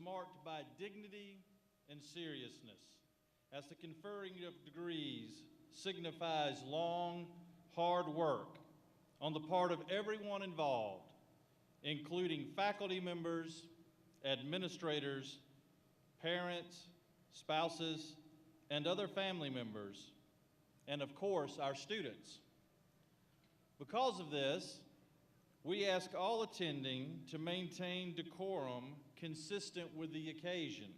marked by dignity and seriousness, as the conferring of degrees signifies long, hard work on the part of everyone involved, including faculty members, administrators, parents, spouses, and other family members, and of course, our students. Because of this, we ask all attending to maintain decorum consistent with the occasion.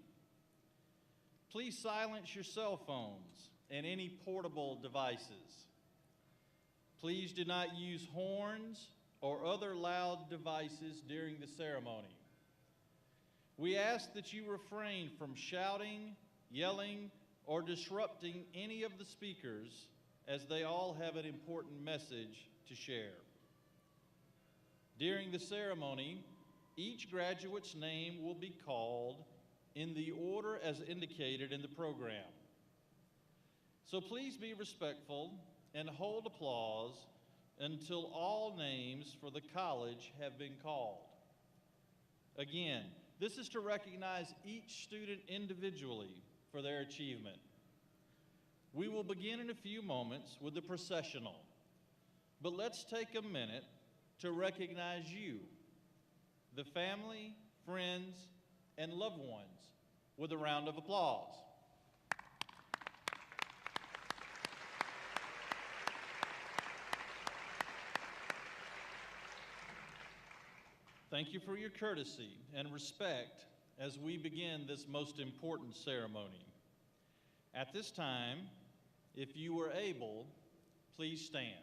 Please silence your cell phones and any portable devices. Please do not use horns or other loud devices during the ceremony. We ask that you refrain from shouting, yelling, or disrupting any of the speakers, as they all have an important message to share. During the ceremony, each graduate's name will be called in the order as indicated in the program. So please be respectful and hold applause until all names for the college have been called. Again, this is to recognize each student individually for their achievement. We will begin in a few moments with the processional, but let's take a minute to recognize you, the family, friends, and loved ones, with a round of applause. Thank you for your courtesy and respect as we begin this most important ceremony. At this time, if you are able, please stand.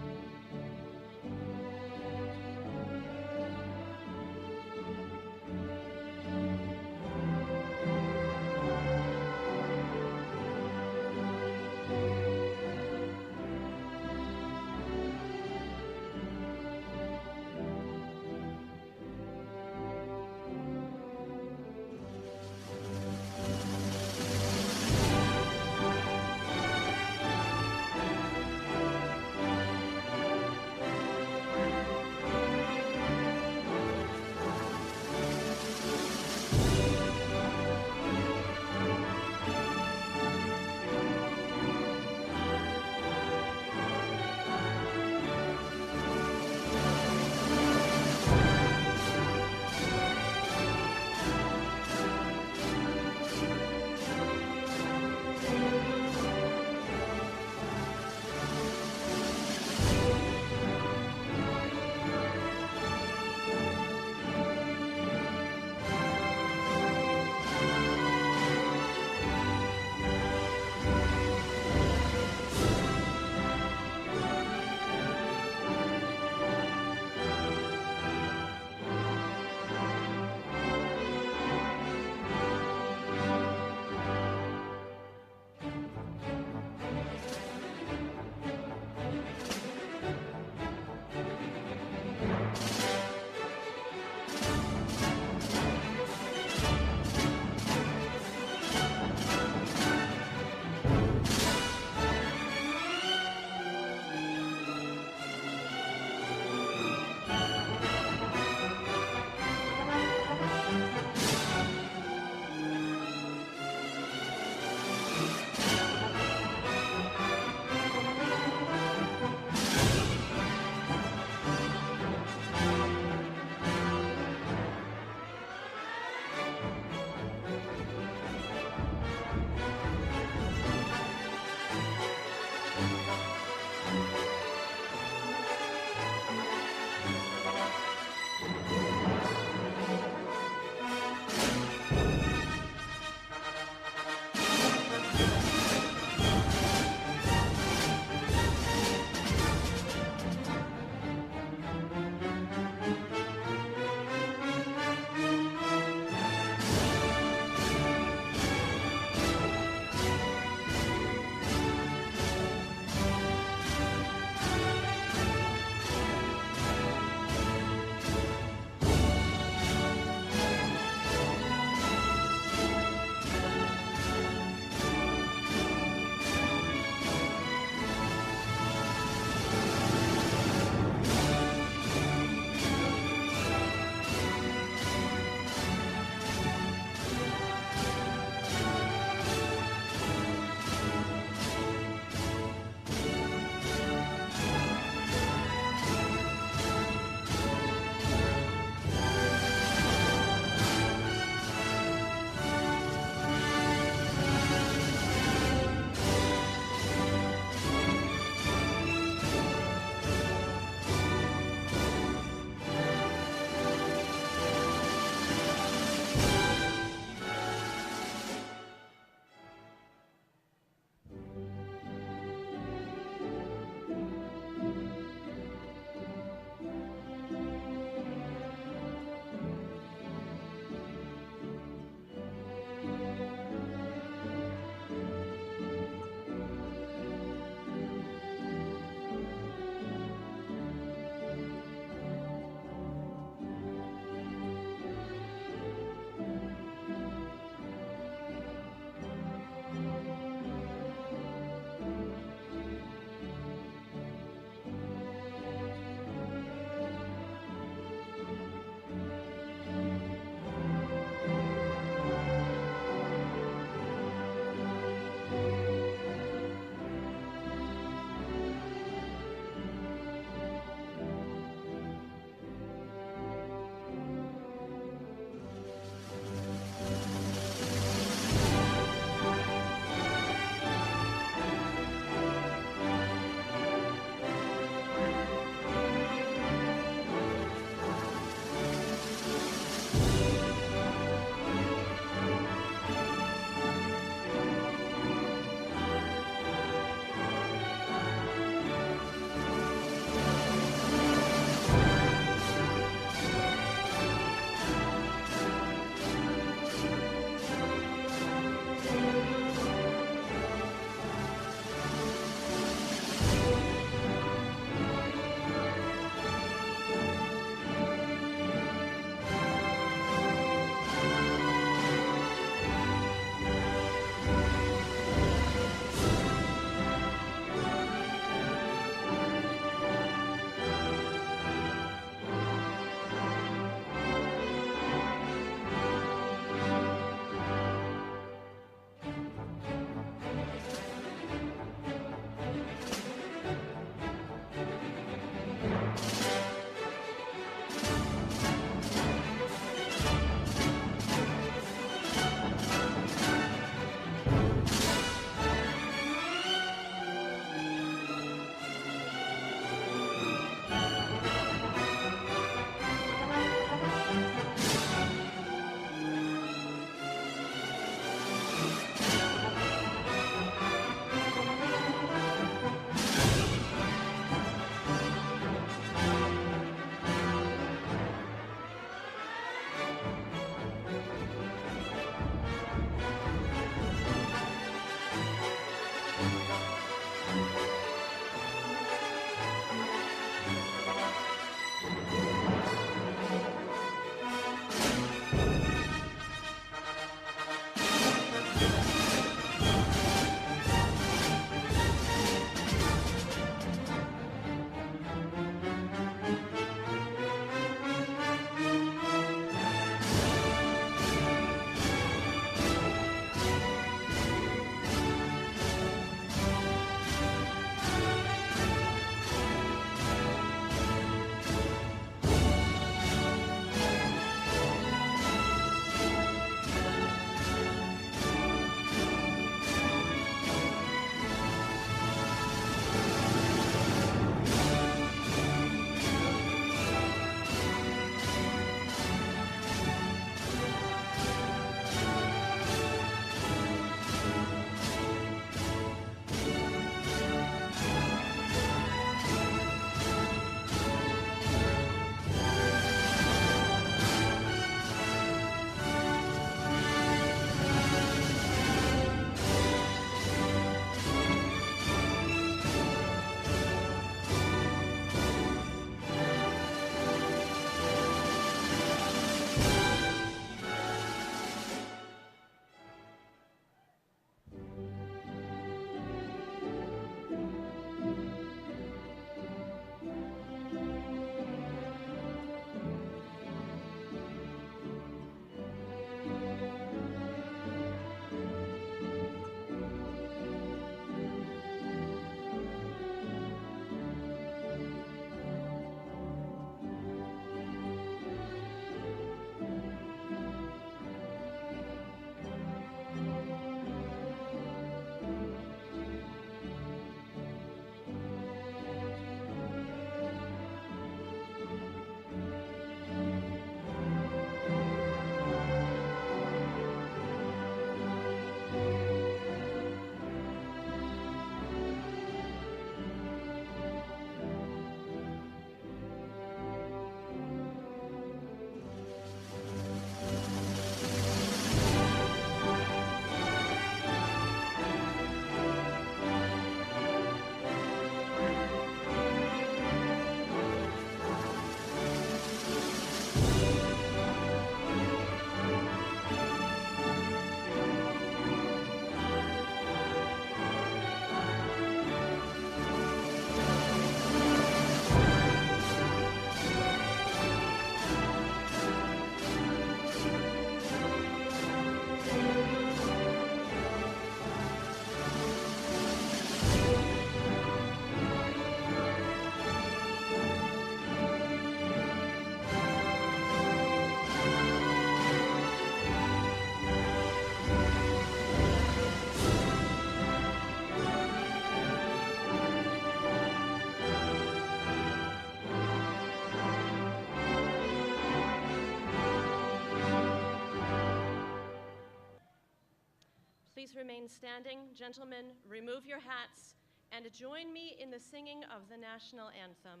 please remain standing. Gentlemen, remove your hats and join me in the singing of the national anthem.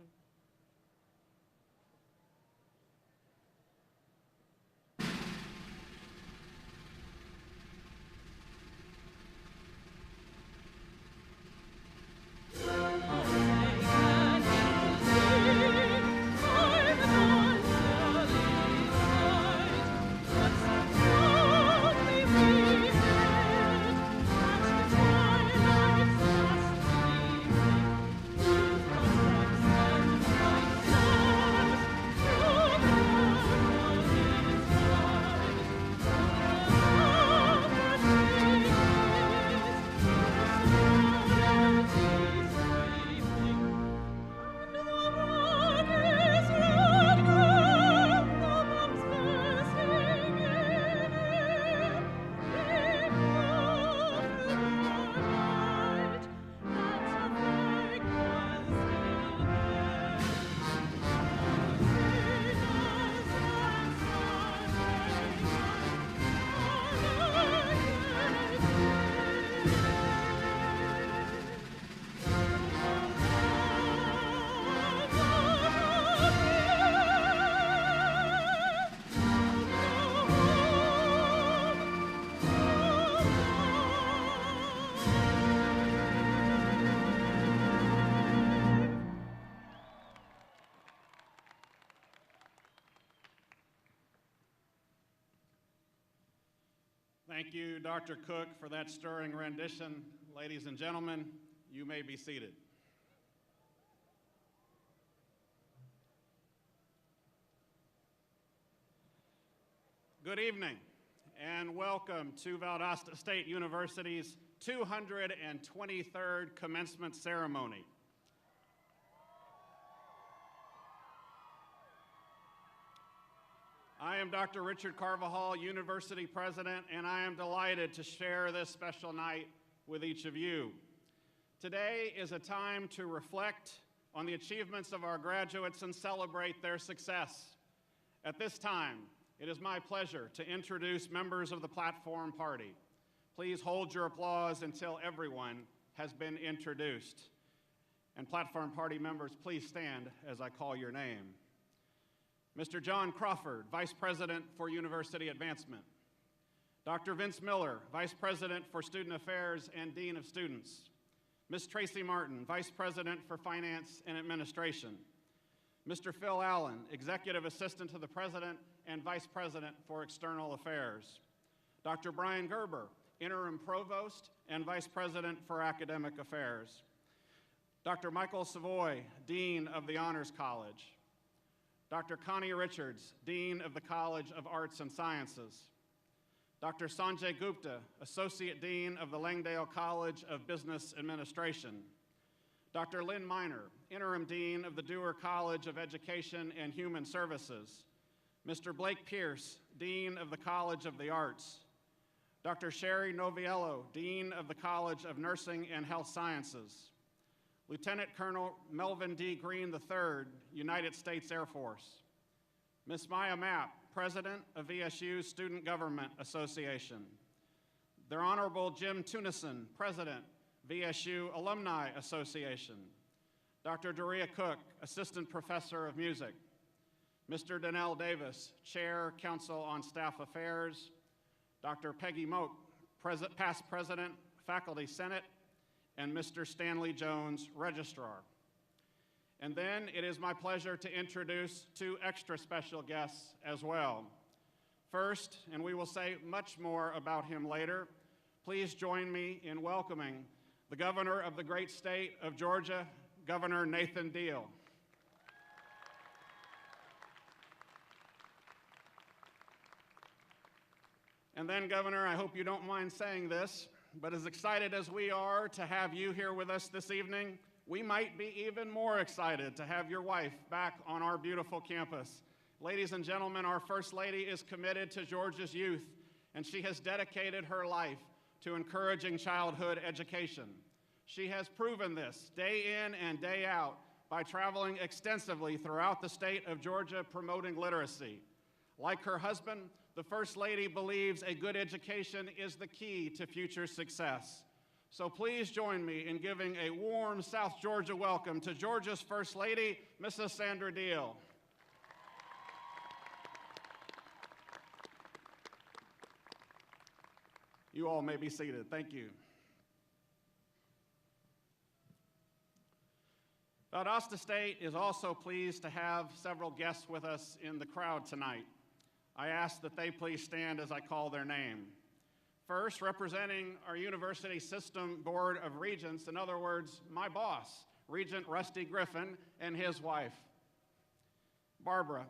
Thank you, Dr. Cook, for that stirring rendition. Ladies and gentlemen, you may be seated. Good evening, and welcome to Valdosta State University's 223rd commencement ceremony. I am Dr. Richard Carvajal, University President, and I am delighted to share this special night with each of you. Today is a time to reflect on the achievements of our graduates and celebrate their success. At this time, it is my pleasure to introduce members of the Platform Party. Please hold your applause until everyone has been introduced. And Platform Party members, please stand as I call your name. Mr. John Crawford, Vice President for University Advancement. Dr. Vince Miller, Vice President for Student Affairs and Dean of Students. Ms. Tracy Martin, Vice President for Finance and Administration. Mr. Phil Allen, Executive Assistant to the President and Vice President for External Affairs. Dr. Brian Gerber, Interim Provost and Vice President for Academic Affairs. Dr. Michael Savoy, Dean of the Honors College. Dr. Connie Richards, Dean of the College of Arts and Sciences. Dr. Sanjay Gupta, Associate Dean of the Langdale College of Business Administration. Dr. Lynn Miner, Interim Dean of the Dewar College of Education and Human Services. Mr. Blake Pierce, Dean of the College of the Arts. Dr. Sherry Noviello, Dean of the College of Nursing and Health Sciences. Lieutenant Colonel Melvin D. Green III, United States Air Force. Ms. Maya Mapp, President of VSU's Student Government Association. The Honorable Jim Tunison, President, VSU Alumni Association. Dr. Doria Cook, Assistant Professor of Music. Mr. Donnell Davis, Chair, Council on Staff Affairs. Dr. Peggy Moak, Past President, Faculty Senate. And Mr. Stanley Jones, Registrar. And then it is my pleasure to introduce two extra special guests as well. First, and we will say much more about him later, please join me in welcoming the Governor of the great state of Georgia, Governor Nathan Deal. And then, Governor, I hope you don't mind saying this, but as excited as we are to have you here with us this evening, we might be even more excited to have your wife back on our beautiful campus. Ladies and gentlemen, our First Lady is committed to Georgia's youth, and she has dedicated her life to encouraging childhood education. She has proven this day in and day out by traveling extensively throughout the state of Georgia promoting literacy. Like her husband, the First Lady believes a good education is the key to future success. So please join me in giving a warm South Georgia welcome to Georgia's First Lady, Mrs. Sandra Deal. You all may be seated. Thank you. Valdosta State is also pleased to have several guests with us in the crowd tonight. I ask that they please stand as I call their name. First, representing our University System Board of Regents, in other words, my boss, Regent Rusty Griffin and his wife, Barbara.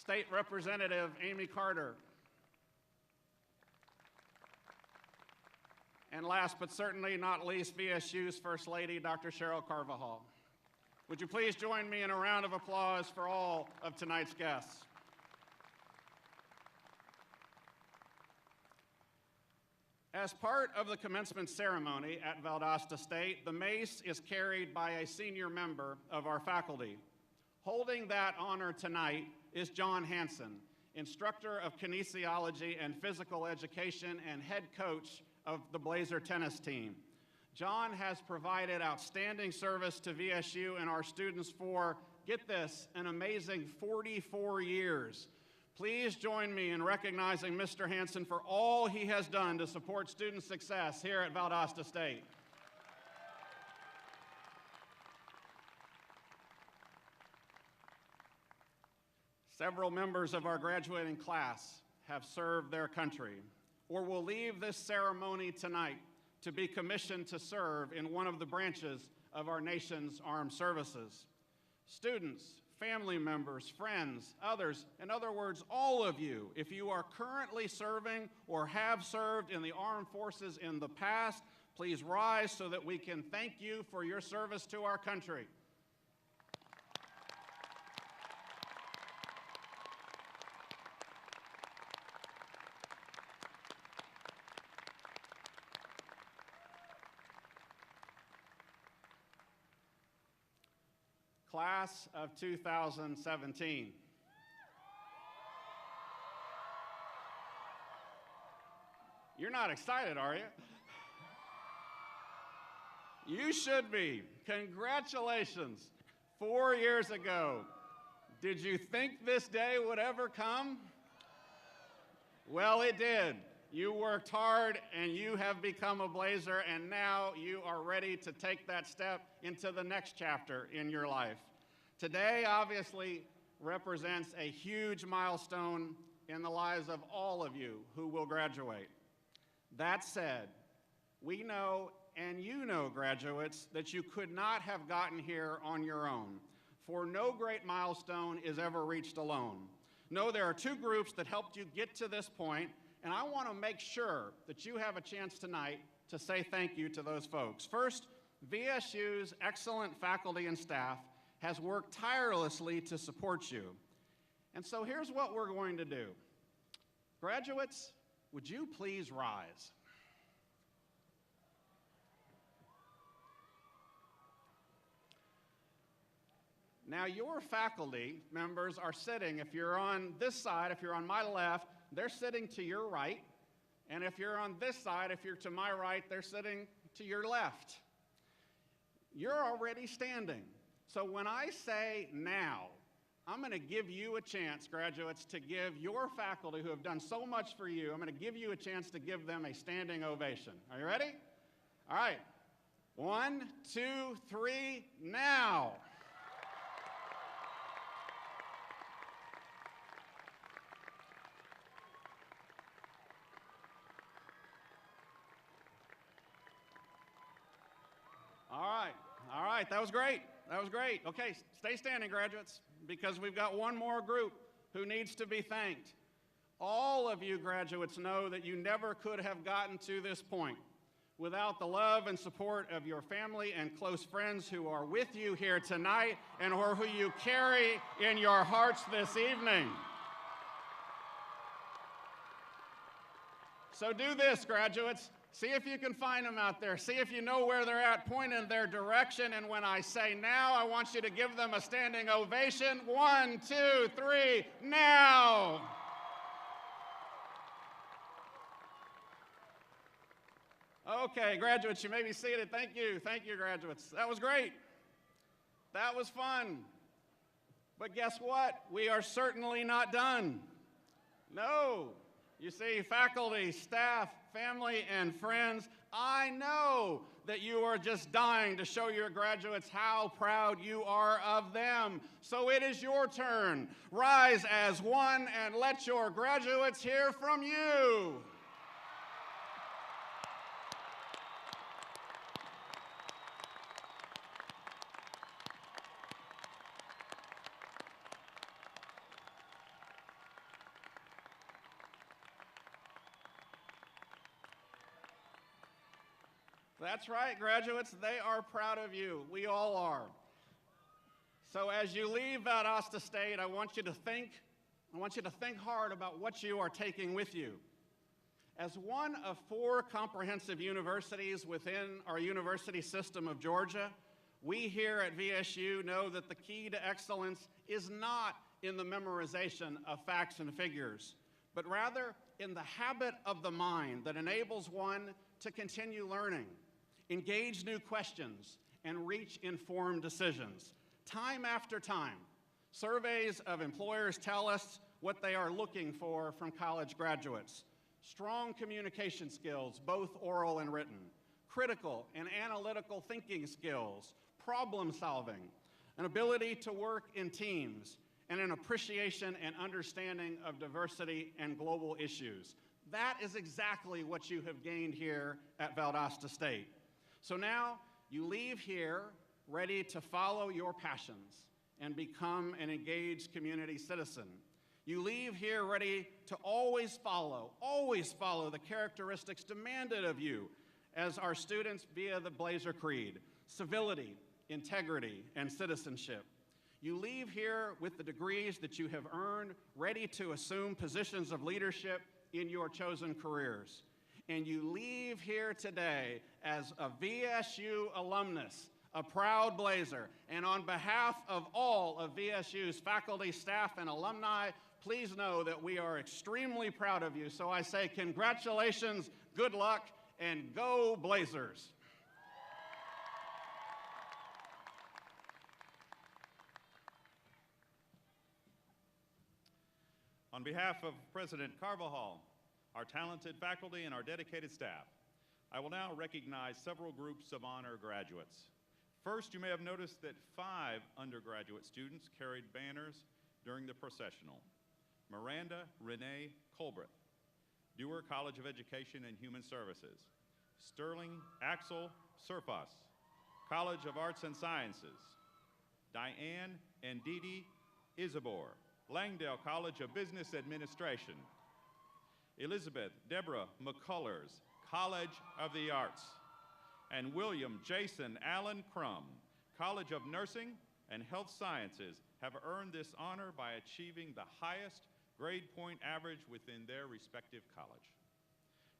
State Representative Amy Carter. And last but certainly not least, VSU's First Lady, Dr. Cheryl Carvajal. Would you please join me in a round of applause for all of tonight's guests? As part of the commencement ceremony at Valdosta State, the mace is carried by a senior member of our faculty. Holding that honor tonight is John Hansen, instructor of kinesiology and physical education and head coach of the Blazer tennis team. John has provided outstanding service to VSU and our students for, get this, an amazing 44 years. Please join me in recognizing Mr. Hansen for all he has done to support student success here at Valdosta State. Several members of our graduating class have served their country or will leave this ceremony tonight to be commissioned to serve in one of the branches of our nation's armed services. Students, family members, friends, others, in other words, all of you, if you are currently serving or have served in the armed forces in the past, please rise so that we can thank you for your service to our country. Class of 2017. You're not excited, are you? You should be. Congratulations. 4 years ago, did you think this day would ever come? Well, it did. You worked hard and you have become a Blazer, and now you are ready to take that step into the next chapter in your life. Today obviously represents a huge milestone in the lives of all of you who will graduate. That said, we know, and you know, graduates, that you could not have gotten here on your own, for no great milestone is ever reached alone. No, there are two groups that helped you get to this point, and I want to make sure that you have a chance tonight to say thank you to those folks. First, VSU's excellent faculty and staff has worked tirelessly to support you. And so here's what we're going to do. Graduates, would you please rise? Now, your faculty members are sitting, if you're on this side, if you're on my left, they're sitting to your right. And if you're on this side, if you're to my right, they're sitting to your left. You're already standing. So when I say now, I'm going to give you a chance, graduates, to give your faculty who have done so much for you, I'm going to give you a chance to give them a standing ovation. Are you ready? All right. 1, 2, 3, now. All right, that was great. That was great. Okay, stay standing, graduates, because we've got one more group who needs to be thanked. All of you graduates know that you never could have gotten to this point without the love and support of your family and close friends who are with you here tonight and or who you carry in your hearts this evening. So do this, graduates. See if you can find them out there. See if you know where they're at. Point in their direction. And when I say now, I want you to give them a standing ovation. 1, 2, 3, now. Okay, graduates, you may be seated. Thank you. Thank you, graduates. That was great. That was fun. But guess what? We are certainly not done. No. You see, faculty, staff, family, and friends, I know that you are just dying to show your graduates how proud you are of them. So it is your turn. Rise as one and let your graduates hear from you. That's right, graduates. They are proud of you. We all are. So as you leave Valdosta State, I want you to think hard about what you are taking with you. As one of 4 comprehensive universities within our university system of Georgia, we here at VSU know that the key to excellence is not in the memorization of facts and figures, but rather in the habit of the mind that enables one to continue learning, engage new questions, and reach informed decisions. Time after time, surveys of employers tell us what they are looking for from college graduates. Strong communication skills, both oral and written, critical and analytical thinking skills, problem solving, an ability to work in teams, and an appreciation and understanding of diversity and global issues. That is exactly what you have gained here at Valdosta State. So now you leave here ready to follow your passions and become an engaged community citizen. You leave here ready to always follow the characteristics demanded of you as our students via the Blazer Creed: civility, integrity, and citizenship. You leave here with the degrees that you have earned, ready to assume positions of leadership in your chosen careers. And you leave here today as a VSU alumnus, a proud Blazer. And on behalf of all of VSU's faculty, staff, and alumni, please know that we are extremely proud of you. So I say congratulations, good luck, and go Blazers. On behalf of President Carvajal, our talented faculty, and our dedicated staff, I will now recognize several groups of honor graduates. First, you may have noticed that 5 undergraduate students carried banners during the processional. Miranda Renee Colbreth, Dewar College of Education and Human Services. Sterling Axel Surfas, College of Arts and Sciences. Diane and Didi Isabor, Langdale College of Business Administration. Elizabeth Deborah McCullers, College of the Arts. And William Jason Allen Crum, College of Nursing and Health Sciences, have earned this honor by achieving the highest grade point average within their respective college.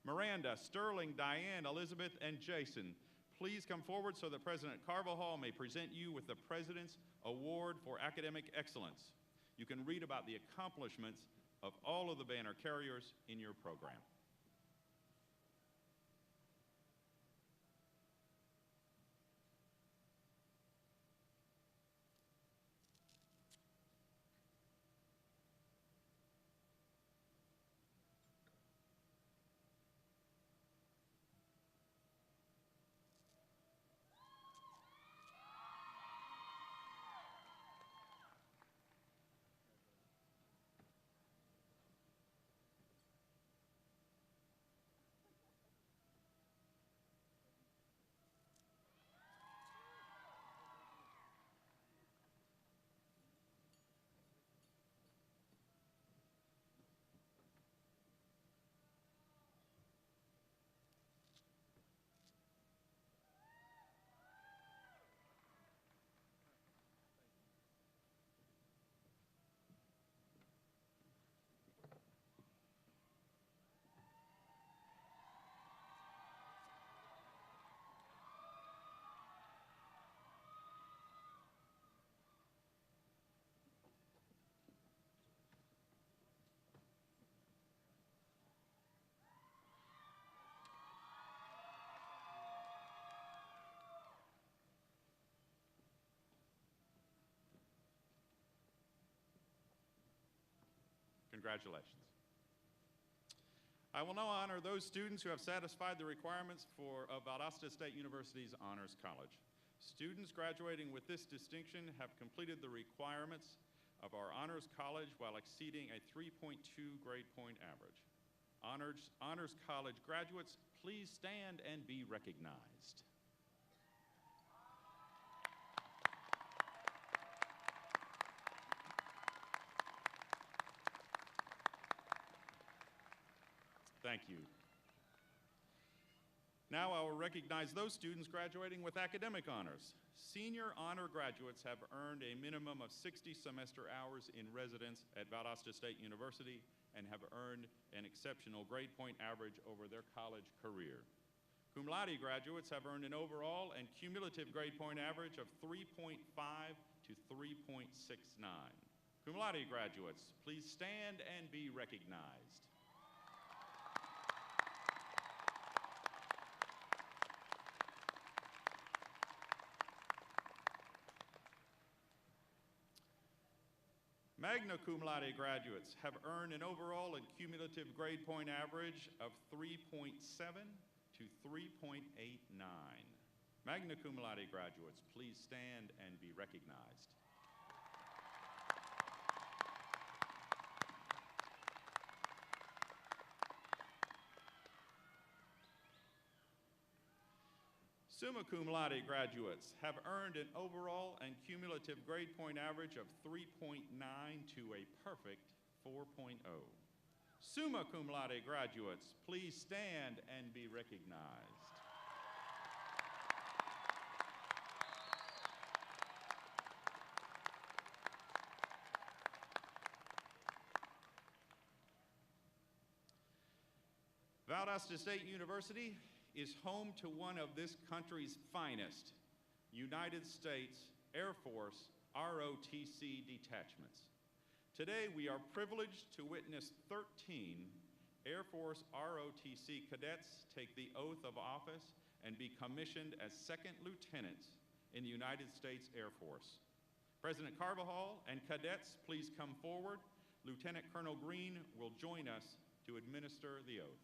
Miranda, Sterling, Diane, Elizabeth, and Jason, please come forward so that President Carvajal may present you with the President's Award for Academic Excellence. You can read about the accomplishments of all of the banner carriers in your program. Congratulations. I will now honor those students who have satisfied the requirements of Valdosta State University's Honors College. Students graduating with this distinction have completed the requirements of our Honors College while exceeding a 3.2 grade point average. Honors College graduates, please stand and be recognized. Thank you. Now I will recognize those students graduating with academic honors. Senior honor graduates have earned a minimum of 60 semester hours in residence at Valdosta State University and have earned an exceptional grade point average over their college career. Cum laude graduates have earned an overall and cumulative grade point average of 3.5 to 3.69. Cum laude graduates, please stand and be recognized. Magna cum laude graduates have earned an overall and cumulative grade point average of 3.7 to 3.89. Magna cum laude graduates, please stand and be recognized. Summa cum laude graduates have earned an overall and cumulative grade point average of 3.9 to a perfect 4.0. Summa cum laude graduates, please stand and be recognized. Valdosta State University is home to one of this country's finest United States Air Force ROTC detachments. Today, we are privileged to witness 13 Air Force ROTC cadets take the oath of office and be commissioned as second lieutenants in the United States Air Force. President Carvajal and cadets, please come forward. Lieutenant Colonel Green will join us to administer the oath.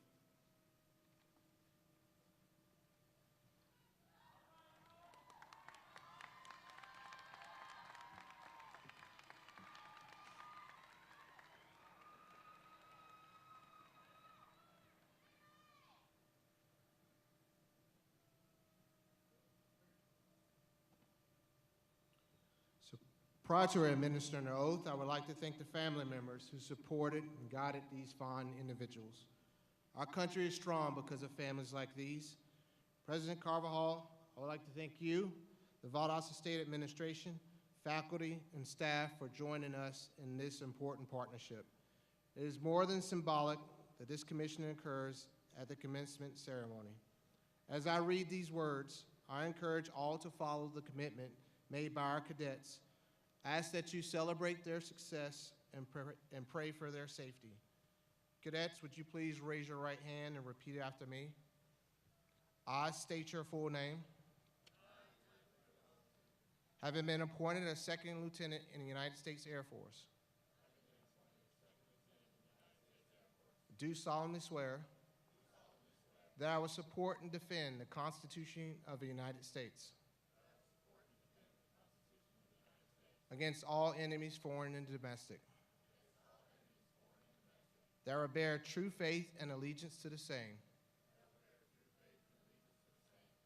Prior to administering the oath, I would like to thank the family members who supported and guided these fine individuals. Our country is strong because of families like these. President Carvajal, I would like to thank you, the Valdosta State Administration, faculty, and staff for joining us in this important partnership. It is more than symbolic that this commission occurs at the commencement ceremony. As I read these words, I encourage all to follow the commitment made by our cadets. Ask that you celebrate their success and pray for their safety. Cadets, would you please raise your right hand and repeat after me? I state your full name. Having been appointed as second lieutenant in the United States Air Force, do solemnly swear that I will support and defend the Constitution of the United States against all enemies, foreign and domestic, that I will bear true faith and allegiance to the same,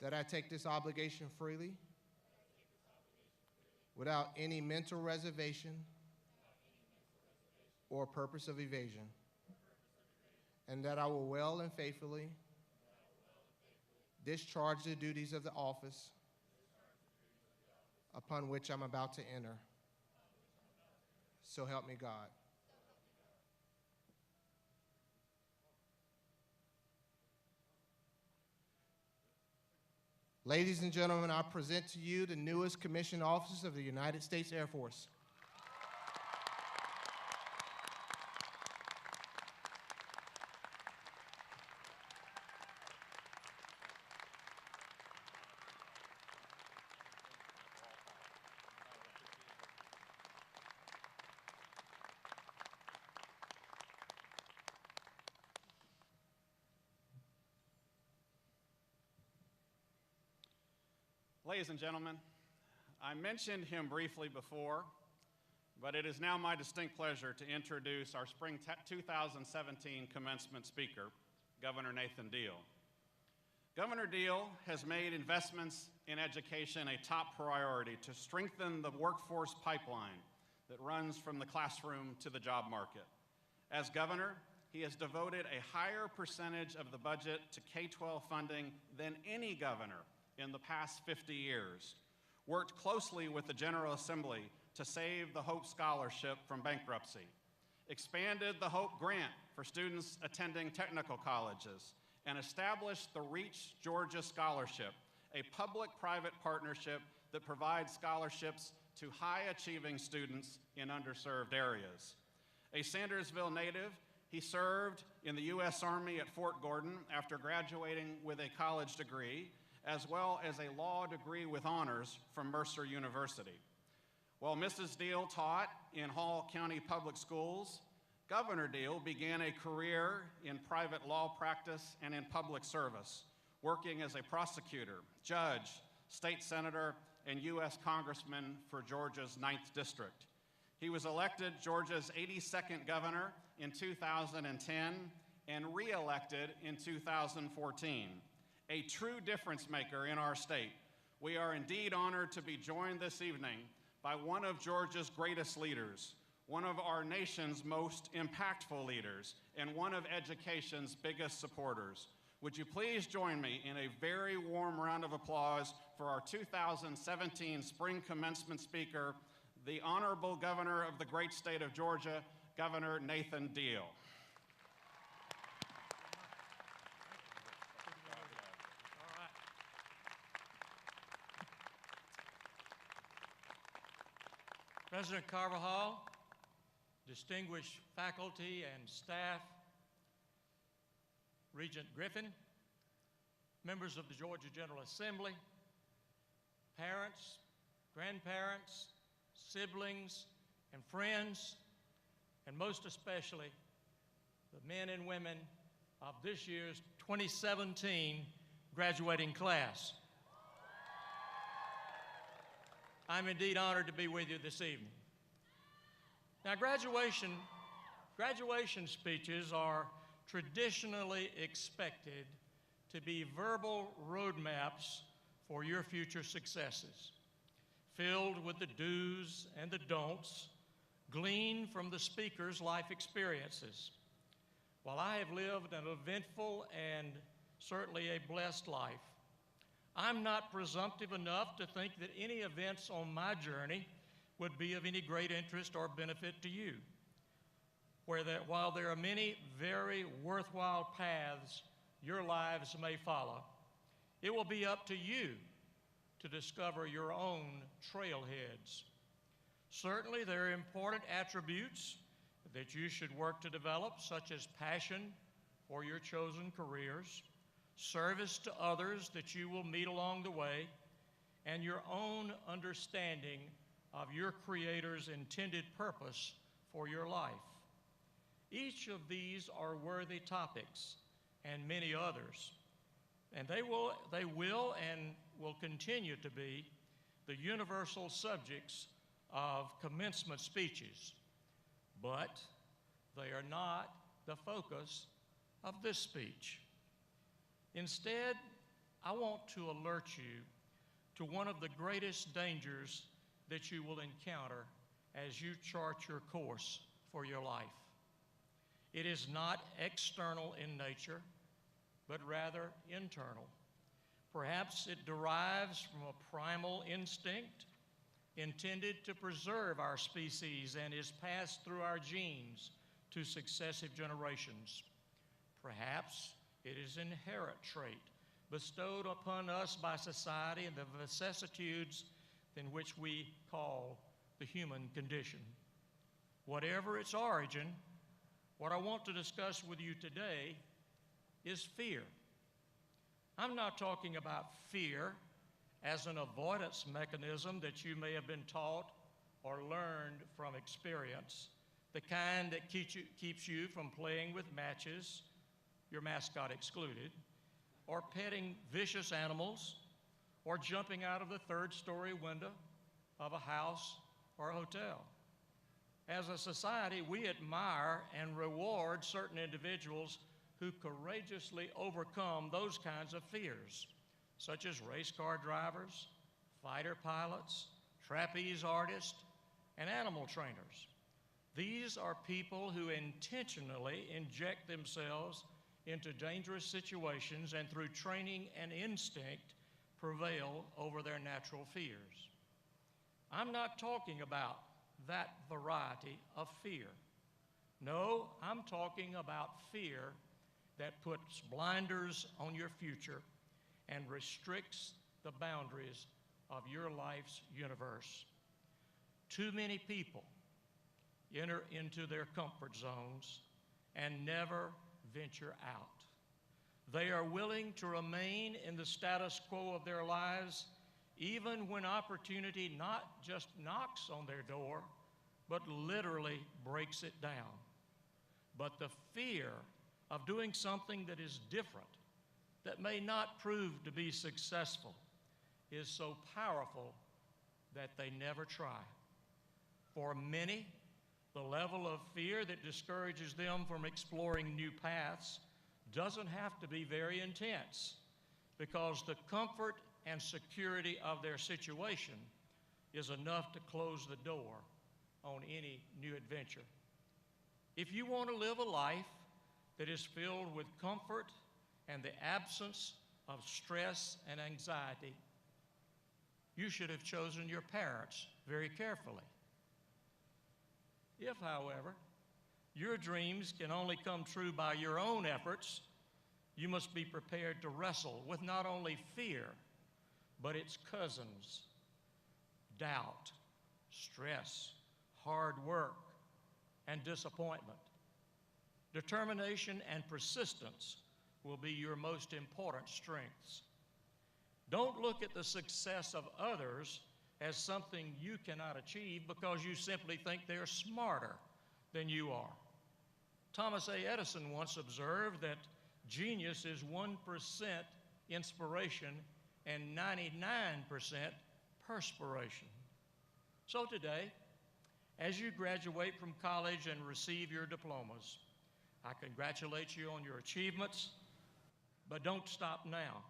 that I take this obligation freely, without any mental reservation or purpose of evasion, and that I will well and faithfully discharge the duties of the office upon which I'm about to enter. So help me God. Ladies and gentlemen, I present to you the newest commissioned officers of the United States Air Force. Ladies and gentlemen, I mentioned him briefly before, but it is now my distinct pleasure to introduce our spring 2017 commencement speaker, Governor Nathan Deal. Governor Deal has made investments in education a top priority to strengthen the workforce pipeline that runs from the classroom to the job market. As governor, he has devoted a higher percentage of the budget to K-12 funding than any governor in the past 50 years, worked closely with the General Assembly to save the Hope Scholarship from bankruptcy, expanded the Hope Grant for students attending technical colleges, and established the Reach Georgia Scholarship, a public-private partnership that provides scholarships to high-achieving students in underserved areas. A Sandersville native, he served in the U.S. Army at Fort Gordon after graduating with a college degree, as well as a law degree with honors from Mercer University. While Mrs. Deal taught in Hall County Public Schools, Governor Deal began a career in private law practice and in public service, working as a prosecutor, judge, state senator, and U.S. congressman for Georgia's 9th District. He was elected Georgia's 82nd governor in 2010 and re-elected in 2014. A true difference maker in our state. We are indeed honored to be joined this evening by one of Georgia's greatest leaders, one of our nation's most impactful leaders, and one of education's biggest supporters. Would you please join me in a very warm round of applause for our 2017 Spring Commencement Speaker, the Honorable Governor of the great state of Georgia, Governor Nathan Deal. President Conferral, distinguished faculty and staff, Regent Griffin, members of the Georgia General Assembly, parents, grandparents, siblings, and friends, and most especially the men and women of this year's 2017 graduating class. I'm indeed honored to be with you this evening. Now, graduation speeches are traditionally expected to be verbal roadmaps for your future successes, filled with the do's and the don'ts, gleaned from the speaker's life experiences. While I have lived an eventful and certainly a blessed life, I'm not presumptive enough to think that any events on my journey would be of any great interest or benefit to you. While there are many very worthwhile paths your lives may follow, it will be up to you to discover your own trailheads. Certainly, there are important attributes that you should work to develop, such as passion for your chosen careers, service to others that you will meet along the way, and your own understanding of your Creator's intended purpose for your life. Each of these are worthy topics, and many others, and they will and will continue to be the universal subjects of commencement speeches, but they are not the focus of this speech. Instead, I want to alert you to one of the greatest dangers that you will encounter as you chart your course for your life. It is not external in nature, but rather internal. Perhaps it derives from a primal instinct intended to preserve our species and is passed through our genes to successive generations. Perhaps it is an inherent trait bestowed upon us by society and the vicissitudes in which we call the human condition. Whatever its origin, what I want to discuss with you today is fear. I'm not talking about fear as an avoidance mechanism that you may have been taught or learned from experience, the kind that keeps you from playing with matches, your mascot excluded, or petting vicious animals, or jumping out of the third-story window of a house or a hotel. As a society, we admire and reward certain individuals who courageously overcome those kinds of fears, such as race car drivers, fighter pilots, trapeze artists, and animal trainers. These are people who intentionally inject themselves into dangerous situations and through training and instinct prevail over their natural fears. I'm not talking about that variety of fear. No, I'm talking about fear that puts blinders on your future and restricts the boundaries of your life's universe. Too many people enter into their comfort zones and never venture out. They are willing to remain in the status quo of their lives even when opportunity not just knocks on their door, but literally breaks it down. But the fear of doing something that is different, that may not prove to be successful, is so powerful that they never try. For many, the level of fear that discourages them from exploring new paths doesn't have to be very intense, because the comfort and security of their situation is enough to close the door on any new adventure. If you want to live a life that is filled with comfort and the absence of stress and anxiety, you should have chosen your parents very carefully. If, however, your dreams can only come true by your own efforts, you must be prepared to wrestle with not only fear, but its cousins: doubt, stress, hard work, and disappointment. Determination and persistence will be your most important strengths. Don't look at the success of others as something you cannot achieve because you simply think they're smarter than you are. Thomas A. Edison once observed that genius is 1% inspiration and 99% perspiration. So today, as you graduate from college and receive your diplomas, I congratulate you on your achievements, but don't stop now.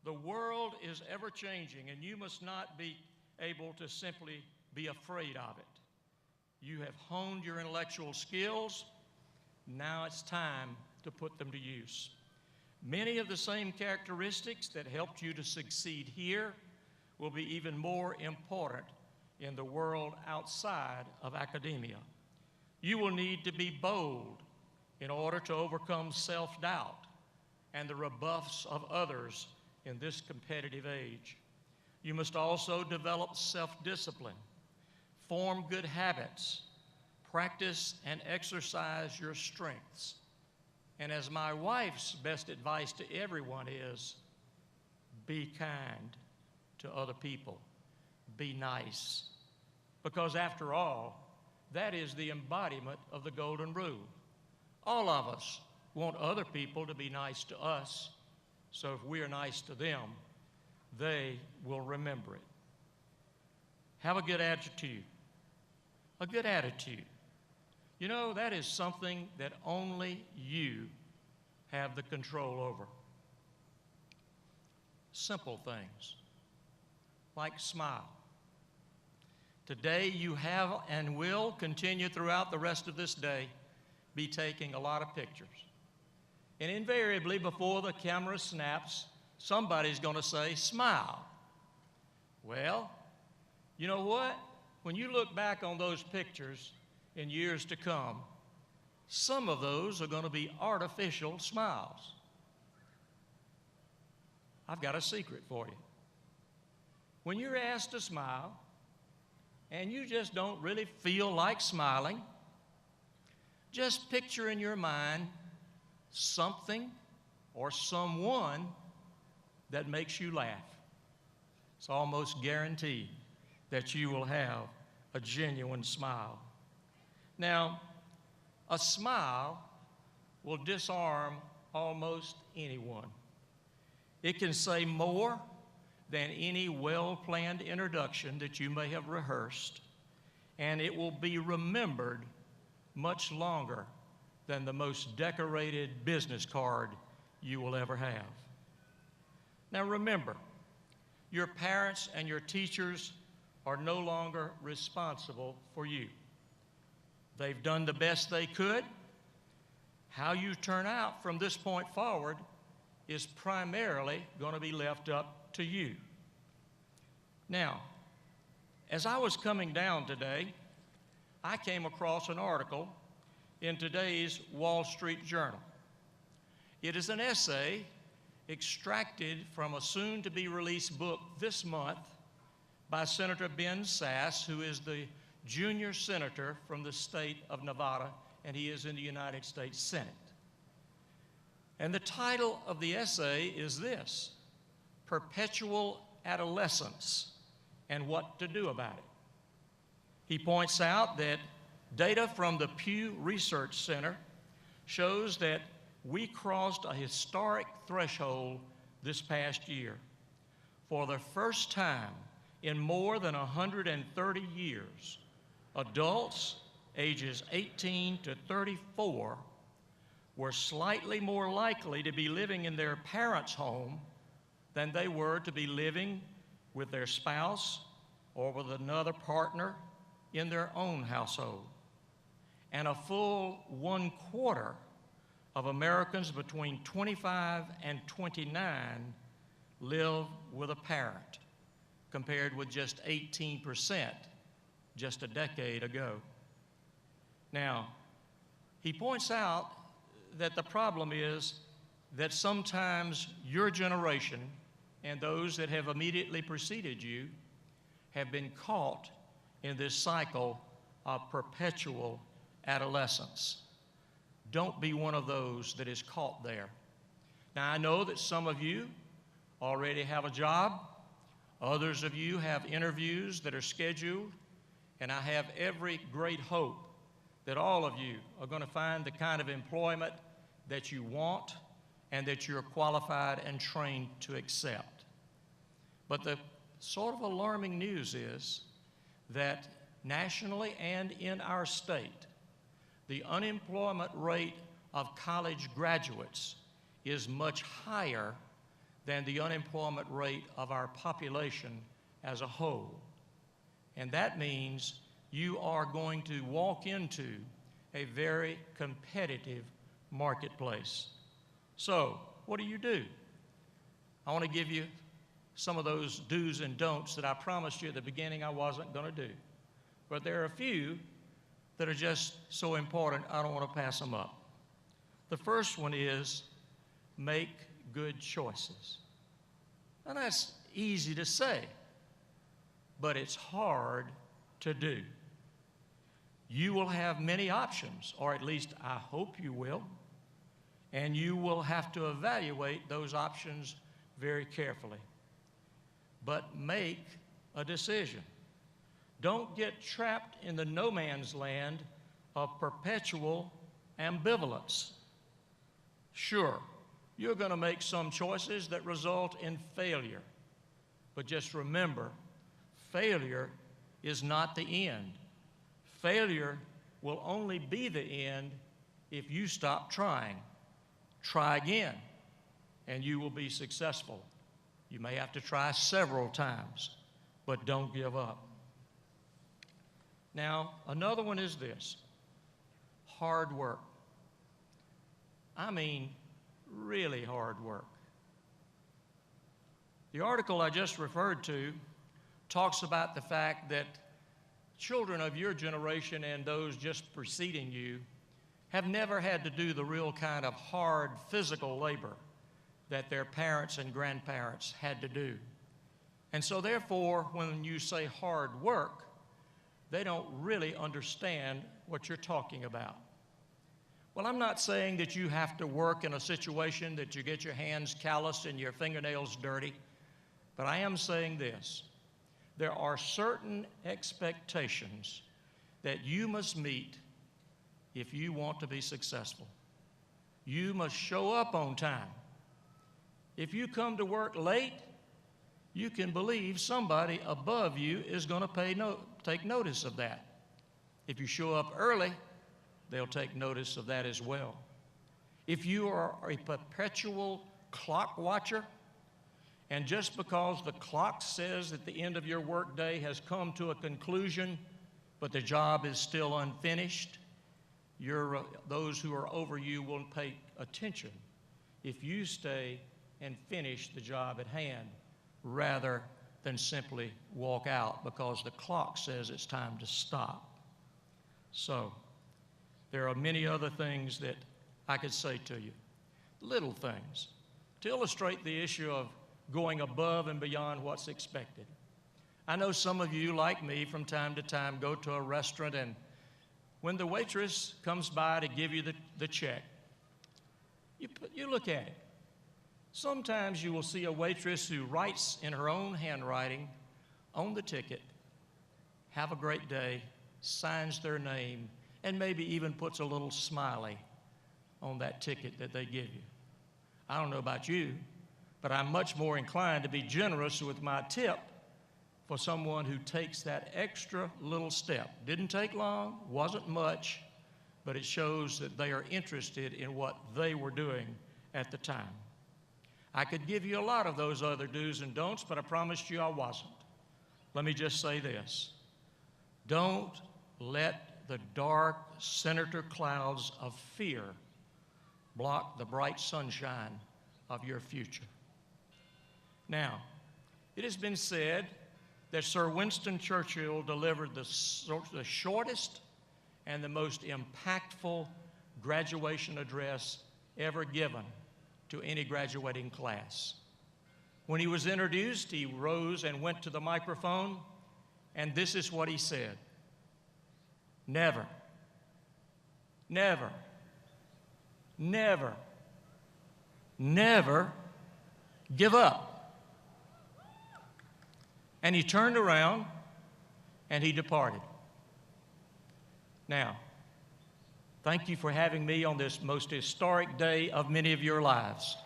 The world is ever changing, and you must not be able to simply be afraid of it. You have honed your intellectual skills. Now it's time to put them to use. Many of the same characteristics that helped you to succeed here will be even more important in the world outside of academia. You will need to be bold in order to overcome self-doubt and the rebuffs of others in this competitive age. You must also develop self-discipline, form good habits, practice and exercise your strengths. And as my wife's best advice to everyone is, be kind to other people. Be nice. Because after all, that is the embodiment of the golden rule. All of us want other people to be nice to us, so if we are nice to them, they will remember it. Have a good attitude. A good attitude. You know, that is something that only you have the control over. Simple things, like smile. Today you have and will continue throughout the rest of this day be taking a lot of pictures. And invariably, before the camera snaps, somebody's going to say, smile. Well, you know what? When you look back on those pictures in years to come, some of those are going to be artificial smiles. I've got a secret for you. When you're asked to smile and you just don't really feel like smiling, just picture in your mind something or someone that makes you laugh. It's almost guaranteed that you will have a genuine smile. Now, a smile will disarm almost anyone. It can say more than any well-planned introduction that you may have rehearsed, and it will be remembered much longer than the most decorated business card you will ever have. Now remember, your parents and your teachers are no longer responsible for you. They've done the best they could. How you turn out from this point forward is primarily going to be left up to you. Now, as I was coming down today, I came across an article in today's Wall Street Journal. It is an essay extracted from a soon-to-be-released book this month by Senator Ben Sasse, who is the junior senator from the state of Nevada, and he is in the United States Senate. And the title of the essay is this: Perpetual Adolescence and What to Do About It. He points out that data from the Pew Research Center shows that we crossed a historic threshold this past year. For the first time in more than 130 years, adults ages 18 to 34 were slightly more likely to be living in their parents' home than they were to be living with their spouse or with another partner in their own household. And a full 1/4 of Americans between 25 and 29 live with a parent, compared with just 18% just a decade ago. Now, he points out that the problem is that sometimes your generation and those that have immediately preceded you have been caught in this cycle of perpetual adolescence. Don't be one of those that is caught there. Now, I know that some of you already have a job. Others of you have interviews that are scheduled, and I have every great hope that all of you are going to find the kind of employment that you want and that you're qualified and trained to accept. But the sort of alarming news is that nationally and in our state, the unemployment rate of college graduates is much higher than the unemployment rate of our population as a whole. And that means you are going to walk into a very competitive marketplace. So, what do? I want to give you some of those do's and don'ts that I promised you at the beginning I wasn't going to do. But there are a few that are just so important, I don't want to pass them up. The first one is make good choices. And that's easy to say, but it's hard to do. You will have many options, or at least I hope you will, and you will have to evaluate those options very carefully. But make a decision. Don't get trapped in the no man's land of perpetual ambivalence. Sure, you're going to make some choices that result in failure. But just remember, failure is not the end. Failure will only be the end if you stop trying. Try again, and you will be successful. You may have to try several times, but don't give up. Now, another one is this: hard work. I mean, really hard work. The article I just referred to talks about the fact that children of your generation and those just preceding you have never had to do the real kind of hard physical labor that their parents and grandparents had to do. And so therefore, when you say hard work, they don't really understand what you're talking about. Well, I'm not saying that you have to work in a situation that you get your hands calloused and your fingernails dirty, but I am saying this: there are certain expectations that you must meet if you want to be successful. You must show up on time. If you come to work late, you can believe somebody above you is going to take notice of that. If you show up early, they'll take notice of that as well. If you are a perpetual clock watcher, and just because the clock says that the end of your workday has come to a conclusion, but the job is still unfinished, those who are over you will pay attention if you stay and finish the job at hand rather than simply walk out because the clock says it's time to stop. So, there are many other things that I could say to you, little things, to illustrate the issue of going above and beyond what's expected. I know some of you, like me, from time to time go to a restaurant, and when the waitress comes by to give you the check, you look at it. Sometimes you will see a waitress who writes in her own handwriting on the ticket, "Have a great day," signs their name, and maybe even puts a little smiley on that ticket that they give you. I don't know about you, but I'm much more inclined to be generous with my tip for someone who takes that extra little step. Didn't take long, wasn't much, but it shows that they are interested in what they were doing at the time. I could give you a lot of those other do's and don'ts, but I promised you I wasn't. Let me just say this. Don't let the dark senator clouds of fear block the bright sunshine of your future. Now, it has been said that Sir Winston Churchill delivered the shortest and the most impactful graduation address ever given to any graduating class. When he was introduced, he rose and went to the microphone, and this is what he said: "Never, never, never, never give up." And he turned around and he departed. Now, thank you for having me on this most historic day of many of your lives.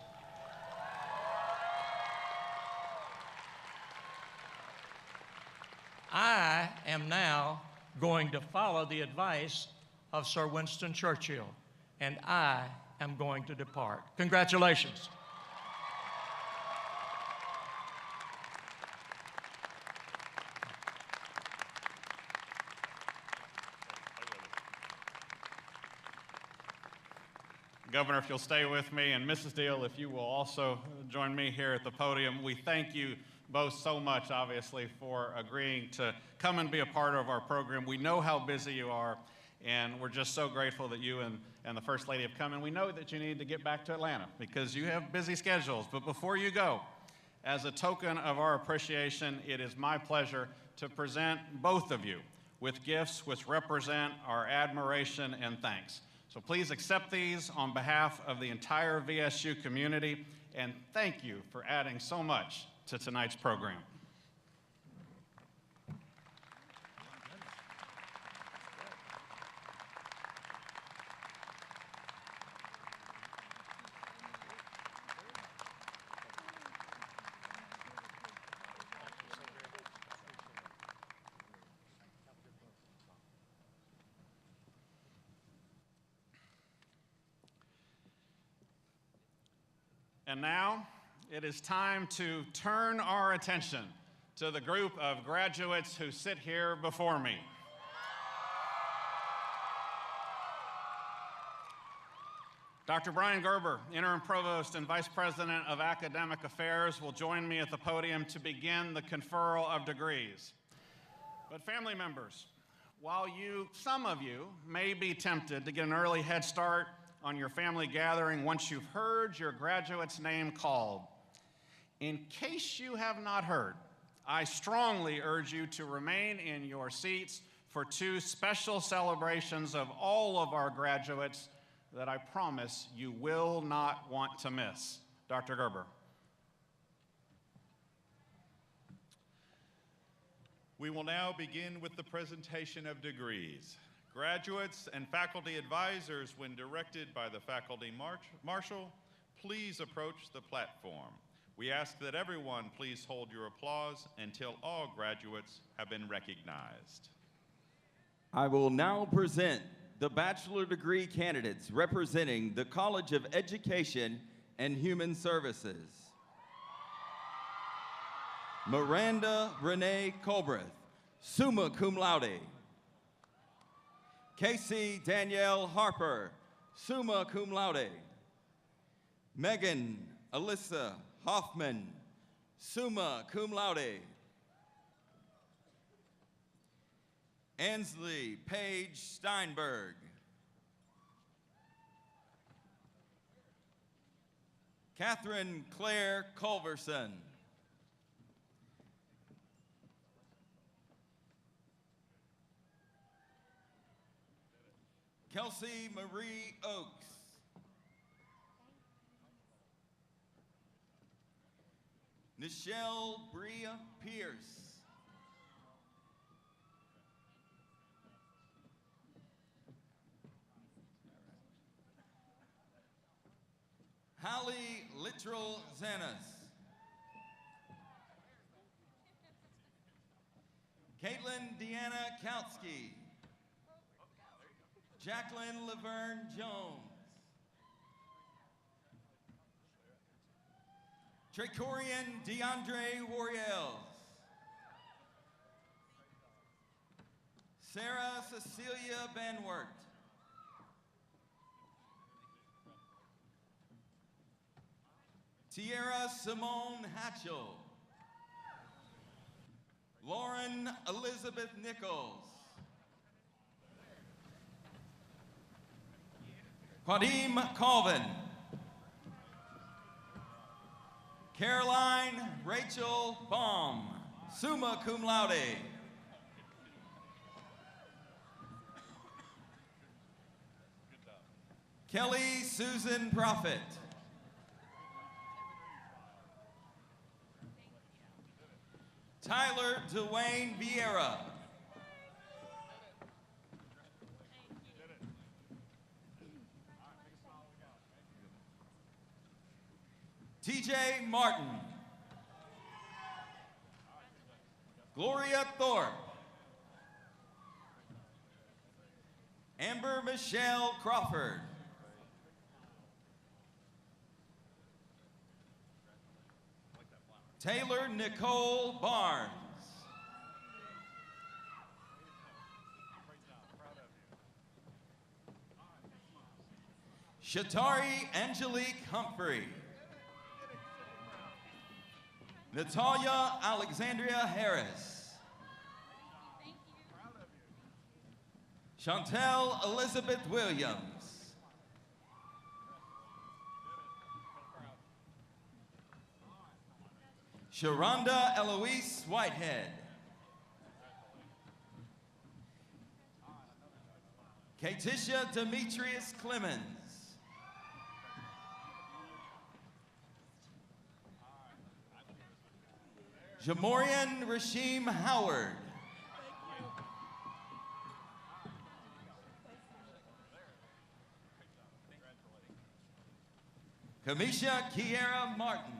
I am now going to follow the advice of Sir Winston Churchill, and I am going to depart. Congratulations. Governor, if you'll stay with me, and Mrs. Deal, if you will also join me here at the podium, we thank you both so much, obviously, for agreeing to come and be a part of our program. We know how busy you are, and we're just so grateful that you and the First Lady have come. And we know that you need to get back to Atlanta because you have busy schedules. But before you go, as a token of our appreciation, it is my pleasure to present both of you with gifts which represent our admiration and thanks. So please accept these on behalf of the entire VSU community, and thank you for adding so much to tonight's program. And now, it is time to turn our attention to the group of graduates who sit here before me. Dr. Brian Gerber, Interim Provost and Vice President of Academic Affairs, will join me at the podium to begin the conferral of degrees. But family members, while some of you may be tempted to get an early head start on your family gathering once you've heard your graduate's name called, in case you have not heard, I strongly urge you to remain in your seats for two special celebrations of all of our graduates that I promise you will not want to miss. Dr. Gerber. We will now begin with the presentation of degrees. Graduates and faculty advisors, when directed by the faculty marshal, please approach the platform. We ask that everyone please hold your applause until all graduates have been recognized. I will now present the bachelor degree candidates representing the College of Education and Human Services. Miranda Renee Colbreth, summa cum laude. Casey Danielle Harper, summa cum laude. Megan Alyssa Hoffman, summa cum laude. Ansley Paige Steinberg. Catherine Claire Culverson. Kelsey Marie Oakes. Nichelle Bria Pierce. Hallie Littrell Zanis. Caitlin Deanna Kautsky. Jacqueline Laverne Jones. Trecorian DeAndre Warriels. Sarah Cecilia Banwert. Tierra Simone Hatchell. Lauren Elizabeth Nichols. Quadim Colvin. Caroline Rachel Baum, summa cum laude. Kelly Susan Prophet. Tyler Dwayne Vieira. TJ Martin. Gloria Thorpe. Amber Michelle Crawford. Taylor Nicole Barnes. Shatari Angelique Humphrey. Natalia Alexandria Harris. Chantel Elizabeth Williams. Sharonda Eloise Whitehead. Katisha Demetrius Clemens. Jamorian Rasheem Howard. Kamisha Kiera Martin.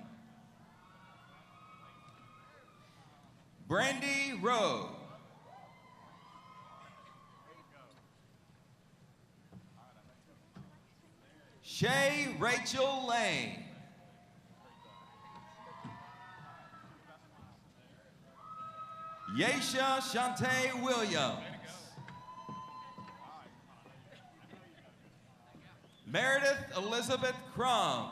Brandy Rowe. Shay Rachel Lane. Yesha Shantae Williams. Meredith Elizabeth Crum.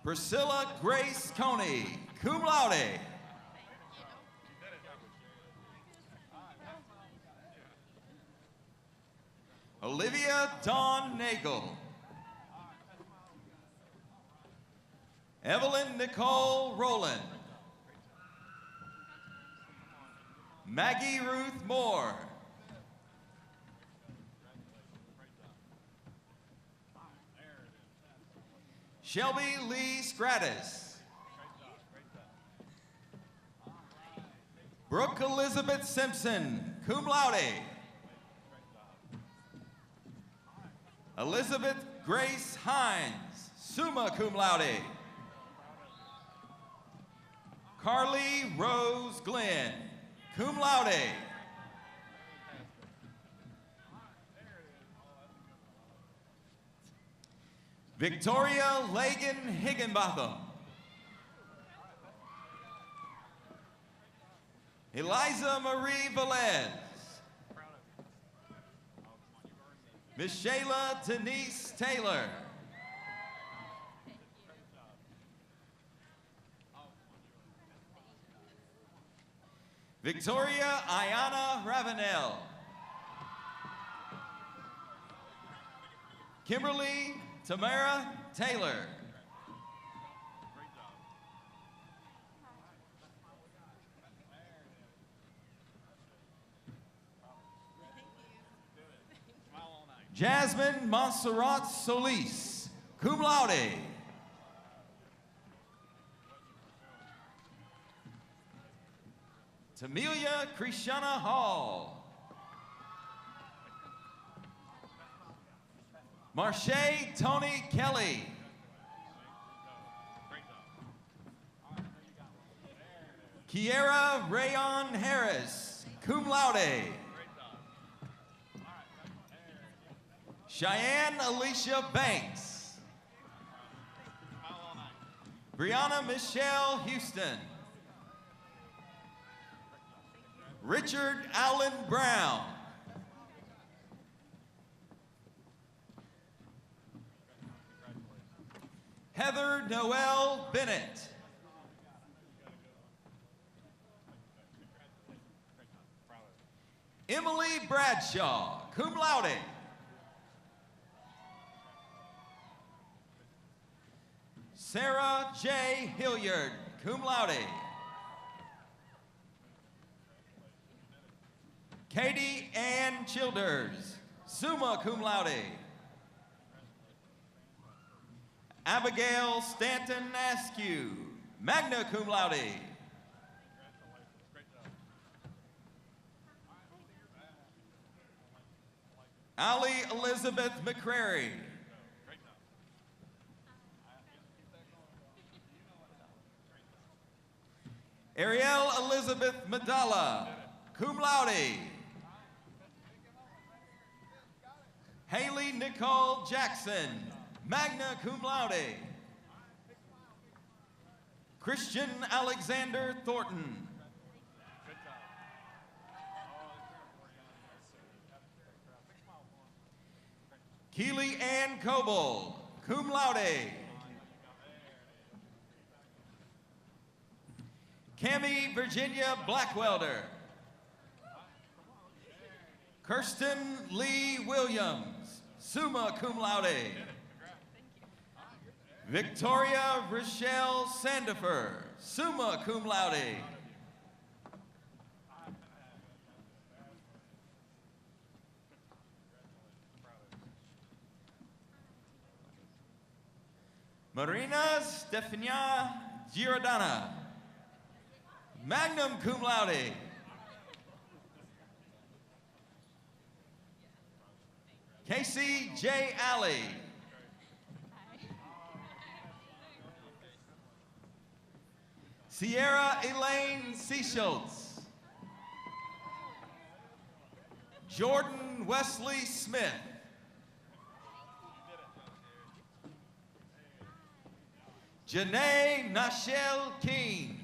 Priscilla Grace Coney, cum laude. Olivia Dawn Nagel. Evelyn Nicole Rowland. Maggie Ruth Moore. Shelby Lee Stratus. Brooke Elizabeth Simpson, cum laude. Elizabeth Grace Hines. summa cum laude. Carly Rose Glenn, cum laude. Victoria Lagan Higginbotham. Eliza Marie Velez. Miss Shayla Denise Taylor. Victoria Ayana Ravenel. Kimberly Tamara Taylor. Jasmine Montserrat Solis, cum laude. Tamelia Krishana Hall. Marche Tony Kelly. Kiera Rayon Harris, cum laude. Cheyenne Alicia Banks. Brianna Michelle Houston. Richard Allen Brown. Heather Noel Bennett. Emily Bradshaw, cum laude. Sarah J. Hilliard, cum laude. Katie Ann Childers, summa cum laude. Abigail Stanton Askew, magna cum laude. Allie Elizabeth McCrary. Ariel Elizabeth Medalla, cum laude. Haley Nicole Jackson, magna cum laude. Christian Alexander Thornton. Keely Ann Coble, cum laude. Cammie Virginia Blackwelder. Kirsten Lee Williams, summa cum laude. Victoria Rochelle Sandifer, summa cum laude. Marina Stefania Giordana, magnum cum laude. Casey J. Alley. Sierra Elaine Seaschultz. Jordan Wesley Smith. Janae Nashelle King.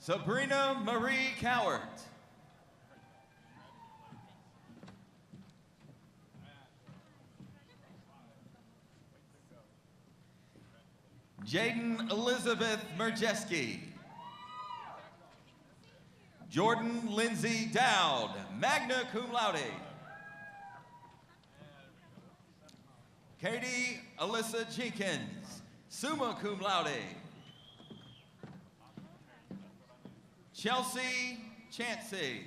Sabrina Marie Cowart. Jaden Elizabeth Merjeski. Jordan Lindsay Dowd, magna cum laude. Katie Alyssa Jenkins, summa cum laude. Chelsea Chansey.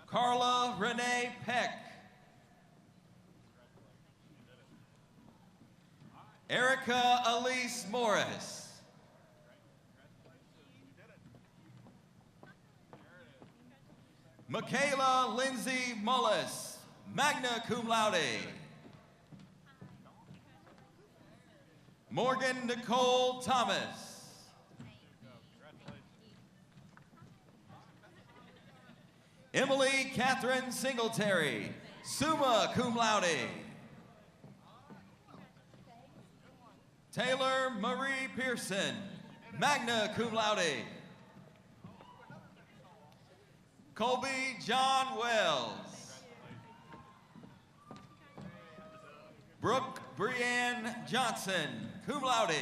Carla Renee Peck. Erica Elise Morris. Michaela Lindsay Mullis, magna cum laude. Morgan Nicole Thomas. Emily Catherine Singletary, summa cum laude. Taylor Marie Pearson, magna cum laude. Colby John Wells. Brooke Brianne Johnson, cum laude.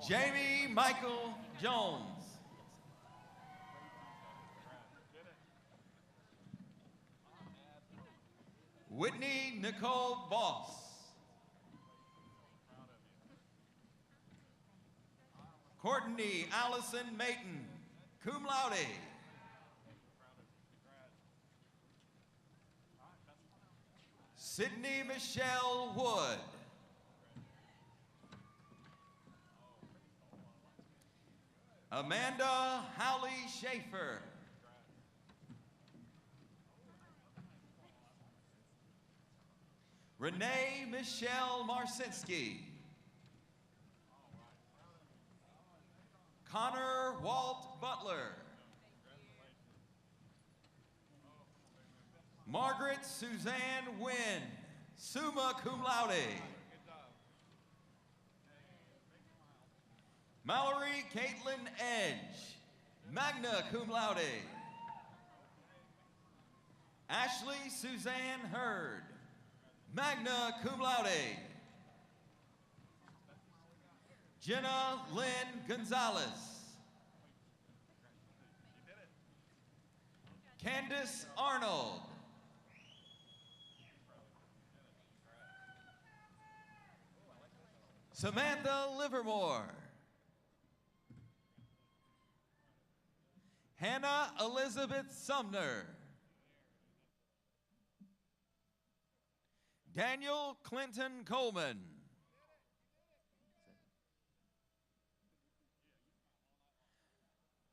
Jamie Michael Jones. Whitney Nicole Boss. Courtney Allison Mayton, cum laude. Sydney Michelle Wood. Amanda Howley Schaefer. Renee Michelle Marcinski. Connor Walt Butler. Margaret Suzanne Wynn, summa cum laude. Mallory Caitlin Edge, magna cum laude. Ashley Suzanne Hurd, magna cum laude. Jenna Lynn Gonzalez. Candace Arnold. Samantha Livermore. Hannah Elizabeth Sumner. Daniel Clinton Coleman.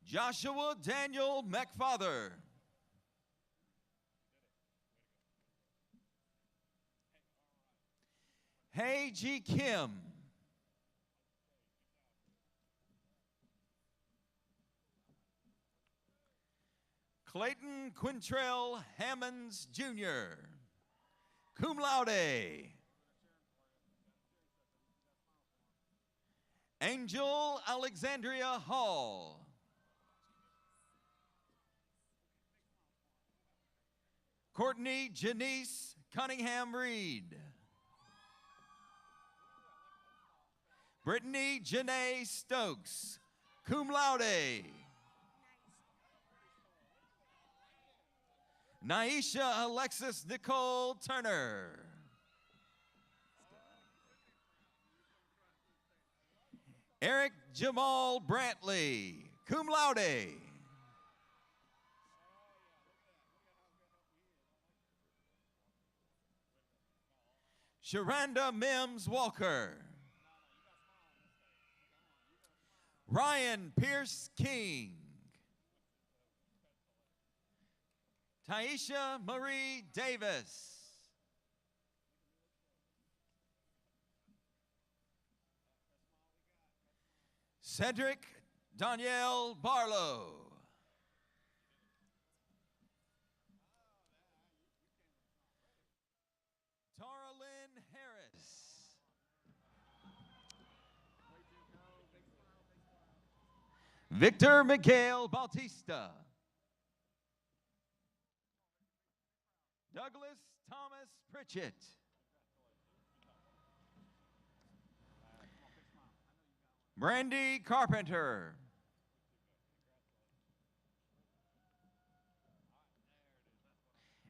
Joshua Daniel McFather. Hey G. Kim. Clayton Quintrell Hammonds, Jr., cum laude. Angel Alexandria Hall. Courtney Janice Cunningham Reed. Brittany Janae Stokes, cum laude. Naisha Alexis Nicole Turner. Eric Jamal Brantley, cum laude. Sharanda Mims Walker. Ryan Pierce King. Taisha Marie Davis. Cedric Danielle Barlow. Tara Lynn Harris. Victor Miguel Bautista. Douglas Thomas Pritchett. Brandy Carpenter.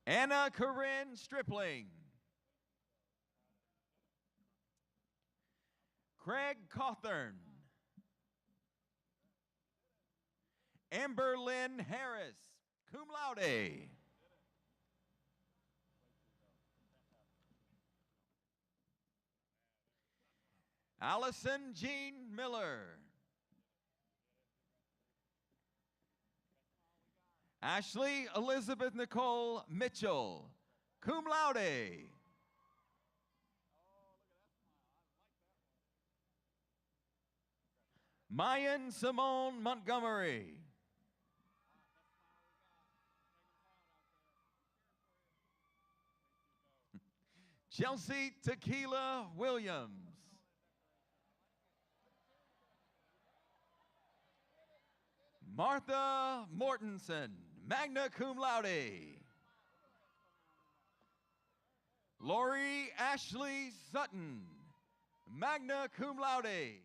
Anna Corinne Stripling. Craig Cawthorn. Amber Lynn Harris, cum laude. Allison Jean Miller. Ashley Elizabeth Nicole Mitchell, cum laude. Mayan Simone Montgomery. Chelsea Tequila Williams. Martha Mortensen, magna cum laude. Lori Ashley Sutton, magna cum laude.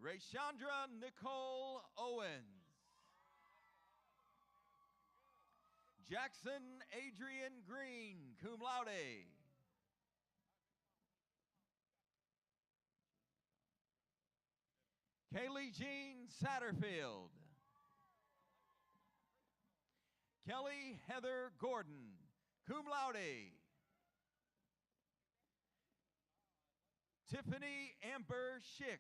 Rayshandra Nicole Owens. Jackson Adrian Green, cum laude. Kaylee Jean Satterfield. Kelly Heather Gordon, cum laude. Tiffany Amber Schick.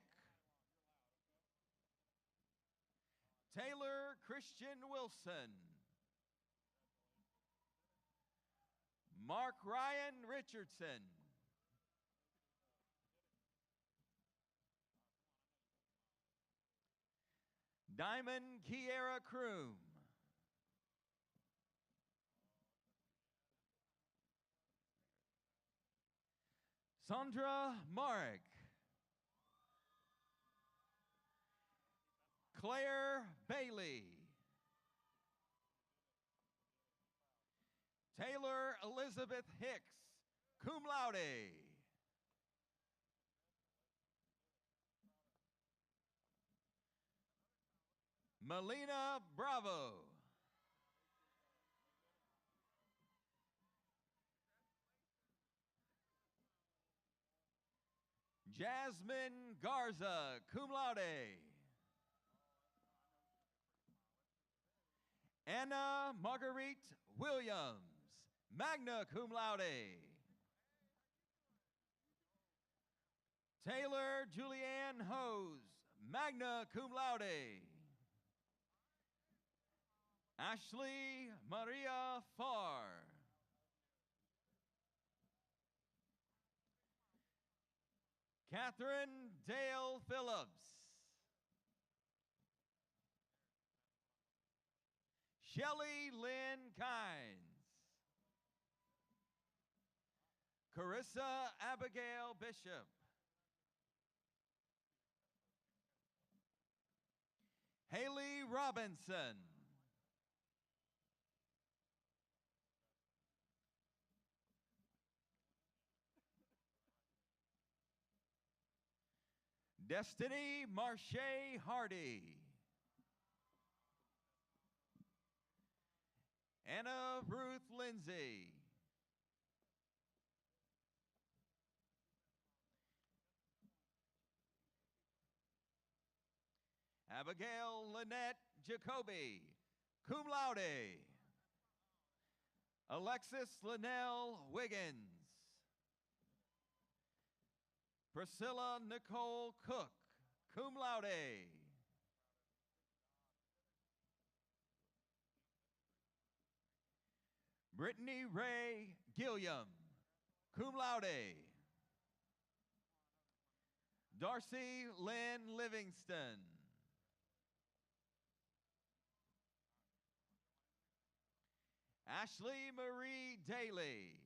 Taylor Christian Wilson. Mark Ryan Richardson. Diamond Kiera Kroom. Sandra Marek. Claire Bailey. Taylor Elizabeth Hicks, cum laude. Melina Bravo. Jasmine Garza, cum laude. Anna Marguerite Williams, magna cum laude. Taylor Julianne Hose, magna cum laude. Ashley Maria Farr. Catherine Dale Phillips. Shelley Lynn Kynes. Carissa Abigail Bishop. Haley Robinson. Destiny Marche Hardy. Anna Ruth Lindsay. Abigail Lynette Jacoby, cum laude. Alexis Linnell Wiggins. Priscilla Nicole Cook, cum laude. Brittany Ray Gilliam, cum laude. Darcy Lynn Livingston. Ashley Marie Daly.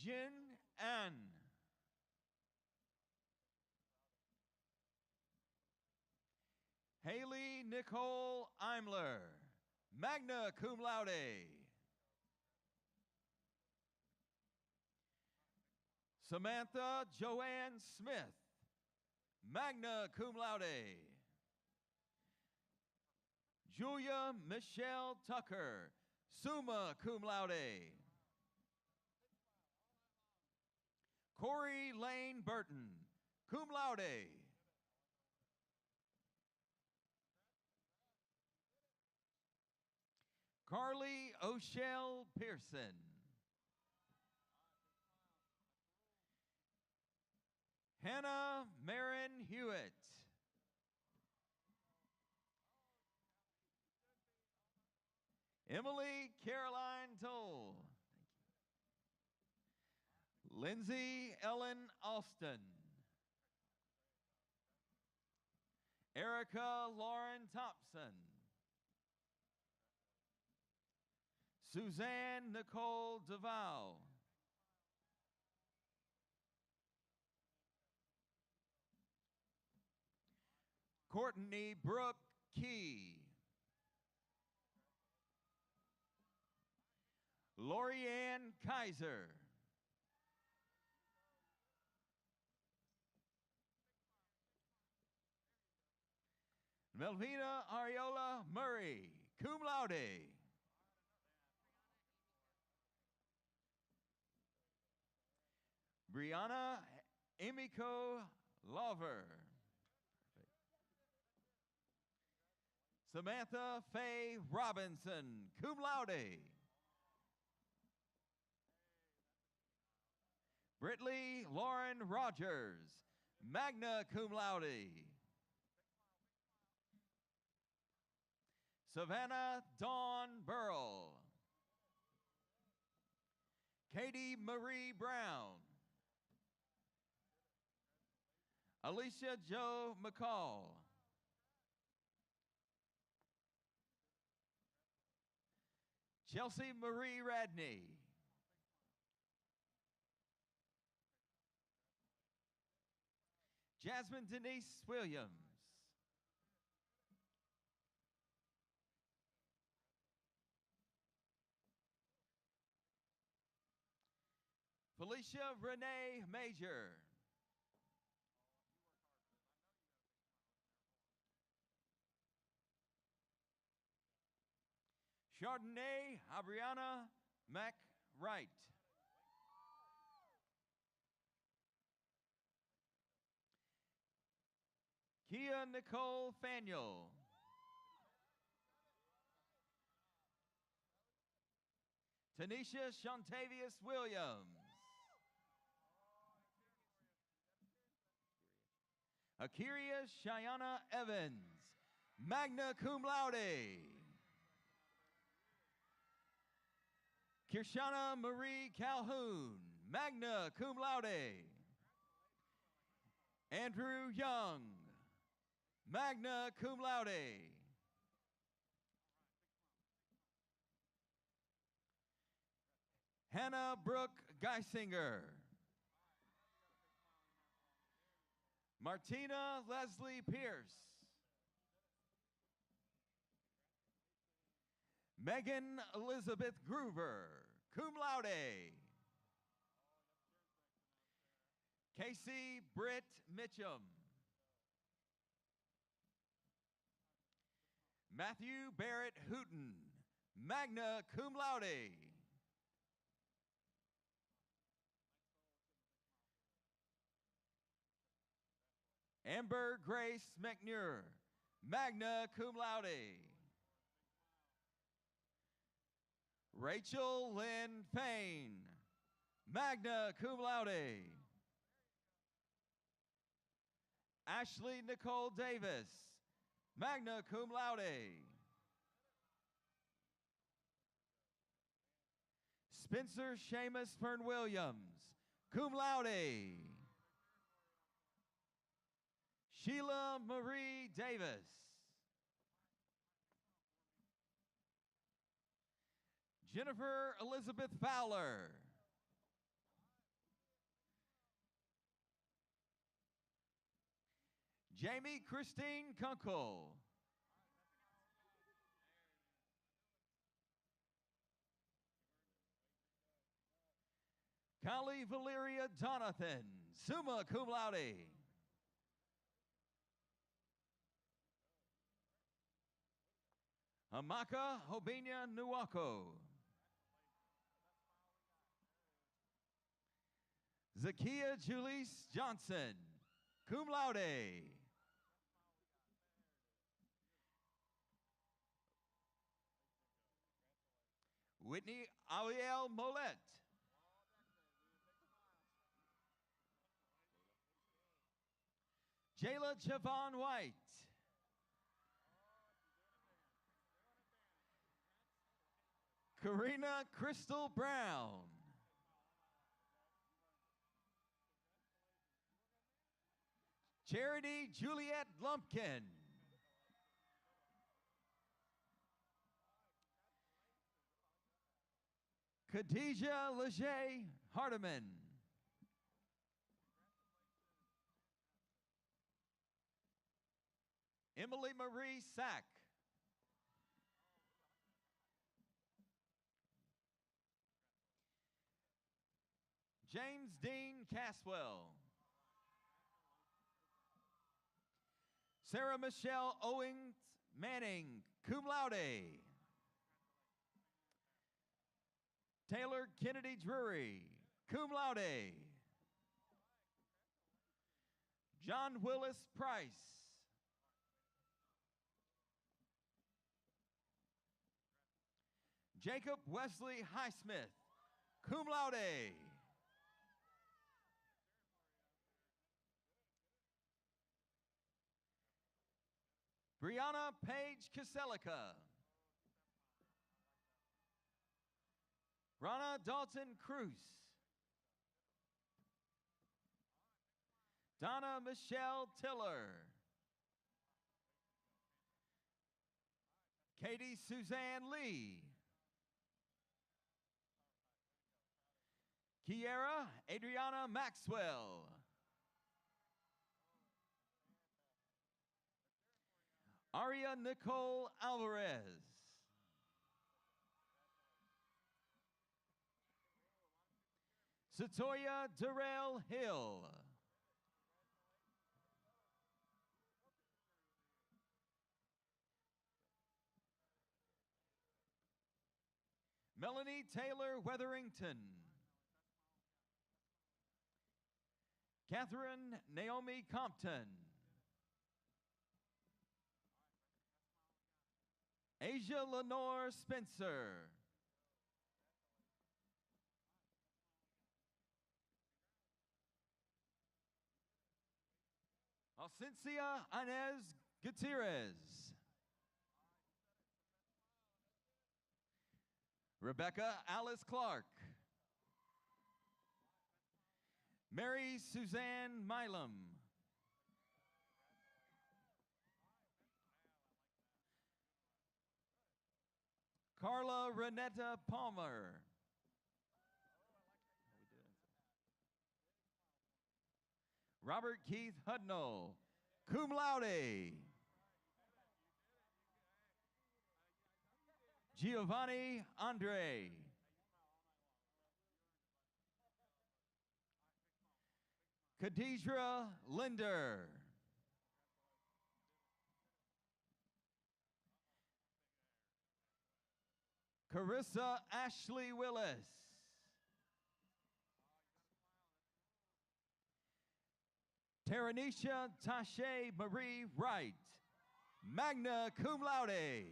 Jin An. Haley Nicole Imler, magna cum laude. Samantha Joanne Smith, magna cum laude. Julia Michelle Tucker, summa cum laude. Corey Lane Burton, cum laude. Carly O'Shell Pearson. Hannah Marin Hewitt. Emily Caroline Toll. Lindsay Ellen Austin. Erica Lauren Thompson. Suzanne Nicole Duval. Courtney Brooke Key. Lorianne Kaiser. Melvina Ariola Murray, cum laude. Brianna Emiko Lover. Samantha Faye Robinson, cum laude. Britley Lauren Rogers, magna cum laude. Savannah Dawn Burrell. Katie Marie Brown. Alicia Jo McCall. Chelsea Marie Radney. Jasmine Denise Williams. Felicia Renee Major. Chardonnay Abriana McWright. Kia Nicole Faniel. Tanisha Shantavius Williams. Akiria Shayana Evans, magna cum laude. Kirshana Marie Calhoun, magna cum laude. Andrew Young, magna cum laude. Hannah Brooke Geisinger. Martina Leslie Pierce. Megan Elizabeth Groover, cum laude. Casey Britt Mitchum. Matthew Barrett Hooten, magna cum laude. Amber Grace McNure, magna cum laude. Rachel Lynn Payne, magna cum laude. Ashley Nicole Davis, magna cum laude. Spencer Seamus Fern Williams, cum laude. Sheila Marie Davis. Jennifer Elizabeth Fowler. Jamie Christine Kunkel. Kylie Valeria Donathan, summa cum laude. Amaka Hobinya Nuwako. Zakia Julice Johnson, cum laude. Whitney Aliel Mollett. Jayla Javon White. Karina Crystal Brown. Charity Juliet Lumpkin. Khadijah Leger Hardiman. Emily Marie Sack. James Dean Caswell. Sarah Michelle Owens Manning, cum laude. Taylor Kennedy Drury, cum laude. John Willis Price. Jacob Wesley Highsmith, cum laude. Brianna Page Kaselica. Rana Dalton Cruz. Donna Michelle Tiller. Katie Suzanne Lee. Kiera Adriana Maxwell. Aria Nicole Alvarez. Satoya Darrell Hill. Melanie Taylor Weatherington. Catherine Naomi Compton. Asia Lenore Spencer. Ausencia Inez Gutierrez. Rebecca Alice Clark. Mary Suzanne Milam. Carla Renetta Palmer. Robert Keith Hudnall, cum laude. Giovanni Andre. Khadijah Linder. Carissa Ashley Willis. Taranisha Tashe Marie Wright, magna cum laude.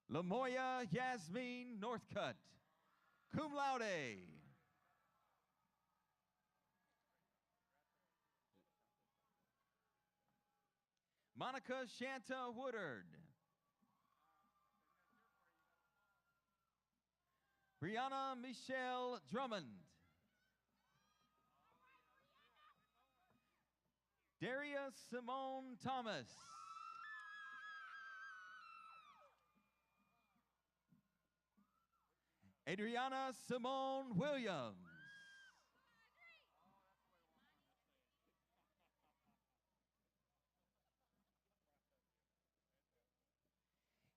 Lamoya Yasmin Northcutt, cum laude. Monica Shanta Woodard. Brianna Michelle Drummond. Daria Simone Thomas. Adriana Simone Williams.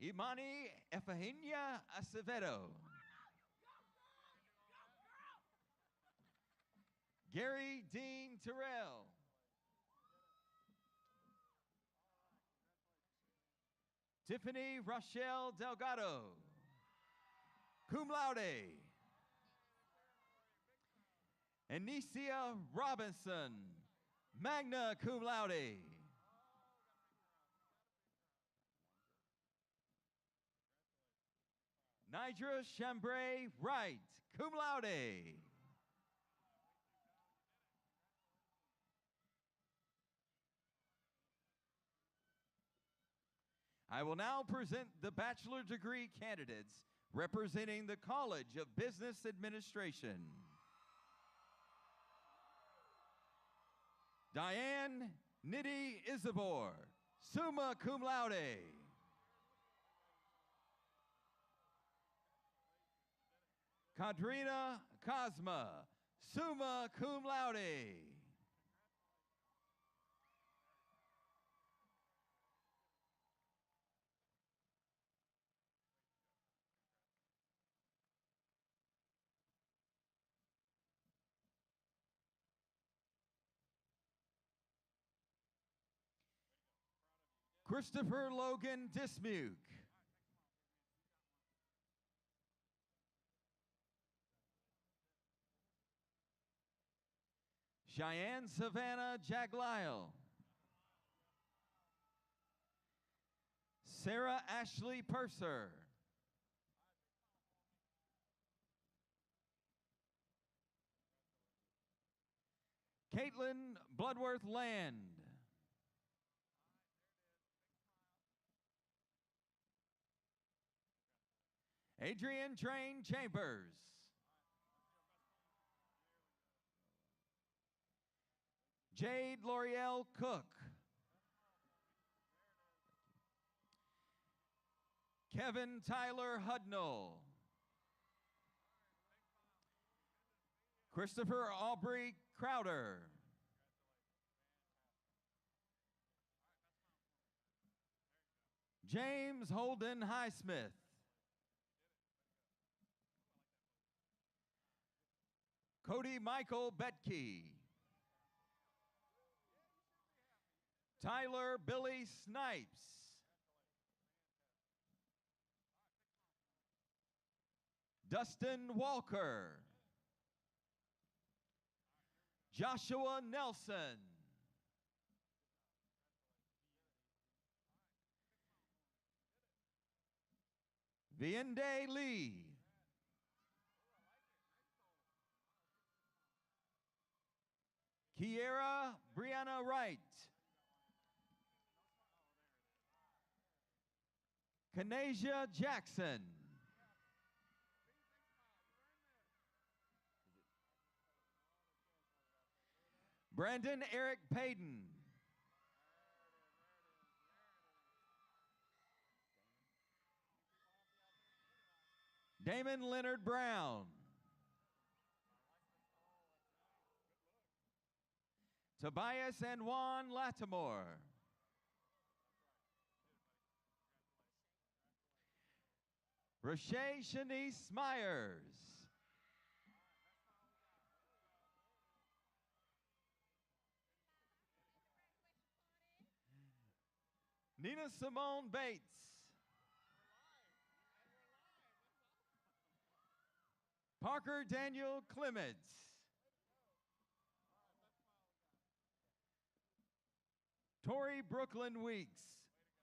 Imani Efahenia Acevedo. Gary Dean Terrell. Tiffany Rochelle Delgado, cum laude. Anicia Robinson, magna cum laude. Nidra Chambray Wright, cum laude. I will now present the bachelor degree candidates representing the College of Business Administration. Diane Nidhi Isabor, summa cum laude. Kadrina Cosma, summa cum laude. Christopher Logan Dismuke. Cheyenne Savannah Jaglile. Sarah Ashley Purser. Caitlin Bloodworth Land. Adrian Train Chambers. Jade L'Oreal Cook. Kevin Tyler Hudnall. Christopher Aubrey Crowder. James Holden Highsmith. Cody Michael Betke. Tyler Billy Snipes. Dustin Walker. Joshua Nelson. Viende Lee. Kiera Brianna Wright. Kanasia Jackson. Brandon Eric Payton. Damon Leonard Brown. Tobias and Juan Latimore. Rochelle Shanice Myers. Nina Simone Bates. Parker Daniel Clements. Tori Brooklyn Weeks,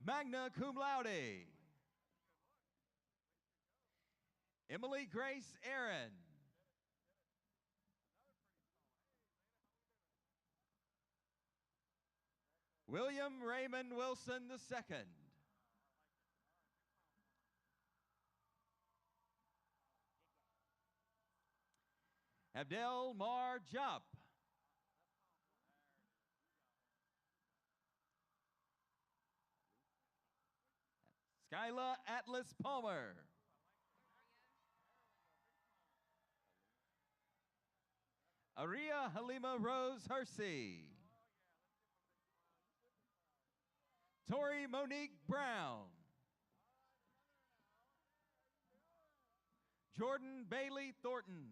magna cum laude. Emily Grace Aaron. William Raymond Wilson II. Abdel Mar Jop. Skyla Atlas Palmer. Aria Halima Rose Hersey. Tori Monique Brown. Jordan Bailey Thornton.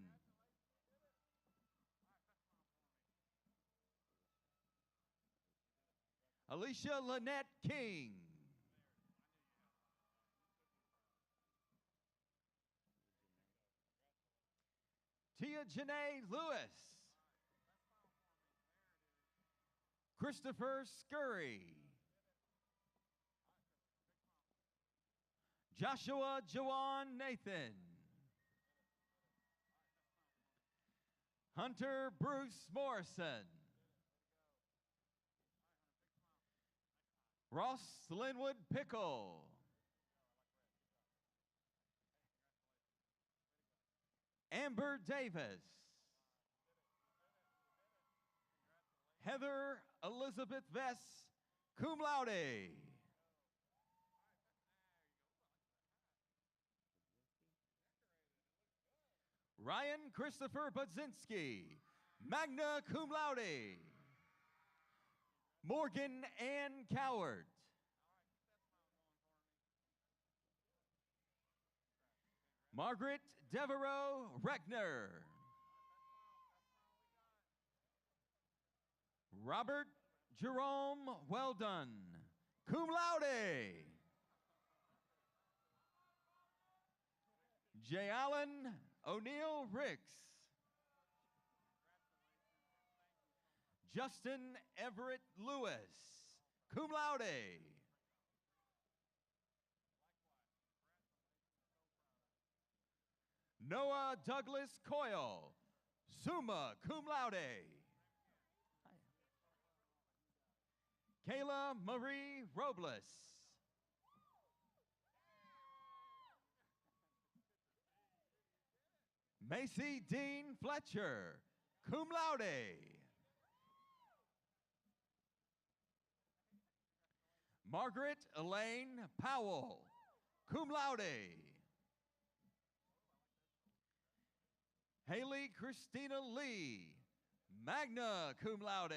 Alicia Lynette King. Tia Janae Lewis. Christopher Scurry. Joshua Jawan Nathan. Hunter Bruce Morrison. Ross Linwood Pickle. Amber Davis. Heather Elizabeth Vess, cum laude. Ryan Christopher Budzinski, magna cum laude. Morgan Ann Coward. Margaret Devereaux Reckner. Robert Jerome Weldon, cum laude. J. Allen O'Neill Ricks. Justin Everett Lewis, cum laude. Noah Douglas Coyle, summa cum laude. Kayla Marie Robles. Macy Dean Fletcher, cum laude. Margaret Elaine Powell, cum laude. Haley Christina Lee, magna cum laude.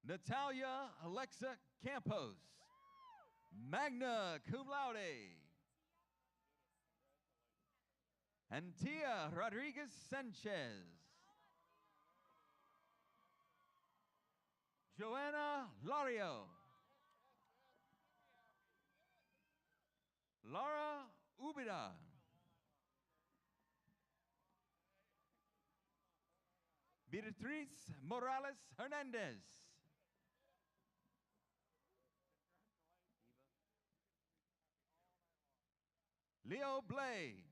Natalia Alexa Campos, magna cum laude. And Tia Rodriguez Sanchez. Joanna Lario. Laura Ubida. Beatriz Morales Hernandez. Leo Blay.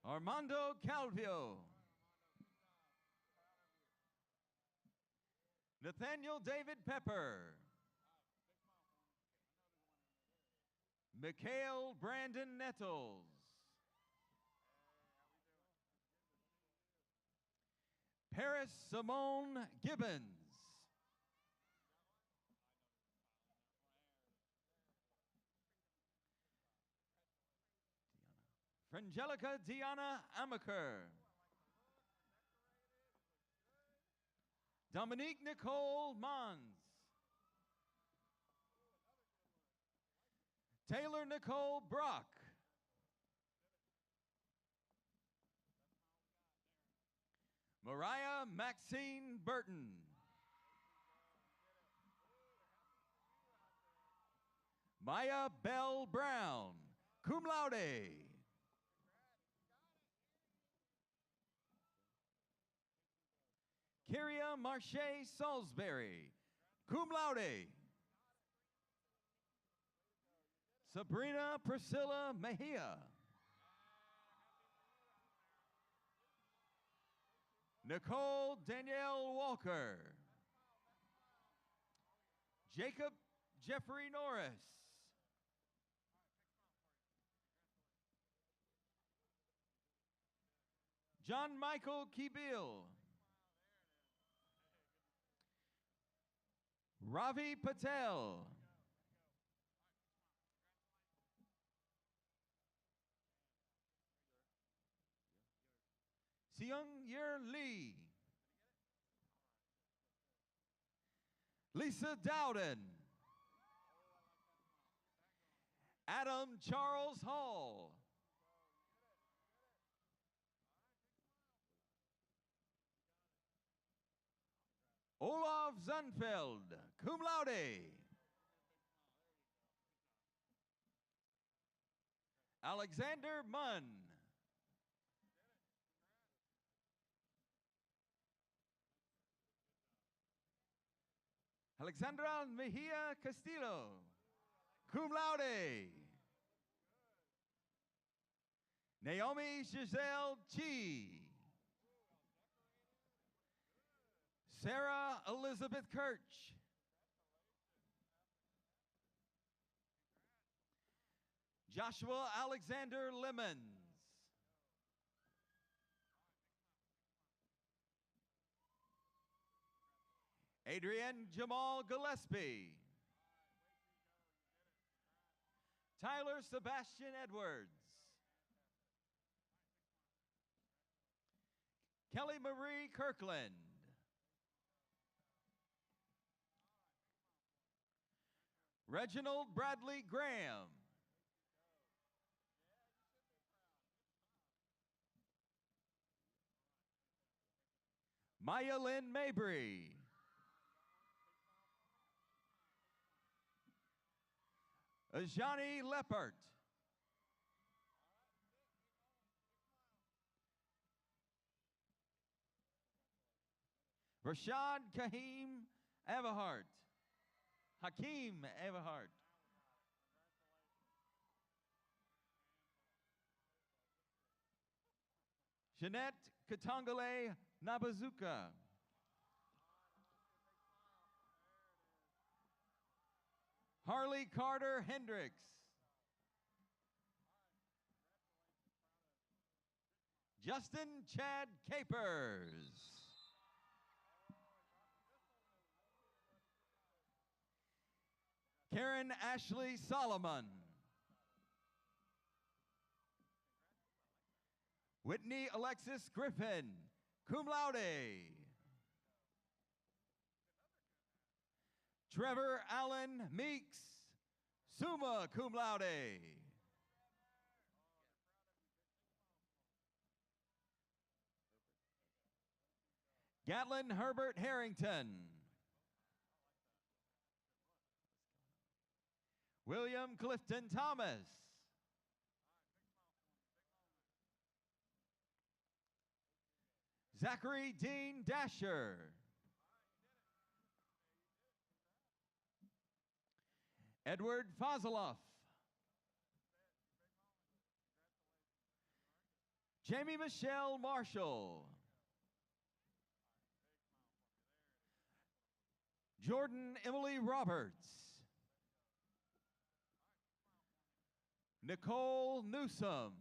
Armando Calvio. Nathaniel David Pepper. Mikhail Brandon Nettles. Paris Simone Gibbons. Frangelica Diana Amaker. Dominique Nicole Mons. Taylor Nicole Brock. Mariah Maxine Burton. Maya Bell Brown, cum laude. Kyria Marche Salisbury, cum laude. Sabrina Priscilla Mejia. Nicole Danielle Walker. Jacob Jeffrey Norris. John Michael Kibil. Ravi Patel. Seung Yer Lee. Lisa Dowden. Adam Charles Hall. Olaf Zunfeld, cum laude. Alexander Munn. Alexandra Mejia Castillo, cum laude. Naomi Giselle Chi. Sarah Elizabeth Kirch. Joshua Alexander Lemons. Adrian Jamal Gillespie. Tyler Sebastian Edwards. Kelly Marie Kirkland. Reginald Bradley Graham. Maya Lynn Mabry. Ajani Leppert. Rashad Kahim Everhart. Hakeem Everhart. Jeanette Katongole Nabazuka. Harley Carter Hendricks. Justin Chad Capers. Karen Ashley Solomon. Whitney Alexis Griffin, cum laude. Trevor Allen Meeks, summa cum laude. Gatlin Herbert Harrington. William Clifton Thomas. Zachary Dean Dasher. Edward Fazeloff. Jamie Michelle Marshall. Jordan Emily Roberts. Nicole Newsom.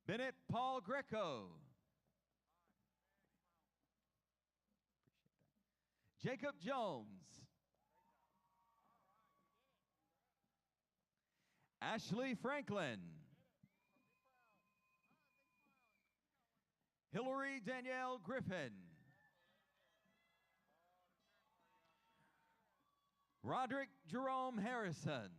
Bennett Paul Greco. Jacob Jones. Ashley Franklin. Hillary Danielle Griffin. Roderick Jerome Harrison.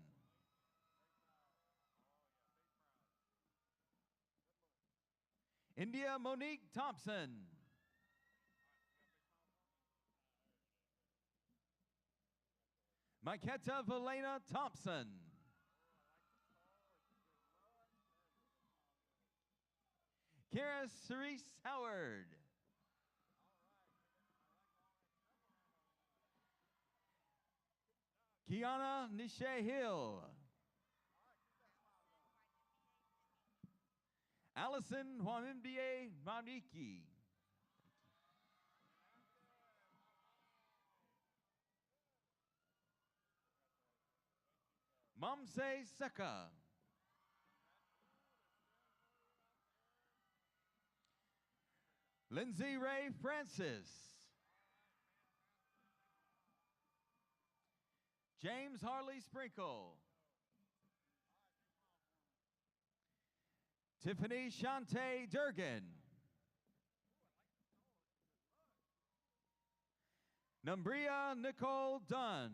India Monique Thompson. Maiketa Valena Thompson. Kara Cerise Howard. Kiana Nisha Hill. Allison Wamimbie Maniki. Mamse Seka. Lindsay Ray Francis. James Harley Sprinkle. Tiffany Shante Durgan. Numbria Nicole Dunn.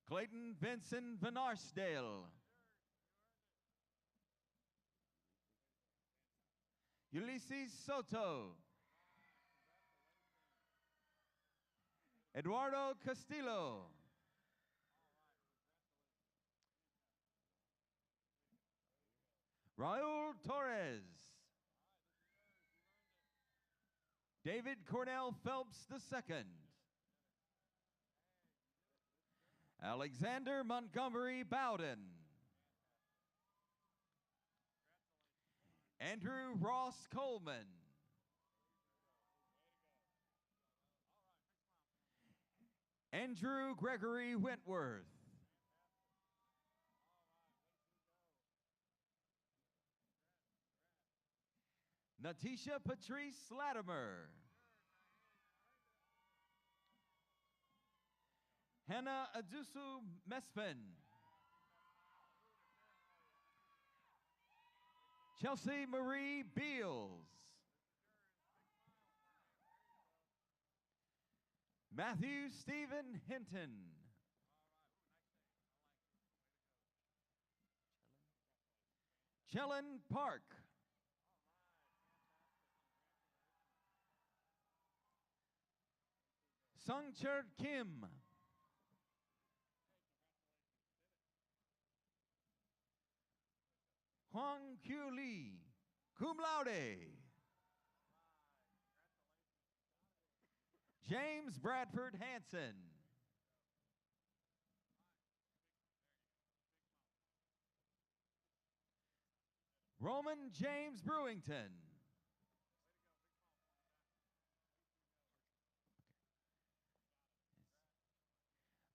Clayton Vincent Van Arsdale. Ulysses Soto. Eduardo Castillo. Raul Torres. David Cornell Phelps II. Alexander Montgomery Bowden. Andrew Ross Coleman. Andrew Gregory Wentworth. Natisha Patrice Latimer. Hannah Adusu Mespin. Chelsea Marie Beals. Matthew Stephen Hinton. Chellen Park. Sungcher Kim. Huang Q Lee, cum laude. James Bradford Hanson. Roman James Brewington.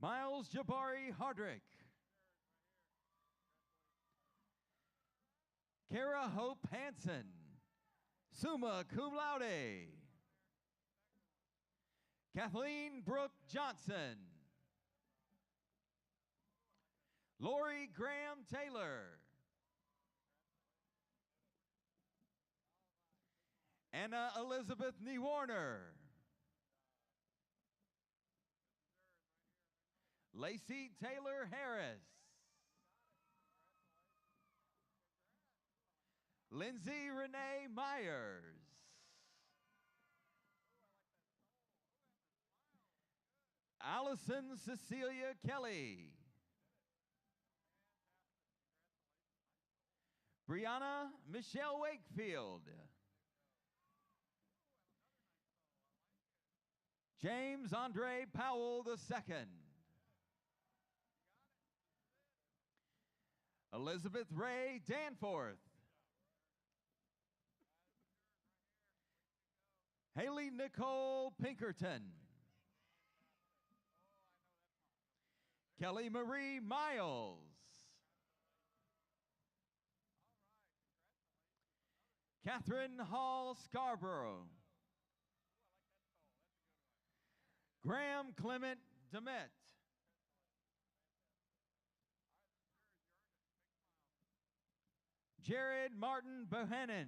Miles Jabari Hardrick. Kara Hope Hansen, summa cum laude. Kathleen Brooke Johnson. Lori Graham Taylor. Anna Elizabeth Newarner. Lacey Taylor Harris. Lindsay Renee Myers. Allison Cecilia Kelly. Brianna Michelle Wakefield. James Andre Powell II. Elizabeth Ray Danforth. Haley Nicole Pinkerton. Kelly Marie Miles. Catherine Hall Scarborough. Graham Clement Demet. Jared Martin Bohannon.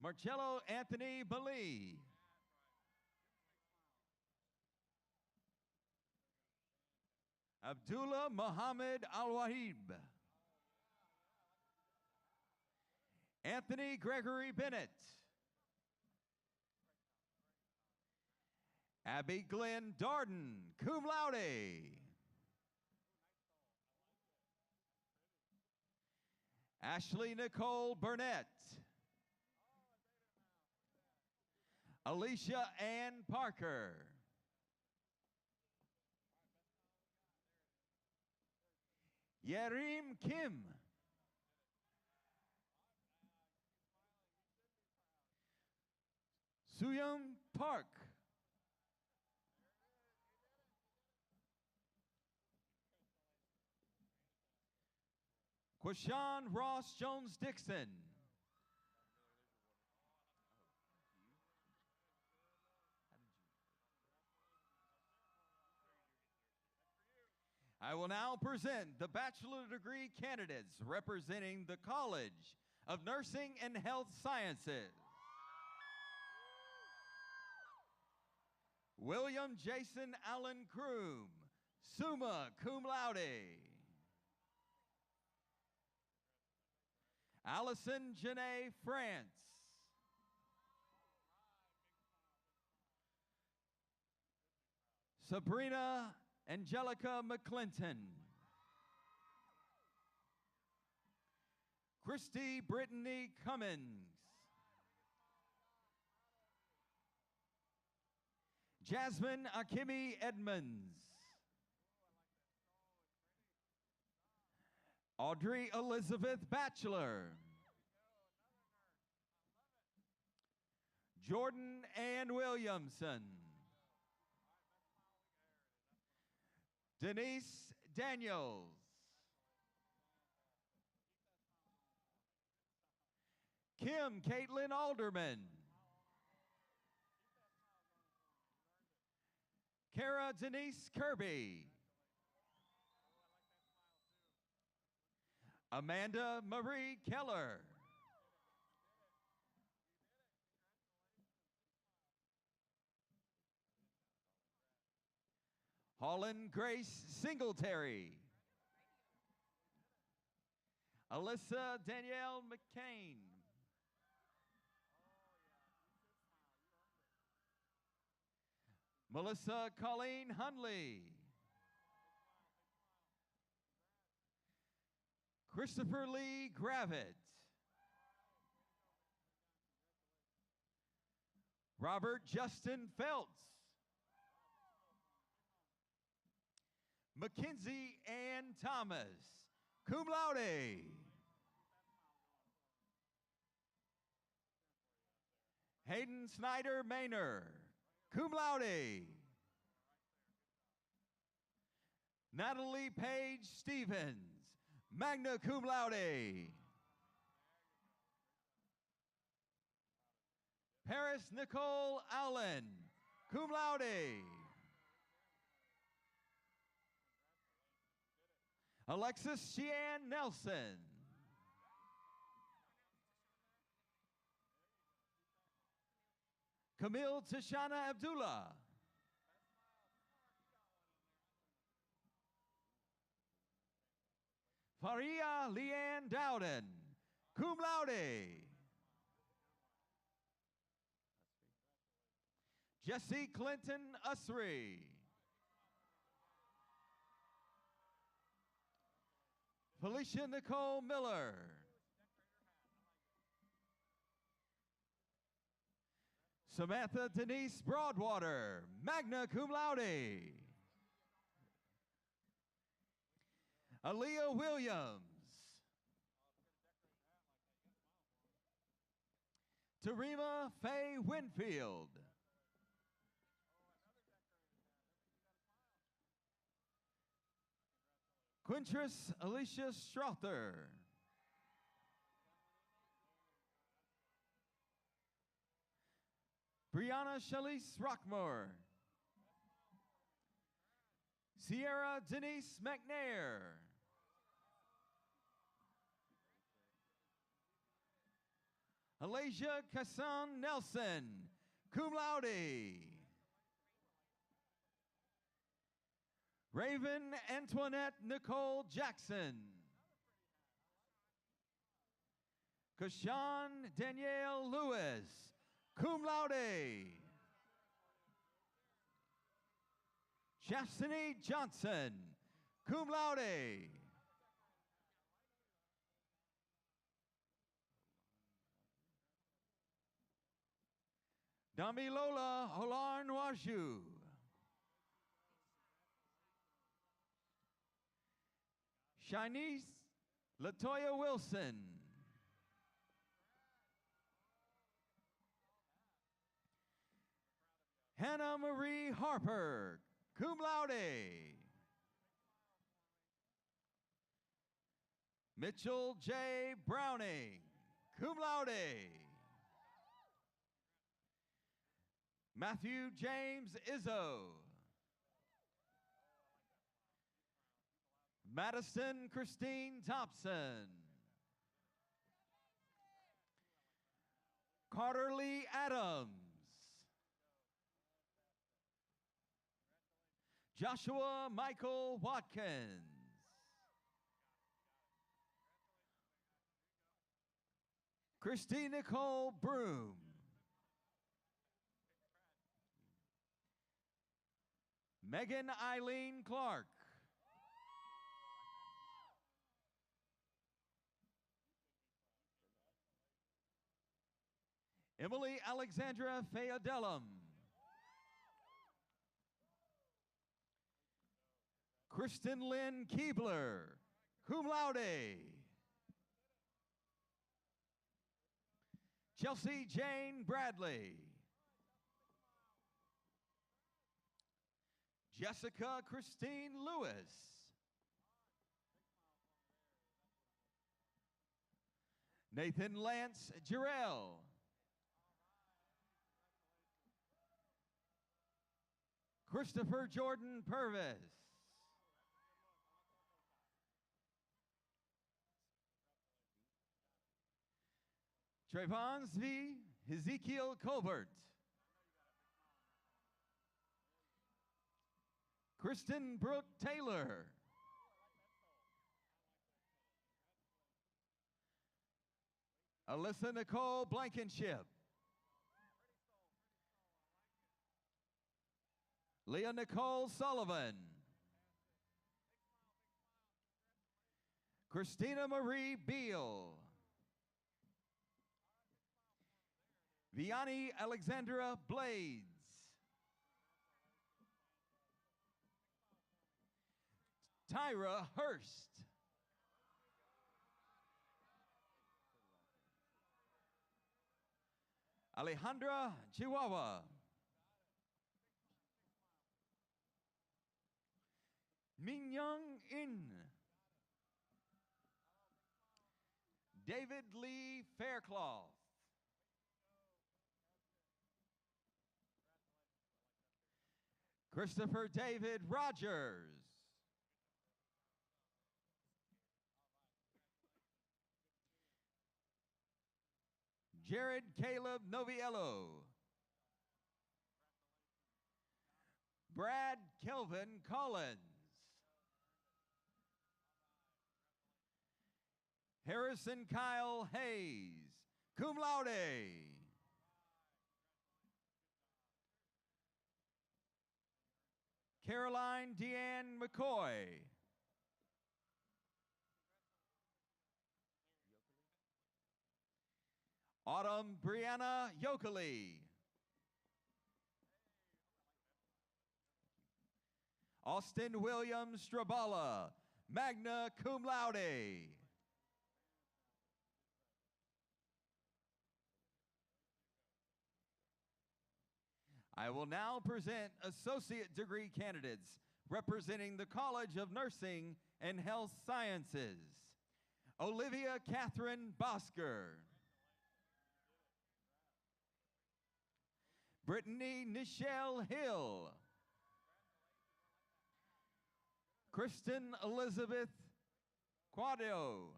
Marcello Anthony Balee. Abdullah Mohammed Al-Wahib. Anthony Gregory Bennett. Abby Glenn Darden, cum laude. Ashley Nicole Burnett. Alicia Ann Parker. Yerim Kim. Suyum Park. Quashawn Ross Jones Dixon. I will now present the bachelor degree candidates representing the College of Nursing and Health Sciences. William Jason Allen Kroom, summa cum laude. Allison Janae France. Sabrina Angelica McClinton. Christy Brittany Cummins. Jasmine Akimi Edmonds. Audrey Elizabeth Batchelor. Jordan Ann Williamson. Denise Daniels. Kim Caitlin Alderman. Kara Denise Kirby. Amanda Marie Keller. Holland Grace Singletary. Alyssa Danielle McCain. Melissa Colleen Hunley. Christopher Lee Gravitt. Robert Justin Feltz. Mackenzie Ann Thomas, cum laude. Hayden Snyder Maynor, cum laude. Natalie Page Stevens, magna cum laude. Paris Nicole Allen, cum laude. Alexis Sheehan Nelson. Camille Tashana Abdullah. Faria Leanne Dowden, cum laude. Jesse Clinton Usry. Felicia Nicole Miller. Samantha Denise Broadwater, magna cum laude. Aaliyah Williams. Tarima Faye Winfield. Quintress Alicia Strother. Brianna Shalise Rockmore. Sierra Denise McNair. Alasia Kassan Nelson, cum laude. Raven Antoinette Nicole Jackson. Kashawn Danielle Lewis, cum laude. Chastity Johnson, cum laude. Damilola Holarnwaju. Shanice Latoya Wilson. Hannah Marie Harper, cum laude. Mitchell J. Browning, cum laude. Matthew James Izzo. Madison Christine Thompson. Carter Lee Adams. Joshua Michael Watkins. Christine Nicole Broom. Megan Eileen Clark. Emily Alexandra Fayadellum. Kristen Lynn Keebler, cum laude. Chelsea Jane Bradley. Jessica Christine Lewis. Nathan Lance Jarrell. Christopher Jordan Purvis. Trayvon V. Ezekiel Colbert. Kristen Brooke Taylor. Alyssa Nicole Blankenship. Leah Nicole Sullivan. Christina Marie Beal. Vianney Alexandra Blades. Tyra Hurst. Alejandra Chihuahua. Minyoung In. David Lee Faircloth. Christopher David Rogers. Jared Caleb Noviello. Brad Kelvin Collins. Harrison Kyle Hayes, cum laude. Caroline Deanne McCoy. Autumn Brianna Yokely. Austin William Strabala, magna cum laude. I will now present associate degree candidates representing the College of Nursing and Health Sciences. Olivia Catherine Bosker. Brittany Nichelle Hill. Kristen Elizabeth Quadio.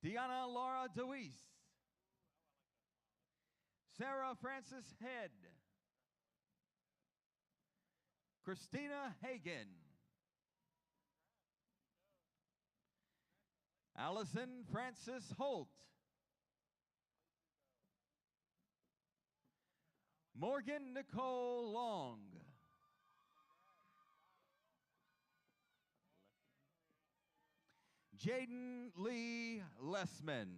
Deanna Laura DeWeese. Sarah Frances Head. Christina Hagan. Allison Frances Holt. Morgan Nicole Long. Jaden Lee Lessman.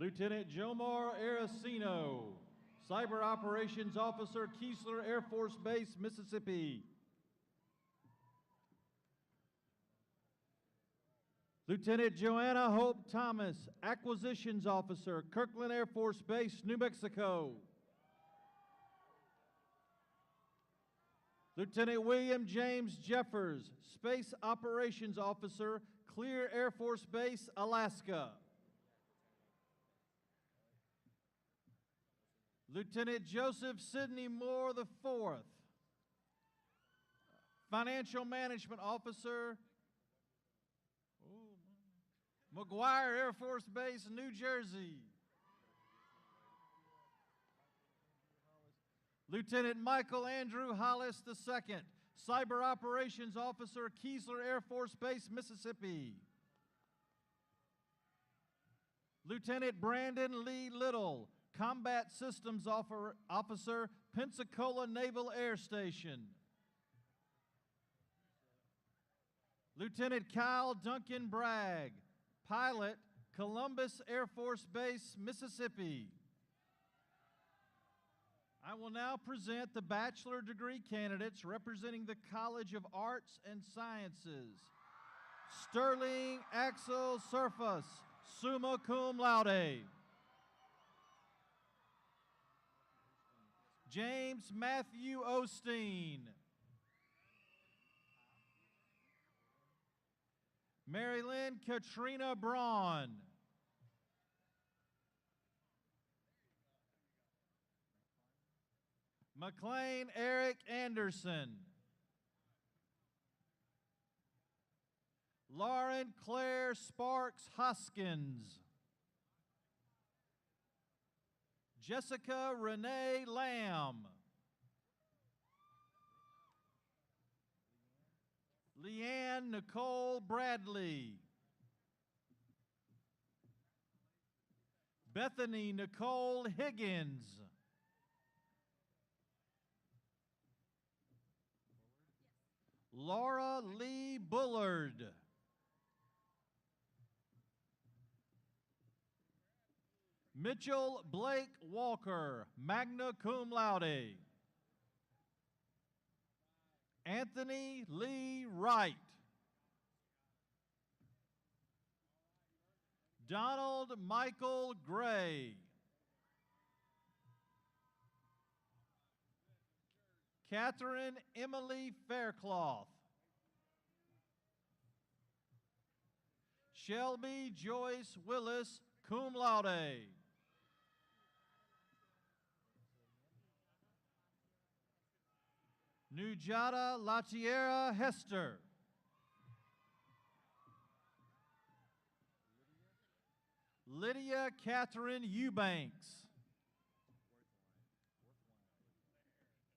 Lieutenant Jomar Aracino, Cyber Operations Officer, Keesler Air Force Base, Mississippi. Lieutenant Joanna Hope Thomas, Acquisitions Officer, Kirkland Air Force Base, New Mexico. Lieutenant William James Jeffers, Space Operations Officer, Clear Air Force Base, Alaska. Lieutenant Joseph Sidney Moore IV, Financial Management Officer, McGuire Air Force Base, New Jersey. Lieutenant Michael Andrew Hollis II, Cyber Operations Officer, Keesler Air Force Base, Mississippi. Lieutenant Brandon Lee Little, Combat Systems Officer, Pensacola Naval Air Station. Lieutenant Kyle Duncan Bragg, Pilot, Columbus Air Force Base, Mississippi. I will now present the bachelor degree candidates representing the College of Arts and Sciences. Sterling Axel Surface, summa cum laude. James Matthew Osteen. Mary Lynn Katrina Braun. McLean Eric Anderson. Lauren Claire Sparks Hoskins. Jessica Renee Lamb. Leanne Nicole Bradley. Bethany Nicole Higgins. Laura Lee Bullard. Mitchell Blake Walker, magna cum laude. Anthony Lee Wright. Donald Michael Gray. Catherine Emily Faircloth. Shelby Joyce Willis, cum laude. Nujata Latiera Hester. Lydia Catherine Eubanks.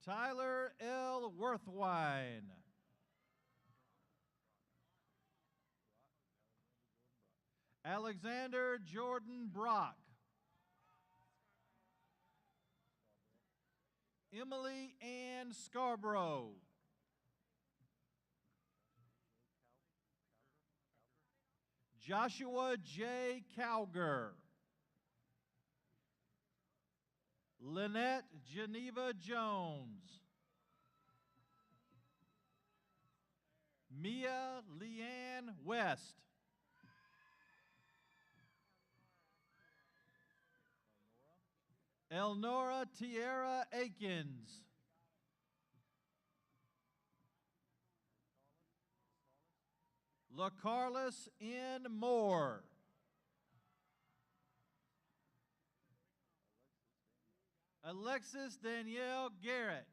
Tyler L. Worthwine. Alexander Jordan Brock. Emily Ann Scarborough. Joshua J. Cowger. Lynette Geneva Jones. Mia Leanne West. Elnora Tierra Akins. LaCarlos N. Moore. Alexis Danielle Garrett.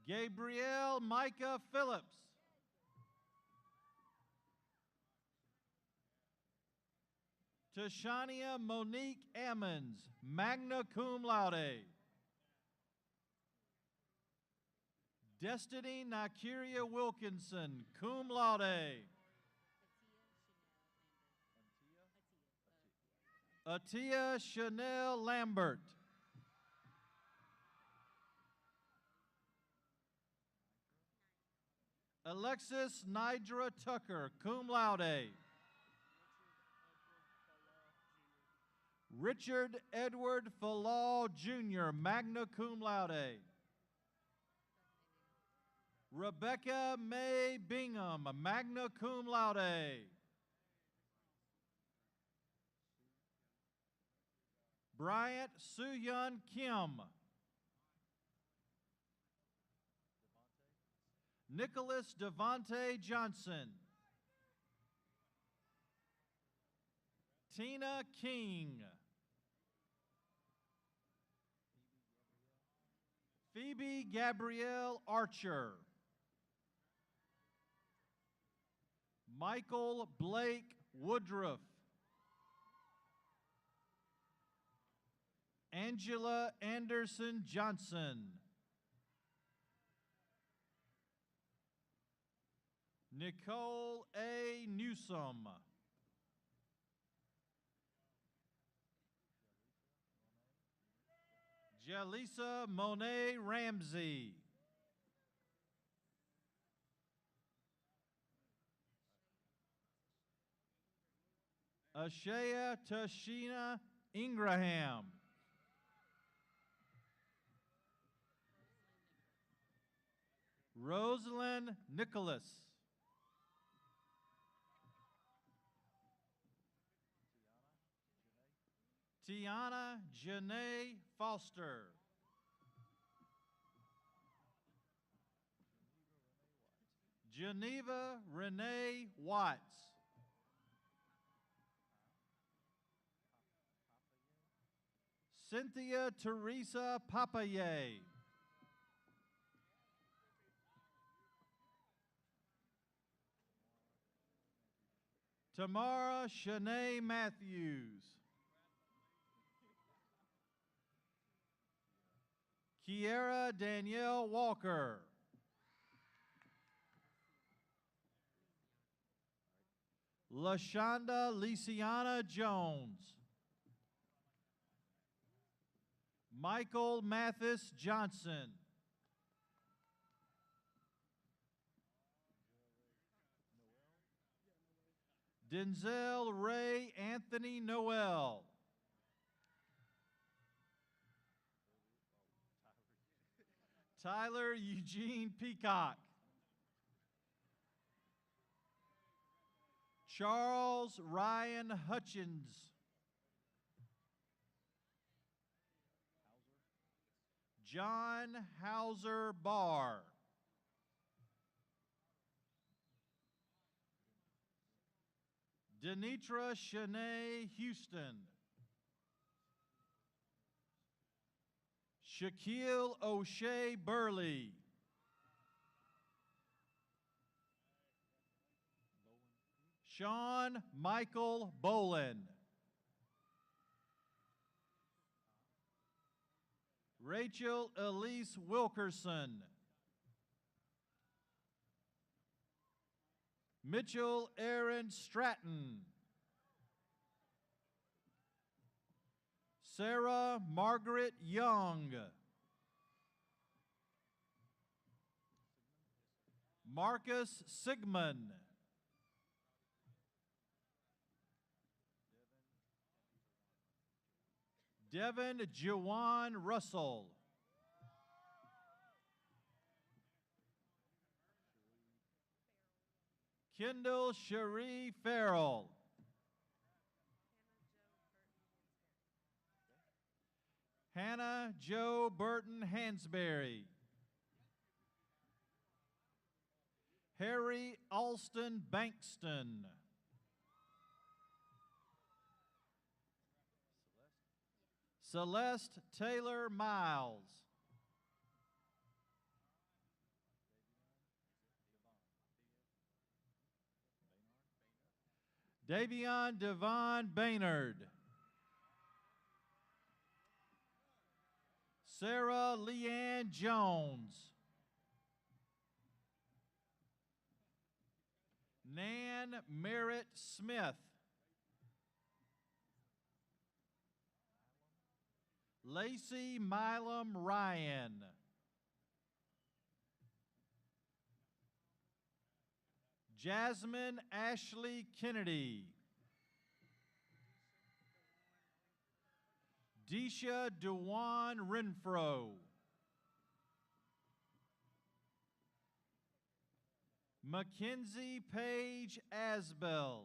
Gabrielle Micah Phillips. Tashania Monique Ammons, magna cum laude. Destiny Nakiria Wilkinson, cum laude. Atia Chanel Lambert. Alexis Nidra Tucker, cum laude. Richard Edward Falal Jr., magna cum laude. Rebecca May Bingham, magna cum laude. Bryant Soo-Yun Kim, Nicholas Devontae Johnson. Tina King. Phoebe Gabrielle Archer. Michael Blake Woodruff. Angela Anderson Johnson. Nicole A. Newsome. Jalisa Monet Ramsey. Ashaya Tashina Ingraham. Rosalind Nicholas. Tiana Janae Foster. Geneva Renee Watts. Cynthia Teresa Papaye. Tamara Shanae Matthews. Kiera Danielle Walker. LaShonda Lisiana Jones. Michael Mathis Johnson. Denzel Ray Anthony Noel. Tyler Eugene Peacock. Charles Ryan Hutchins. John Hauser Barr. Denitra Shanae Houston. Shaquille O'Shea Burley. Sean Michael Boland. Rachel Elise Wilkerson. Mitchell Aaron Stratton. Sarah Margaret Young. Marcus Sigmund. Devin Juwan Russell. Kendall Cherie Farrell. Hannah Jo Burton Hansberry. Harry Alston Bankston. Celeste Taylor Miles. Davion Devon Baynard. Sarah Leanne Jones. Nan Merritt Smith. Lacey Milam Ryan. Jasmine Ashley Kennedy. Deisha Dewan Renfro. Mackenzie Page Asbell.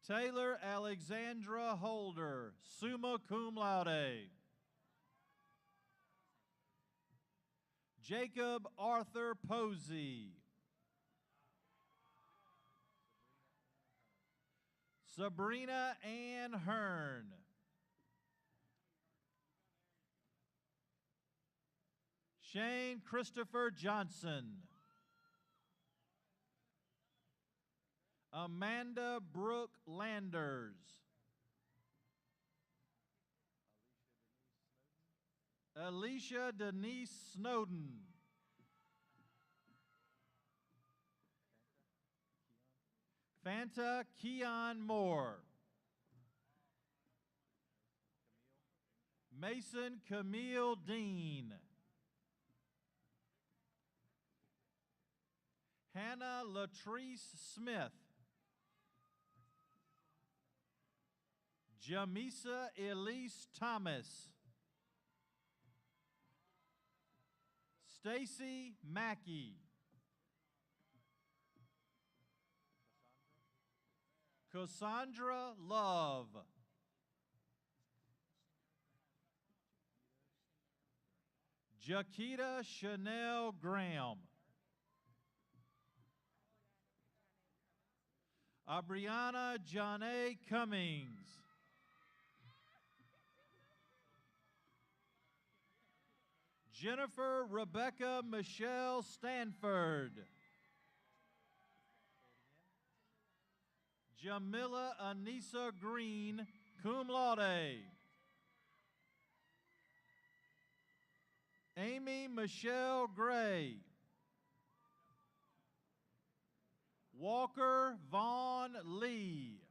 Taylor Alexandra Holder, summa cum laude. Jacob Arthur Posey. Sabrina Ann Hearn. Shane Christopher Johnson. Amanda Brooke Landers. Alicia Denise Snowden. Fanta Keon Moore. Mason Camille Dean. Hannah Latrice Smith. Jamisa Elise Thomas. Stacy Mackey. Cassandra Love. Jaquita Chanel Graham. Abriana Janae Cummings. Jennifer Rebecca Michelle Stanford. Jamila Anissa Green, cum laude. Amy Michelle Gray. Walker Vaughn Lee.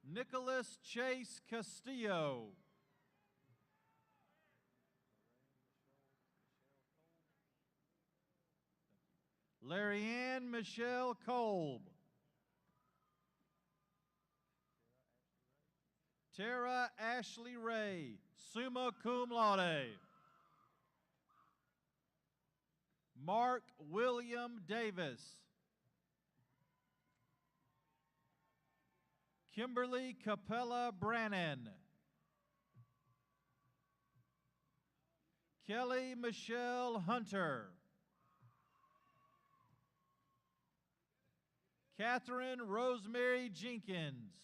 Nicholas Chase Castillo. Larry Ann Michelle Kolb. Tara Ashley Ray, summa cum laude. Mark William Davis. Kimberly Capella Brannon. Kelly Michelle Hunter. Catherine Rosemary Jenkins.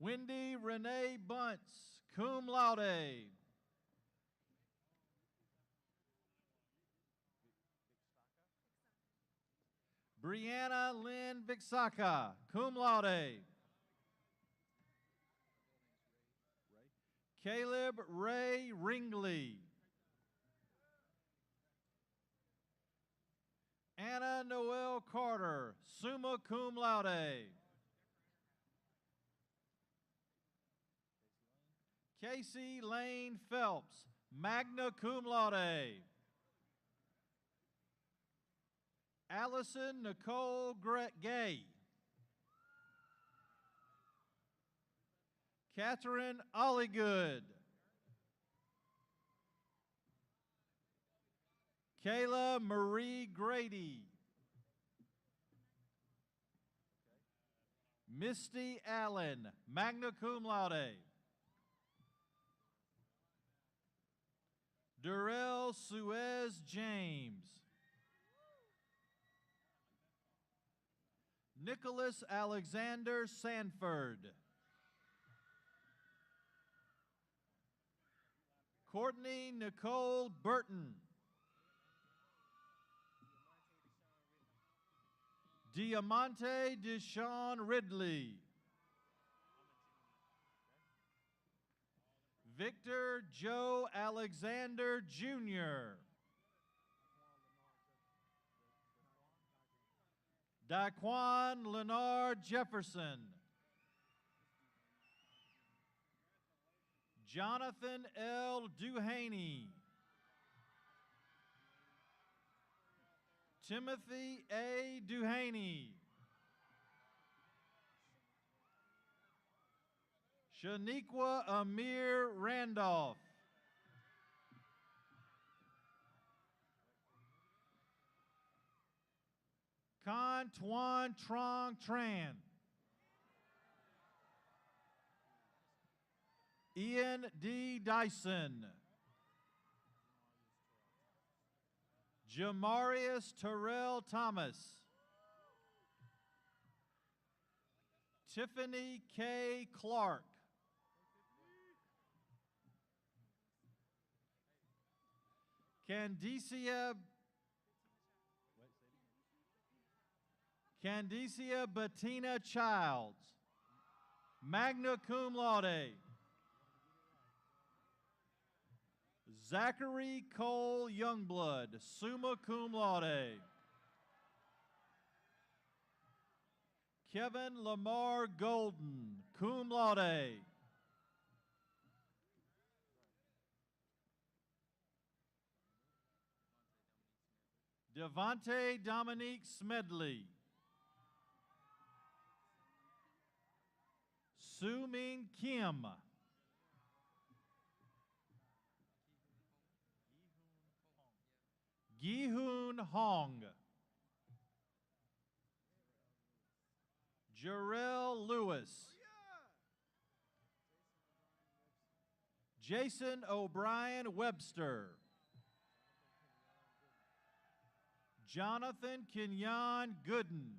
Wendy Renee Bunce, cum laude. Brianna Lynn Vixaka, cum laude. Caleb Ray Ringley. Anna Noel Carter, summa cum laude. Casey Lane Phelps, magna cum laude. Allison Nicole Gay. Catherine Ollygood. Kayla Marie Grady. Misty Allen, magna cum laude. Durrell Suez James. Nicholas Alexander Sanford. Courtney Nicole Burton. Diamante Deshawn Ridley. Victor Joe Alexander Jr. Daquan Leonard Jefferson. Jonathan L. Duhaney. Timothy A. Duhaney. Shaniqua Amir Randolph. Con Tuan Trong Tran. Ian D. Dyson. Jamarius Terrell Thomas. Tiffany K. Clark. Candicia Bettina Childs, magna cum laude. Zachary Cole Youngblood, summa cum laude. Kevin Lamar Golden, cum laude. Devontae Dominique Smedley. Soo Min Kim. Gi-hoon Hong. Jarrell Lewis. Jason O'Brien Webster. Jonathan Kenyon Gooden.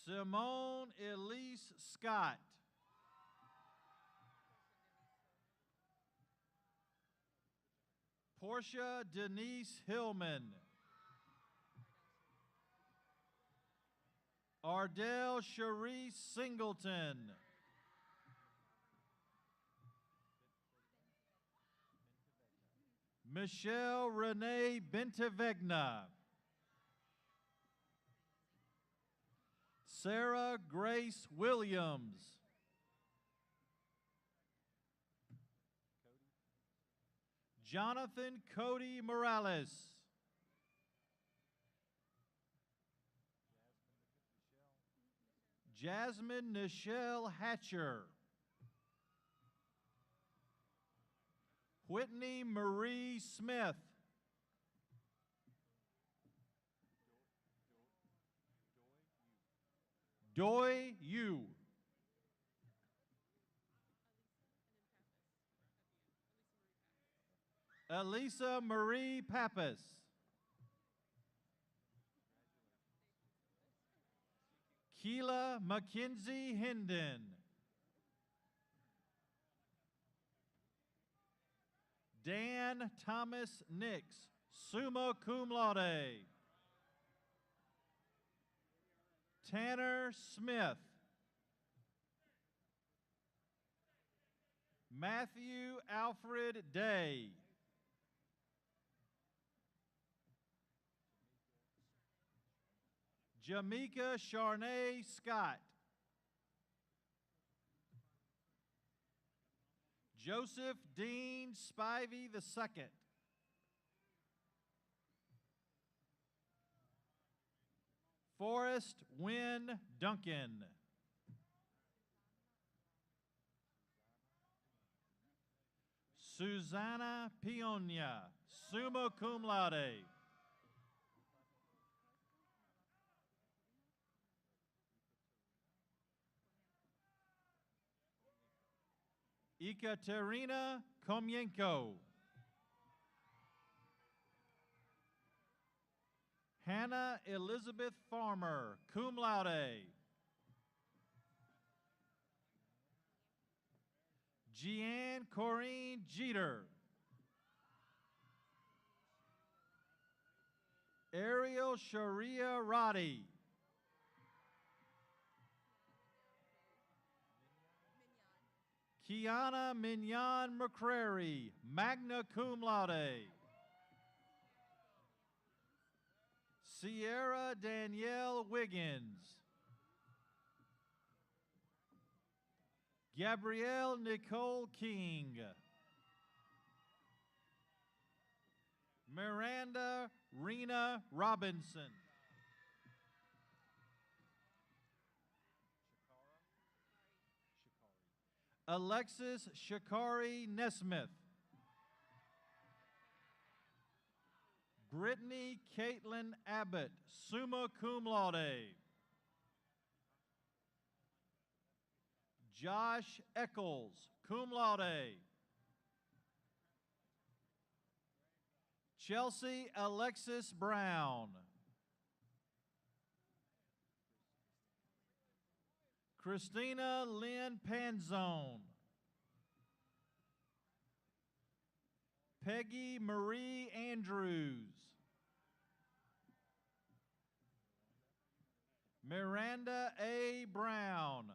Simone Elise Scott. Portia Denise Hillman. Ardell Cherise Singleton. Michelle Renee Bentavegna. Sarah Grace Williams. Jonathan Cody Morales. Jasmine Nichelle Hatcher. Whitney Marie Smith. Doi Yu. Elisa Marie Pappas. Keela Mackenzie Hendon. Dan Thomas Nix, summa cum laude. Tanner Smith. Matthew Alfred Day. Jamaica Charnay Scott. Joseph Dean Spivey II. Forrest Wynn Duncan. Susanna Pionia, summa cum laude. Ekaterina Komyenko. Hannah Elizabeth Farmer, cum laude. Jeanne Corrine Jeter. Ariel Sharia Roddy. Kiana Mignon McCrary, magna cum laude. Sierra Danielle Wiggins. Gabrielle Nicole King. Miranda Rena Robinson. Alexis Shakari Nesmith. Brittany Caitlin Abbott, summa cum laude. Josh Eccles, cum laude. Chelsea Alexis Brown. Christina Lynn Panzone. Peggy Marie Andrews. Miranda A. Brown.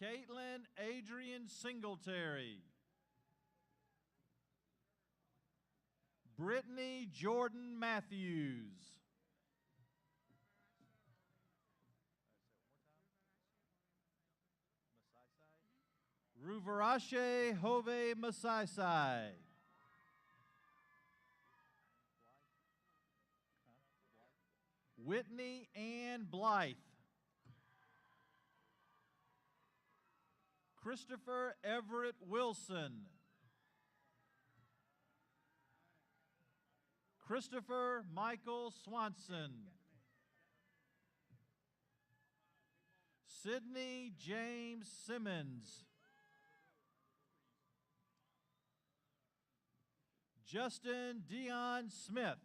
Caitlin Adrian Singletary. Brittany Jordan Matthews. Ruvarache Hove Masaisai. Whitney Ann Blythe. Christopher Everett Wilson. Christopher Michael Swanson. Sidney James Simmons. Justin Dion Smith.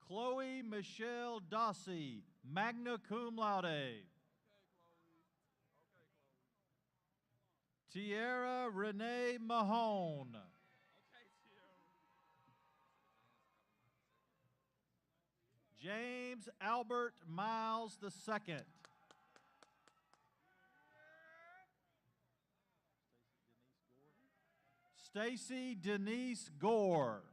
Chloe Michelle Dossie, magna cum laude. Tierra Renee Mahone. James Albert Miles II. Stacy Denise Gore.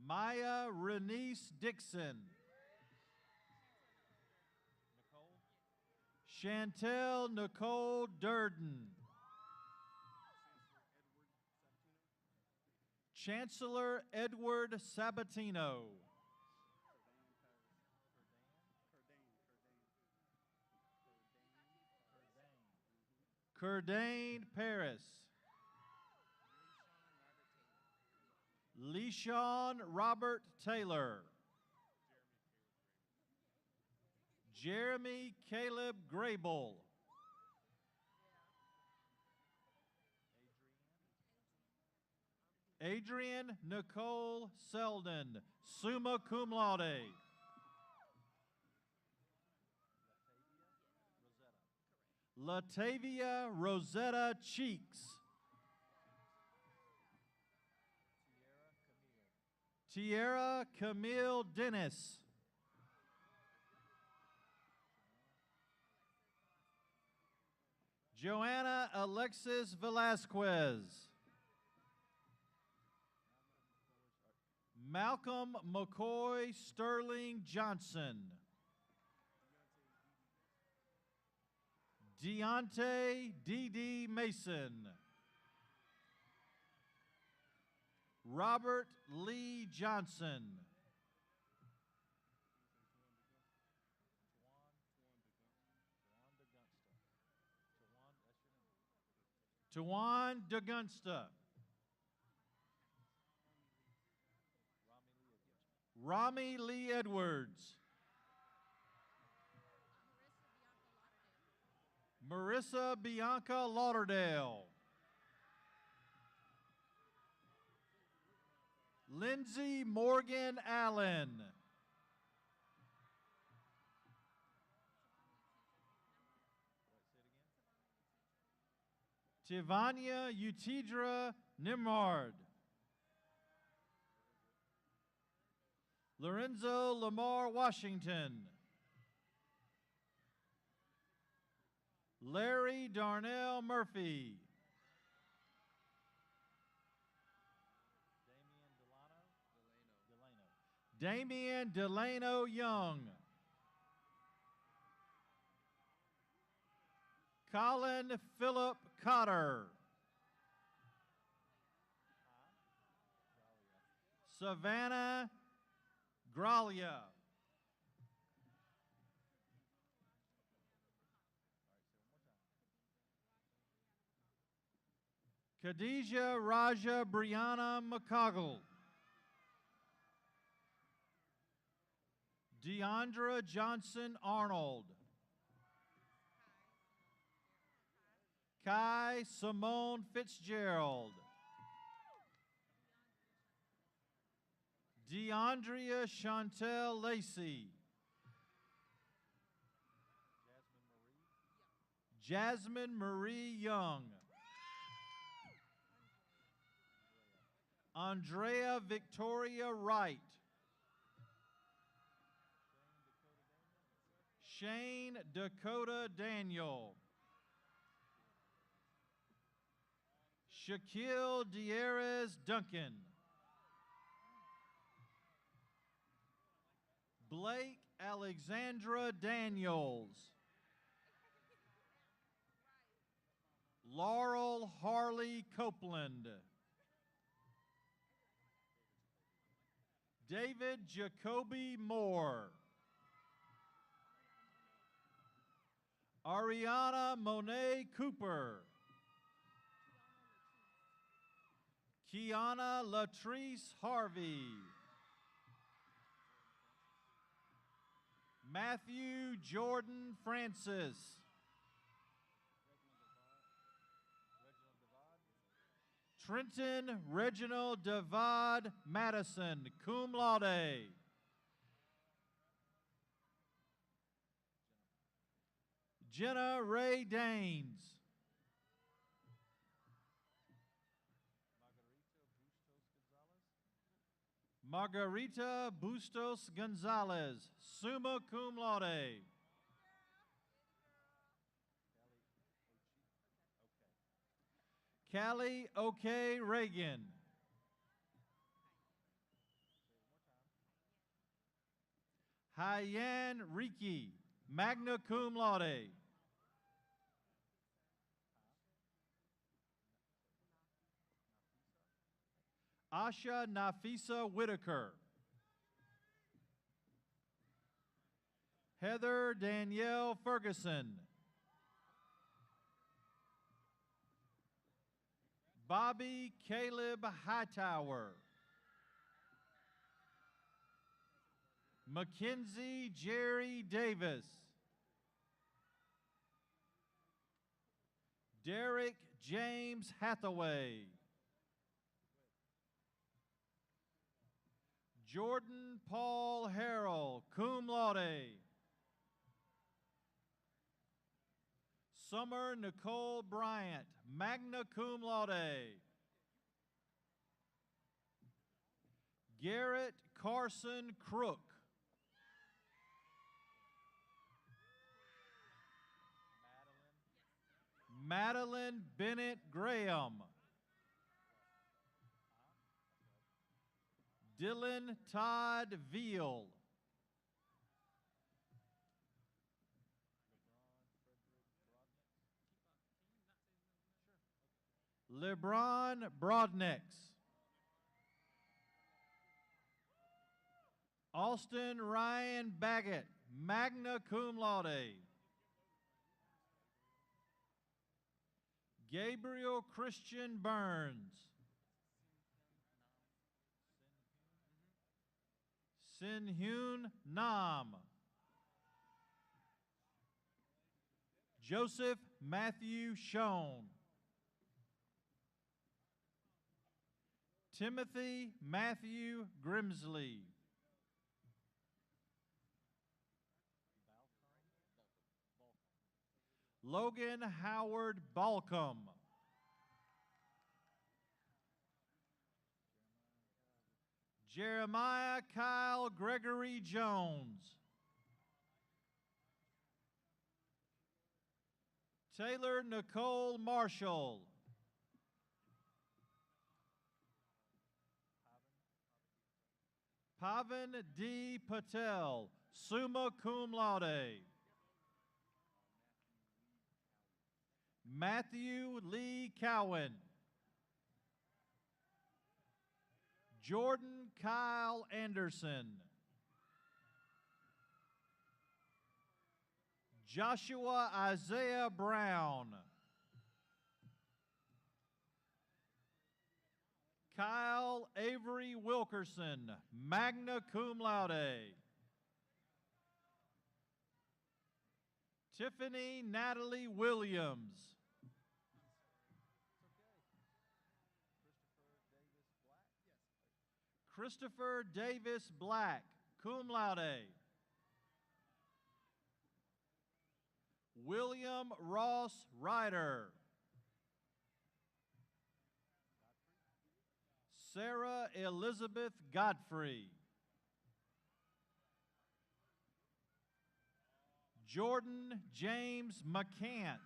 Maya Renice Dixon. Chantel Nicole Durden. Chancellor Edward Sabatino. Curdane Paris. Leishawn Robert Taylor. Jeremy Caleb Grable. Adrian Nicole Selden, summa cum laude. Latavia Rosetta Cheeks. Tierra Camille Dennis. Joanna Alexis Velasquez. Malcolm McCoy Sterling Johnson. Deontay D.D. Mason. Robert Lee Johnson. Tawan DeGunsta. Rami Lee Edwards. Marissa Bianca Lauderdale. Lindsay Morgan Allen. Tivania Utidra Nimrard. Lorenzo Lamar Washington. Larry Darnell Murphy. Damian Delano Young. Colin Philip Cotter. Savannah Graglia. Khadijah Raja Brianna McCoggle. Deandra Johnson Arnold. Kai Simone Fitzgerald. DeAndrea Chantel Lacey. Jasmine Marie Young. Andrea Victoria Wright. Shane Dakota Daniel. Shaquille Dierez Duncan. Blake Alexandra Daniels. Laurel Harley Copeland. David Jacoby Moore. Ariana Monet Cooper. Kiana Latrice Harvey. Matthew Jordan Francis. Trenton Reginald Devad Madison, cum laude. Jenna Ray Daines. Margarita Bustos Gonzalez, summa cum laude. Callie O'Kay Reagan. Hyan Riki, magna cum laude. Asha Nafisa Whitaker. Heather Danielle Ferguson. Bobby Caleb Hightower. Mackenzie Jerry Davis. Derek James Hathaway. Jordan Paul Harrell, cum laude. Summer Nicole Bryant, magna cum laude. Garrett Carson Crook. Madeline Bennett Graham. Dylan Todd Veal. LeBron Broadnex. Austin Ryan Baggett, magna cum laude. Gabriel Christian Burns. Sin-Hyun Nam. Joseph Matthew Schoen. Timothy Matthew Grimsley. Logan Howard Balcom. Jeremiah Kyle Gregory Jones. Taylor Nicole Marshall. Pavan D. Patel, summa cum laude. Matthew Lee Cowan. Jordan Kyle Anderson. Joshua Isaiah Brown. Kyle Avery Wilkerson, magna cum laude. Tiffany Natalie Williams. Christopher Davis Black, cum laude. William Ross Ryder. Sarah Elizabeth Godfrey. Jordan James McCants.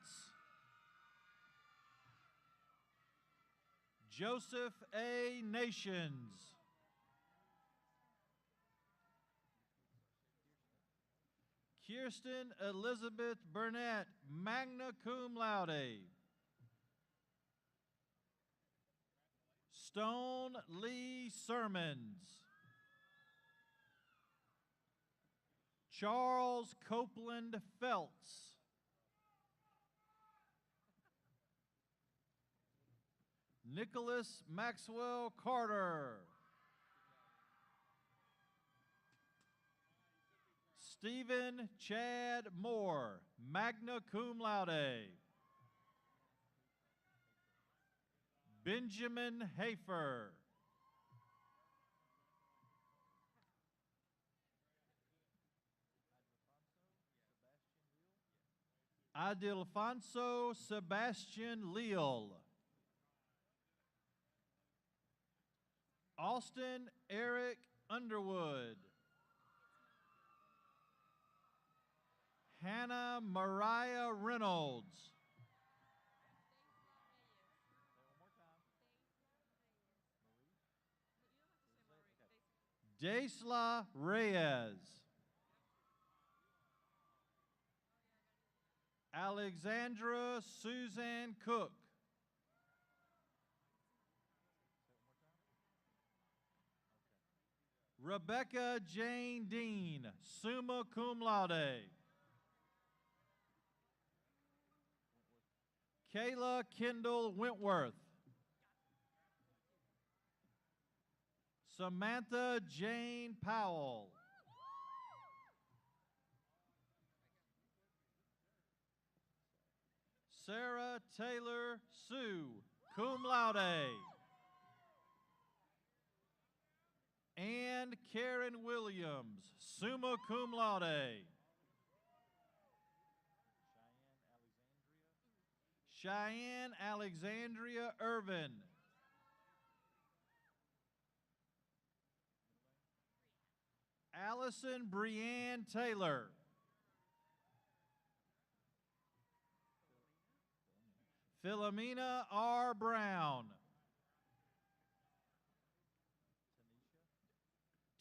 Joseph A. Nations. Kirsten Elizabeth Burnett, magna cum laude. Stone Lee Sermons. Charles Copeland Feltz. Nicholas Maxwell Carter. Stephen Chad Moore, magna cum laude. Benjamin Hafer. Adelfonso Sebastian Leal. Austin Eric Underwood. Hannah Mariah Reynolds. Daisla Reyes. Alexandra Suzanne Cook. Rebecca Jane Dean, summa cum laude. Kayla Kendall Wentworth. Samantha Jane Powell. Sarah Taylor Sue, cum laude. Ann Karen Williams, summa cum laude. Cheyenne Alexandria Irvin. Allison Brianne Taylor. Philomena R. Brown.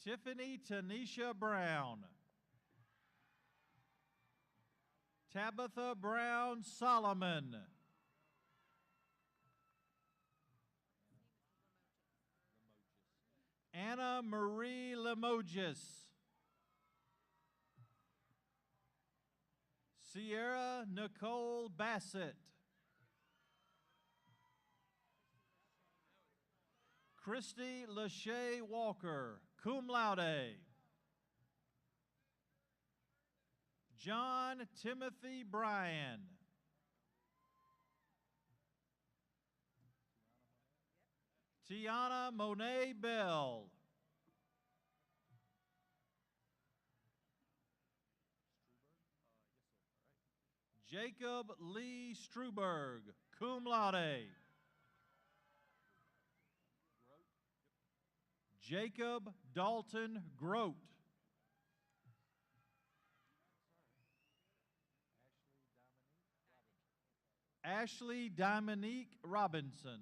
Tiffany Tanisha Brown. Tabitha Brown Solomon. Anna Marie Limoges. Sierra Nicole Bassett. Christy Lachey Walker, cum laude. John Timothy Bryan. Tiana Monet Bell. Jacob Lee Struberg, cum laude. Jacob Dalton Grote. Ashley Dominique Robinson.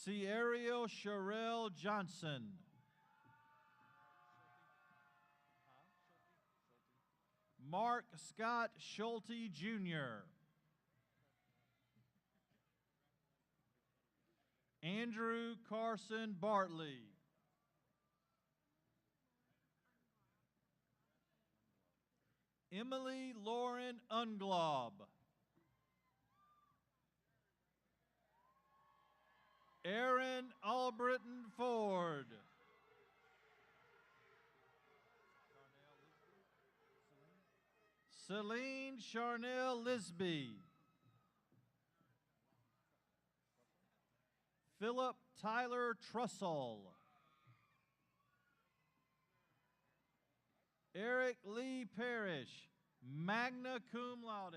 Ciariel Sherelle Johnson. Mark Scott Schulte Jr. Andrew Carson Bartley. Emily Lauren Unglob. Aaron Albritton Ford. Celine Charnel Lisby. Philip Tyler Trussell. Eric Lee Parrish, magna cum laude.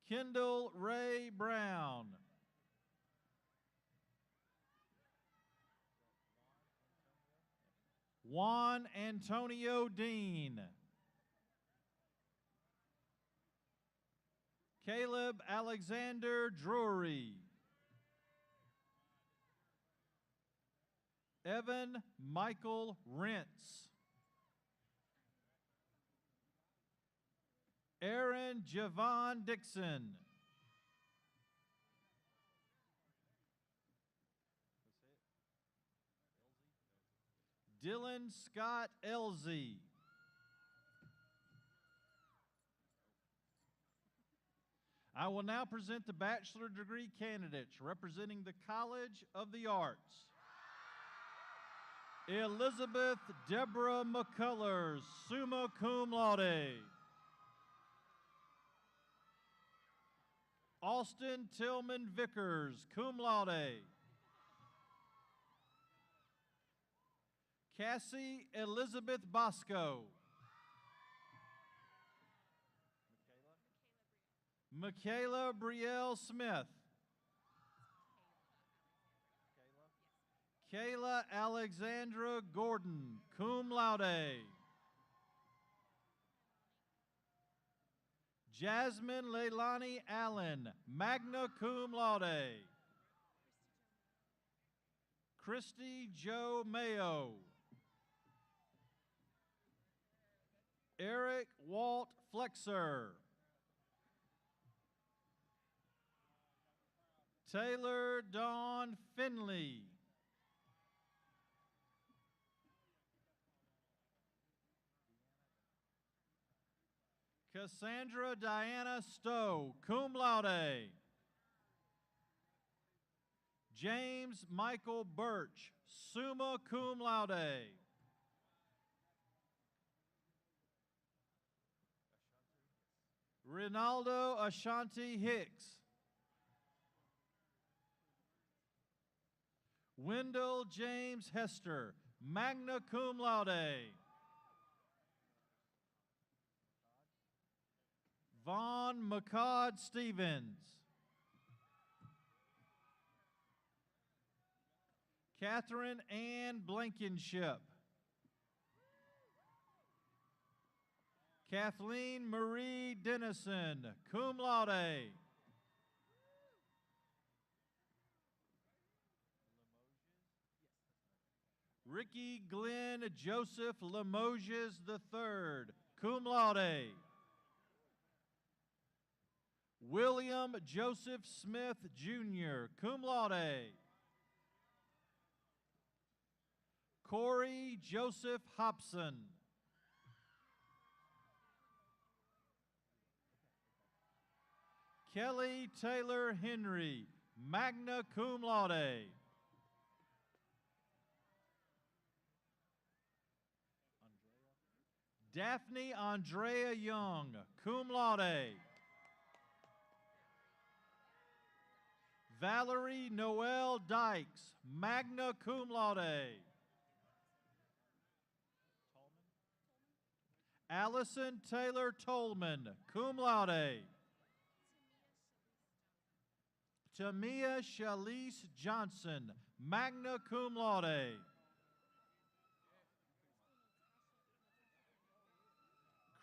Kendall Ray Brown. Juan Antonio Dean. Caleb Alexander Drury. Evan Michael Rentz. Aaron Javon Dixon. Dylan Scott Elzy. I will now present the bachelor degree candidates representing the College of the Arts. Elizabeth Deborah McCullers, summa cum laude. Austin Tillman Vickers, cum laude. Cassie Elizabeth Bosco. Michaela Brielle Smith. Kayla Alexandra Gordon, cum laude. Jasmine Leilani Allen, magna cum laude. Christy Jo Mayo. Eric Walt Flexer. Taylor Dawn Finley. Cassandra Diana Stowe, cum laude. James Michael Birch, summa cum laude. Rinaldo Ashanti Hicks. Wendell James Hester, magna cum laude. Vaughn McCod Stevens. Catherine Ann Blankenship. Kathleen Marie Dennison, cum laude. Ricky Glenn Joseph Limoges III, cum laude. William Joseph Smith Jr., cum laude. Corey Joseph Hobson. Kelly Taylor Henry, magna cum laude. Daphne Andrea Young, cum laude. Valerie Noel Dykes, magna cum laude. Allison Taylor Tolman, cum laude. Tamia Shalise Johnson, magna cum laude.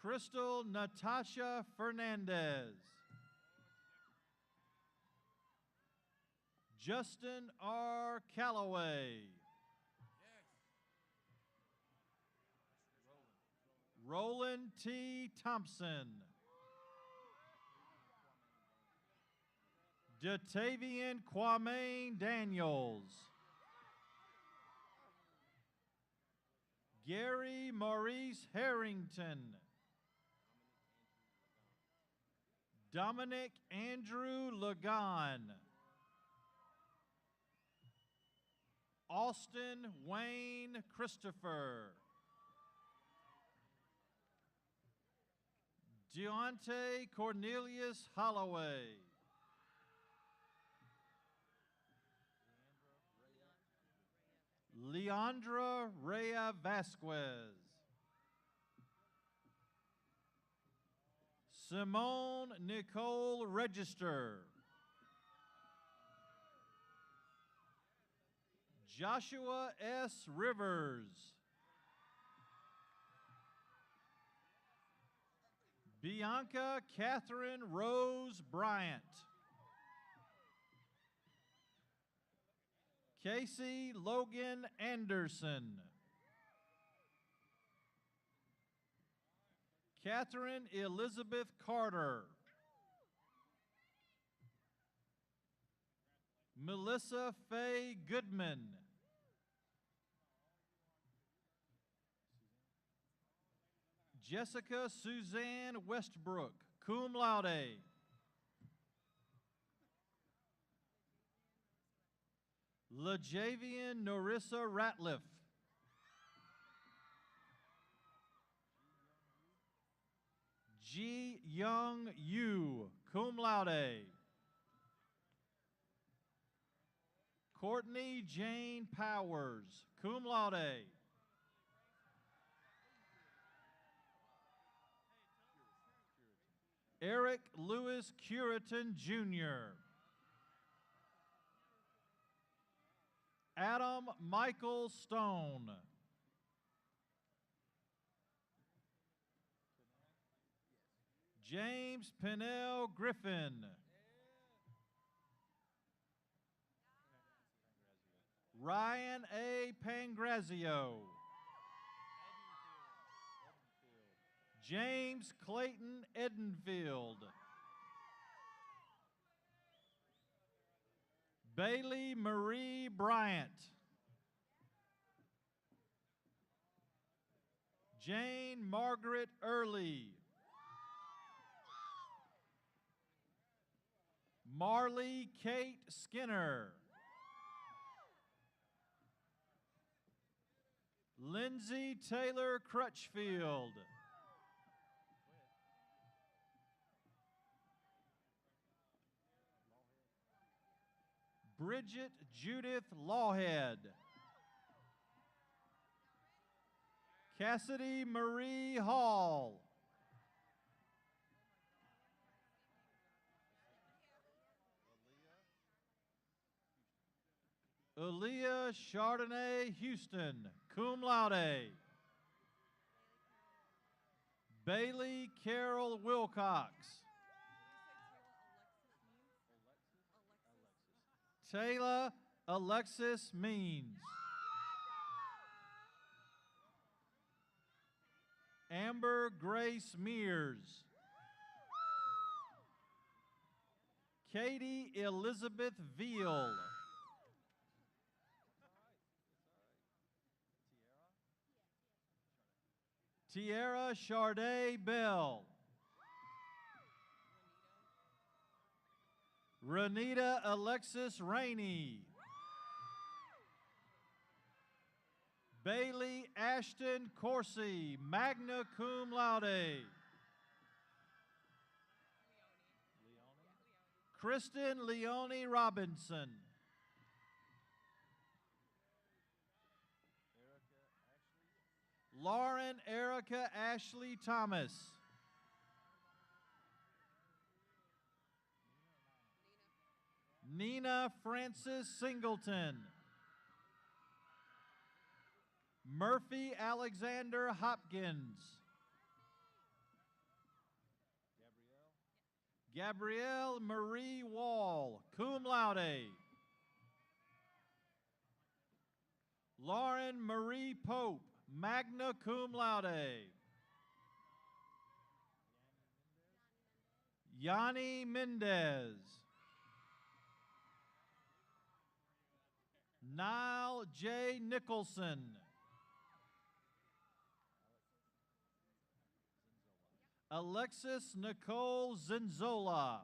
Crystal Natasha Fernandez. Justin R. Calloway. Roland T. Thompson. Datavian Kwame Daniels. Gary Maurice Harrington. Dominic Andrew Lagan. Austin Wayne Christopher. Deontay Cornelius Holloway. Leandra Rhea Vasquez. Simone Nicole Register. Joshua S. Rivers. Bianca Catherine Rose Bryant. Casey Logan Anderson. Catherine Elizabeth Carter. Melissa Faye Goodman. Jessica Suzanne Westbrook, cum laude. LaJavian Norissa Ratliff. Ji Young Yu, cum laude. Courtney Jane Powers, cum laude. Eric Lewis Curitan, Jr. Adam Michael Stone. James Pennell Griffin. Ryan A. Pangrazio. James Clayton Edenfield. Bailey Marie Bryant. Jane Margaret Early. Marley Kate Skinner. Lindsay Taylor Crutchfield. Bridget Judith Lawhead. Cassidy Marie Hall. Aaliyah Chardonnay Houston, cum laude. Bailey Carol Wilcox. Taylor Alexis Means. Amber Grace Mears. Katie Elizabeth Veal. Tierra Charday Bell. Renita Alexis Rainey. Bailey Ashton Corsi, magna cum laude. Kristen Leonie Robinson. Lauren Erica Ashley Thomas. Nina Francis Singleton. Murphy Alexander Hopkins. Gabrielle Marie Wall, cum laude. Lauren Marie Pope, magna cum laude. Yanni Mendez. Niall J. Nicholson. Alexis Nicole Zinzola.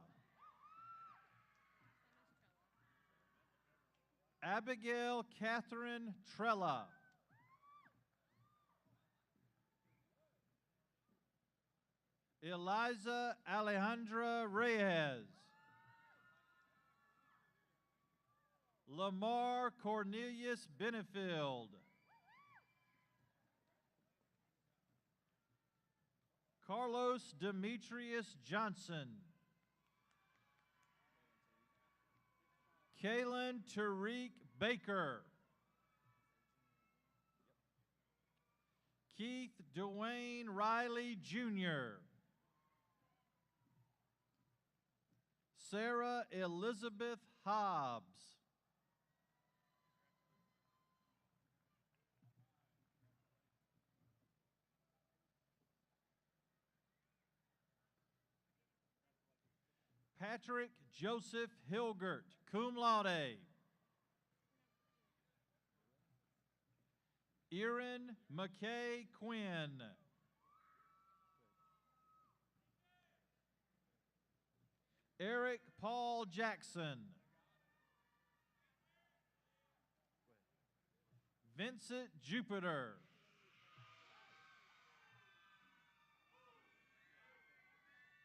Abigail Catherine Trella. Eliza Alejandra Reyes. Lamar Cornelius Benefield. Carlos Demetrius Johnson. Kaylin Tariq Baker. Keith Dwayne Riley Jr. Sarah Elizabeth Hobbs. Patrick Joseph Hilgert, cum laude. Erin McKay Quinn. Eric Paul Jackson. Vincent Jupiter.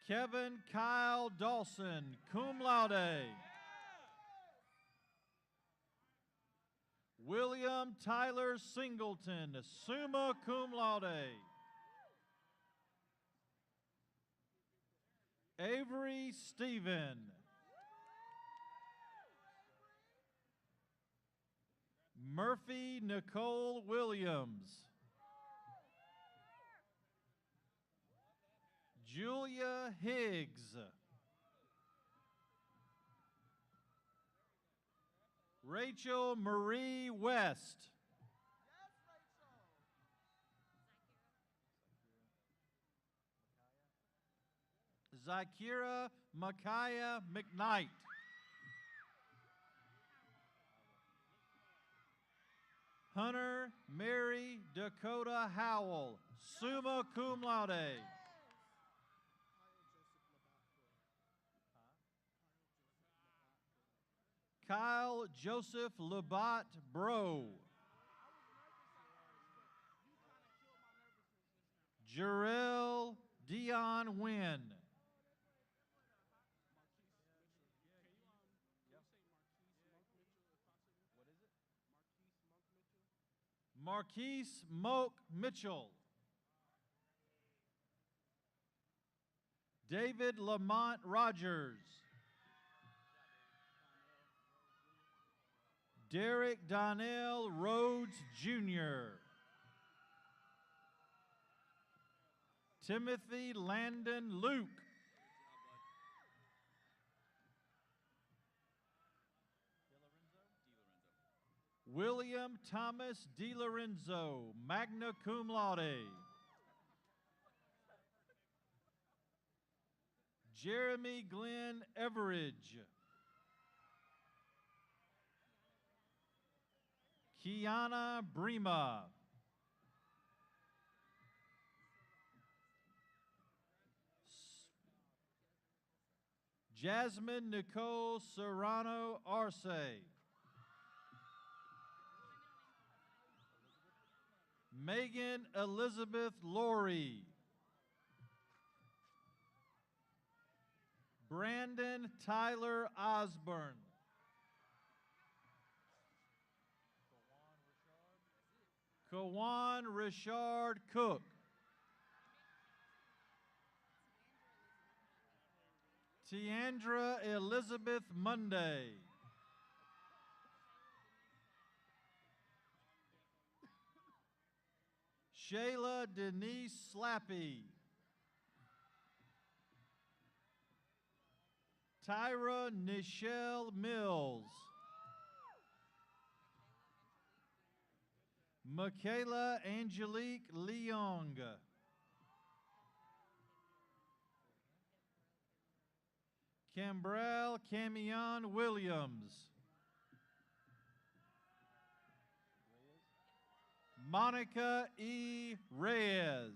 Kevin Kyle Dawson, cum laude. William Tyler Singleton, summa cum laude. Avery Stephen. Murphy Nicole Williams. Julia Higgs. Rachel Marie West. Zakira Micaiah McKnight. Hunter Mary Dakota Howell, summa cum laude. Kyle Joseph Labat Bro. Jarrell Dion Wynn. Marquise Moak Mitchell. David Lamont Rogers. Derek Donnell Rhodes Jr. Timothy Landon Luke. William Thomas DiLorenzo, magna cum laude. Jeremy Glenn Everidge. Kiana Brema. Jasmine Nicole Serrano Arce. Megan Elizabeth Laurie. Brandon Tyler Osborne. Kawan Richard Cook. Tiandra Elizabeth Monday. Shayla Denise Slappy. Tyra Nichelle Mills. Michaela Angelique Leong. Cambrell Camion Williams. Monica E. Reyes.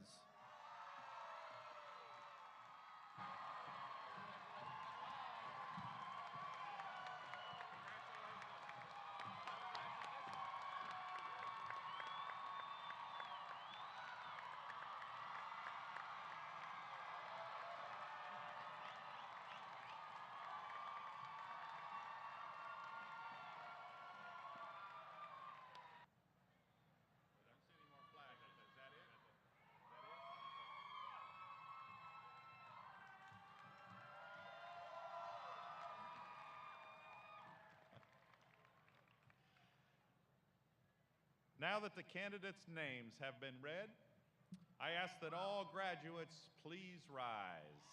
Now that the candidates' names have been read, I ask that all graduates please rise.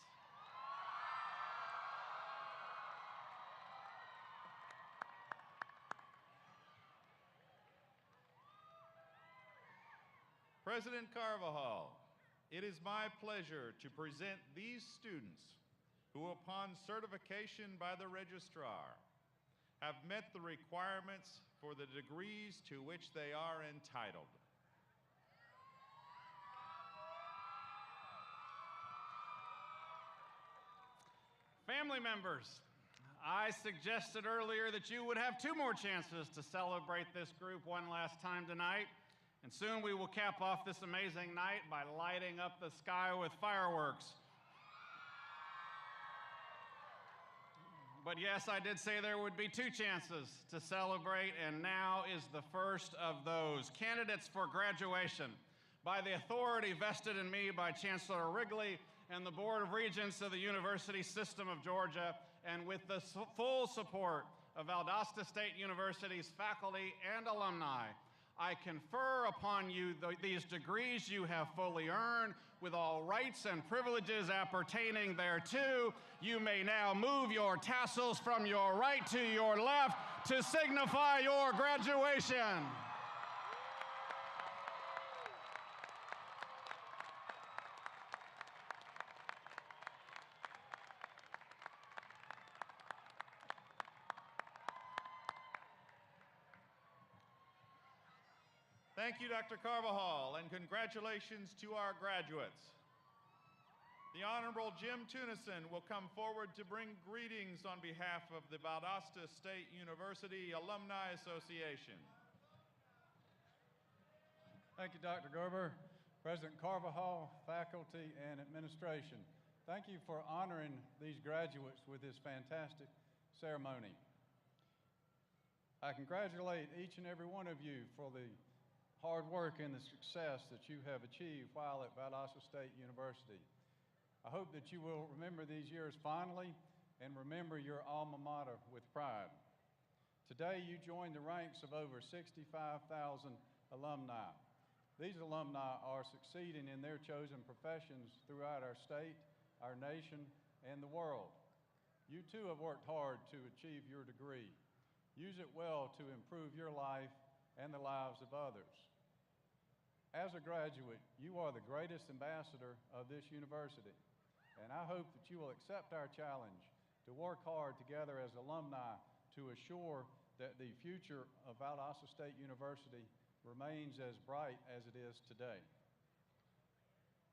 President Carvajal, it is my pleasure to present these students who, upon certification by the registrar, have met the requirements for the degrees to which they are entitled. Family members, I suggested earlier that you would have 2 more chances to celebrate this group one last time tonight, and soon we will cap off this amazing night by lighting up the sky with fireworks. But yes, I did say there would be 2 chances to celebrate, and now is the first of those. Candidates for graduation. By the authority vested in me by Chancellor Wrigley and the Board of Regents of the University System of Georgia, and with the full support of Valdosta State University's faculty and alumni, I confer upon you these degrees you have fully earned with all rights and privileges appertaining thereto. You may now move your tassels from your right to your left to signify your graduation. Thank you, Dr. Carvajal, and congratulations to our graduates. The Honorable Jim Tunison will come forward to bring greetings on behalf of the Valdosta State University Alumni Association. Thank you, Dr. Gerber, President Carvajal, faculty, and administration. Thank you for honoring these graduates with this fantastic ceremony. I congratulate each and every one of you for the hard work and the success that you have achieved while at Valdosta State University. I hope that you will remember these years fondly and remember your alma mater with pride. Today, you join the ranks of over 65,000 alumni. These alumni are succeeding in their chosen professions throughout our state, our nation, and the world. You too have worked hard to achieve your degree. Use it well to improve your life and the lives of others. As a graduate, you are the greatest ambassador of this university, and I hope that you will accept our challenge to work hard together as alumni to assure that the future of Valdosta State University remains as bright as it is today.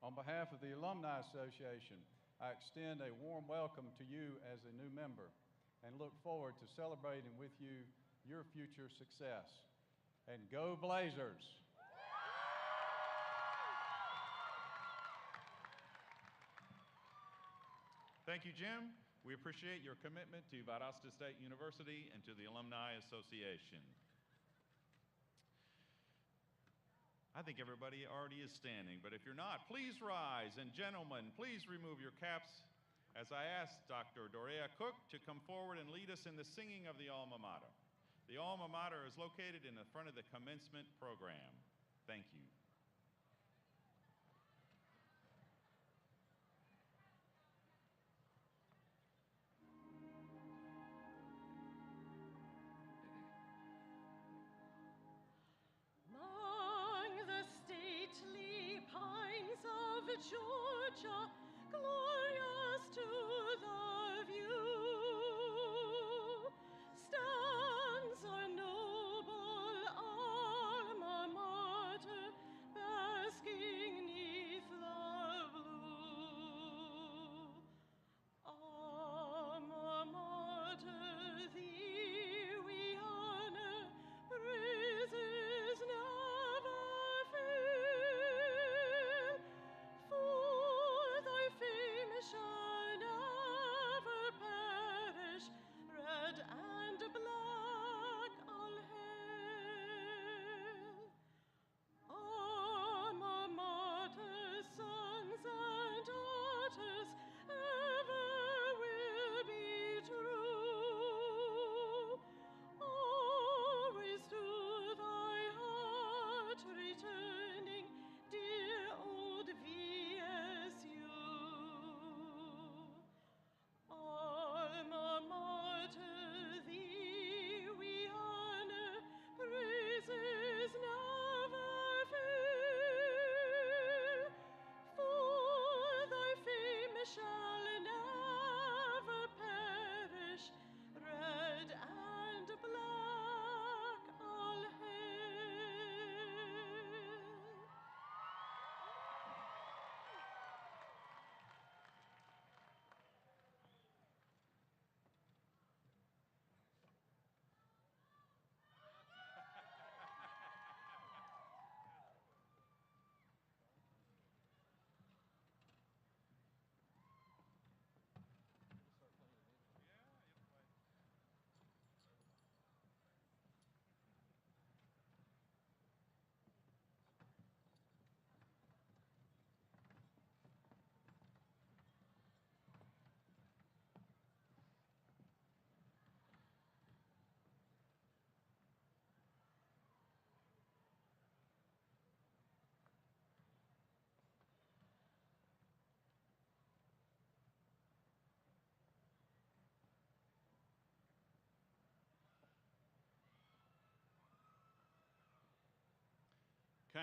On behalf of the Alumni Association, I extend a warm welcome to you as a new member and look forward to celebrating with you your future success. And go Blazers! Thank you, Jim. We appreciate your commitment to Valdosta State University and to the Alumni Association. I think everybody already is standing, but if you're not, please rise. And gentlemen, please remove your caps as I ask Dr. Dorea Cook to come forward and lead us in the singing of the alma mater. The alma mater is located in the front of the commencement program. Thank you. Among the stately pines of Georgia, glorious to the view, stands our noble alma mater, basking 'neath the blue. Alma mater, thee we honor, praises never fail, for thy fame shall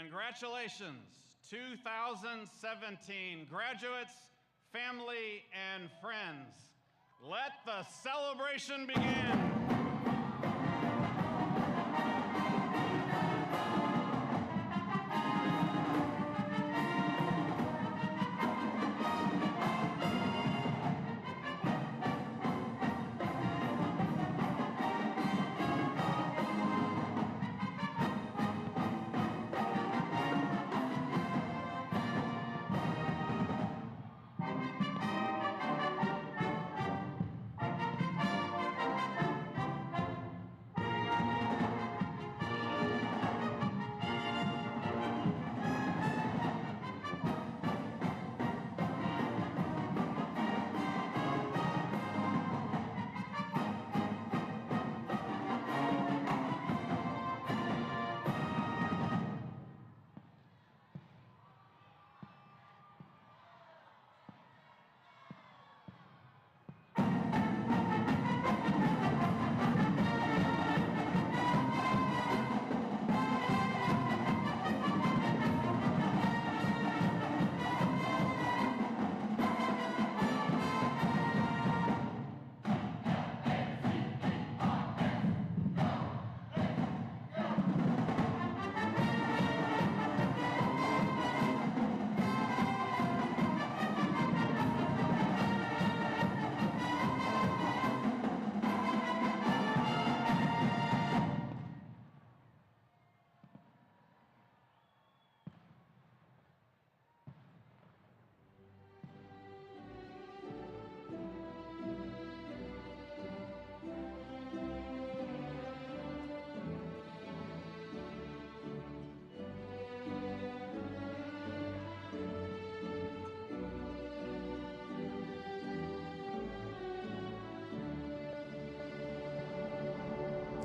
Congratulations, 2017 graduates, family, and friends. Let the celebration begin.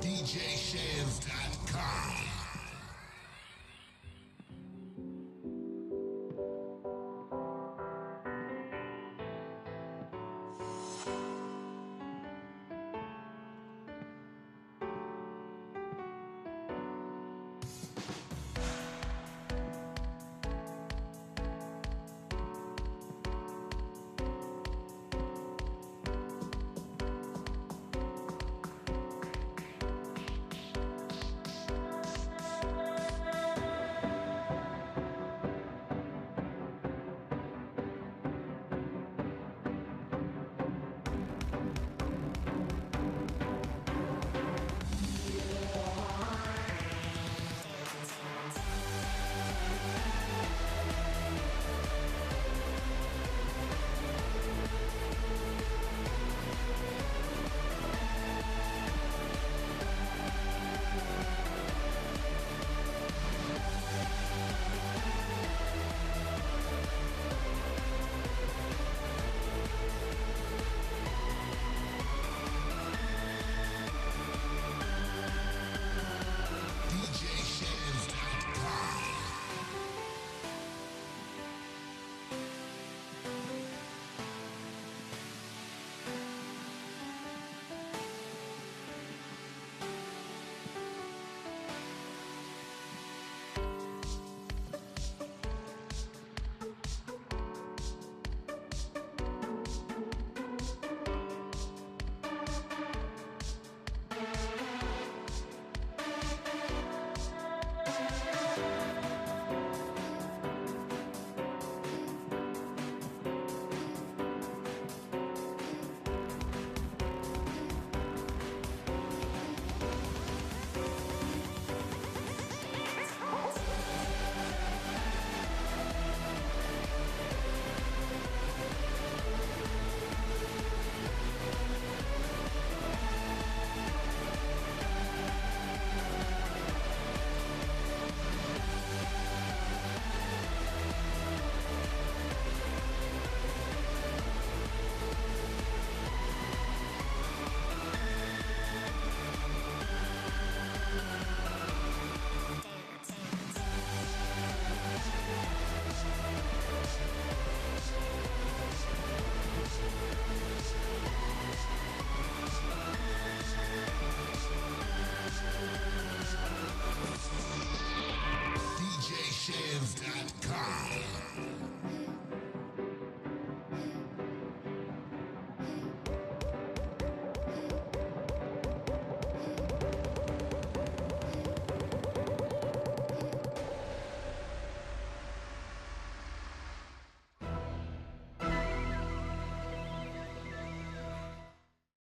DJShans.com.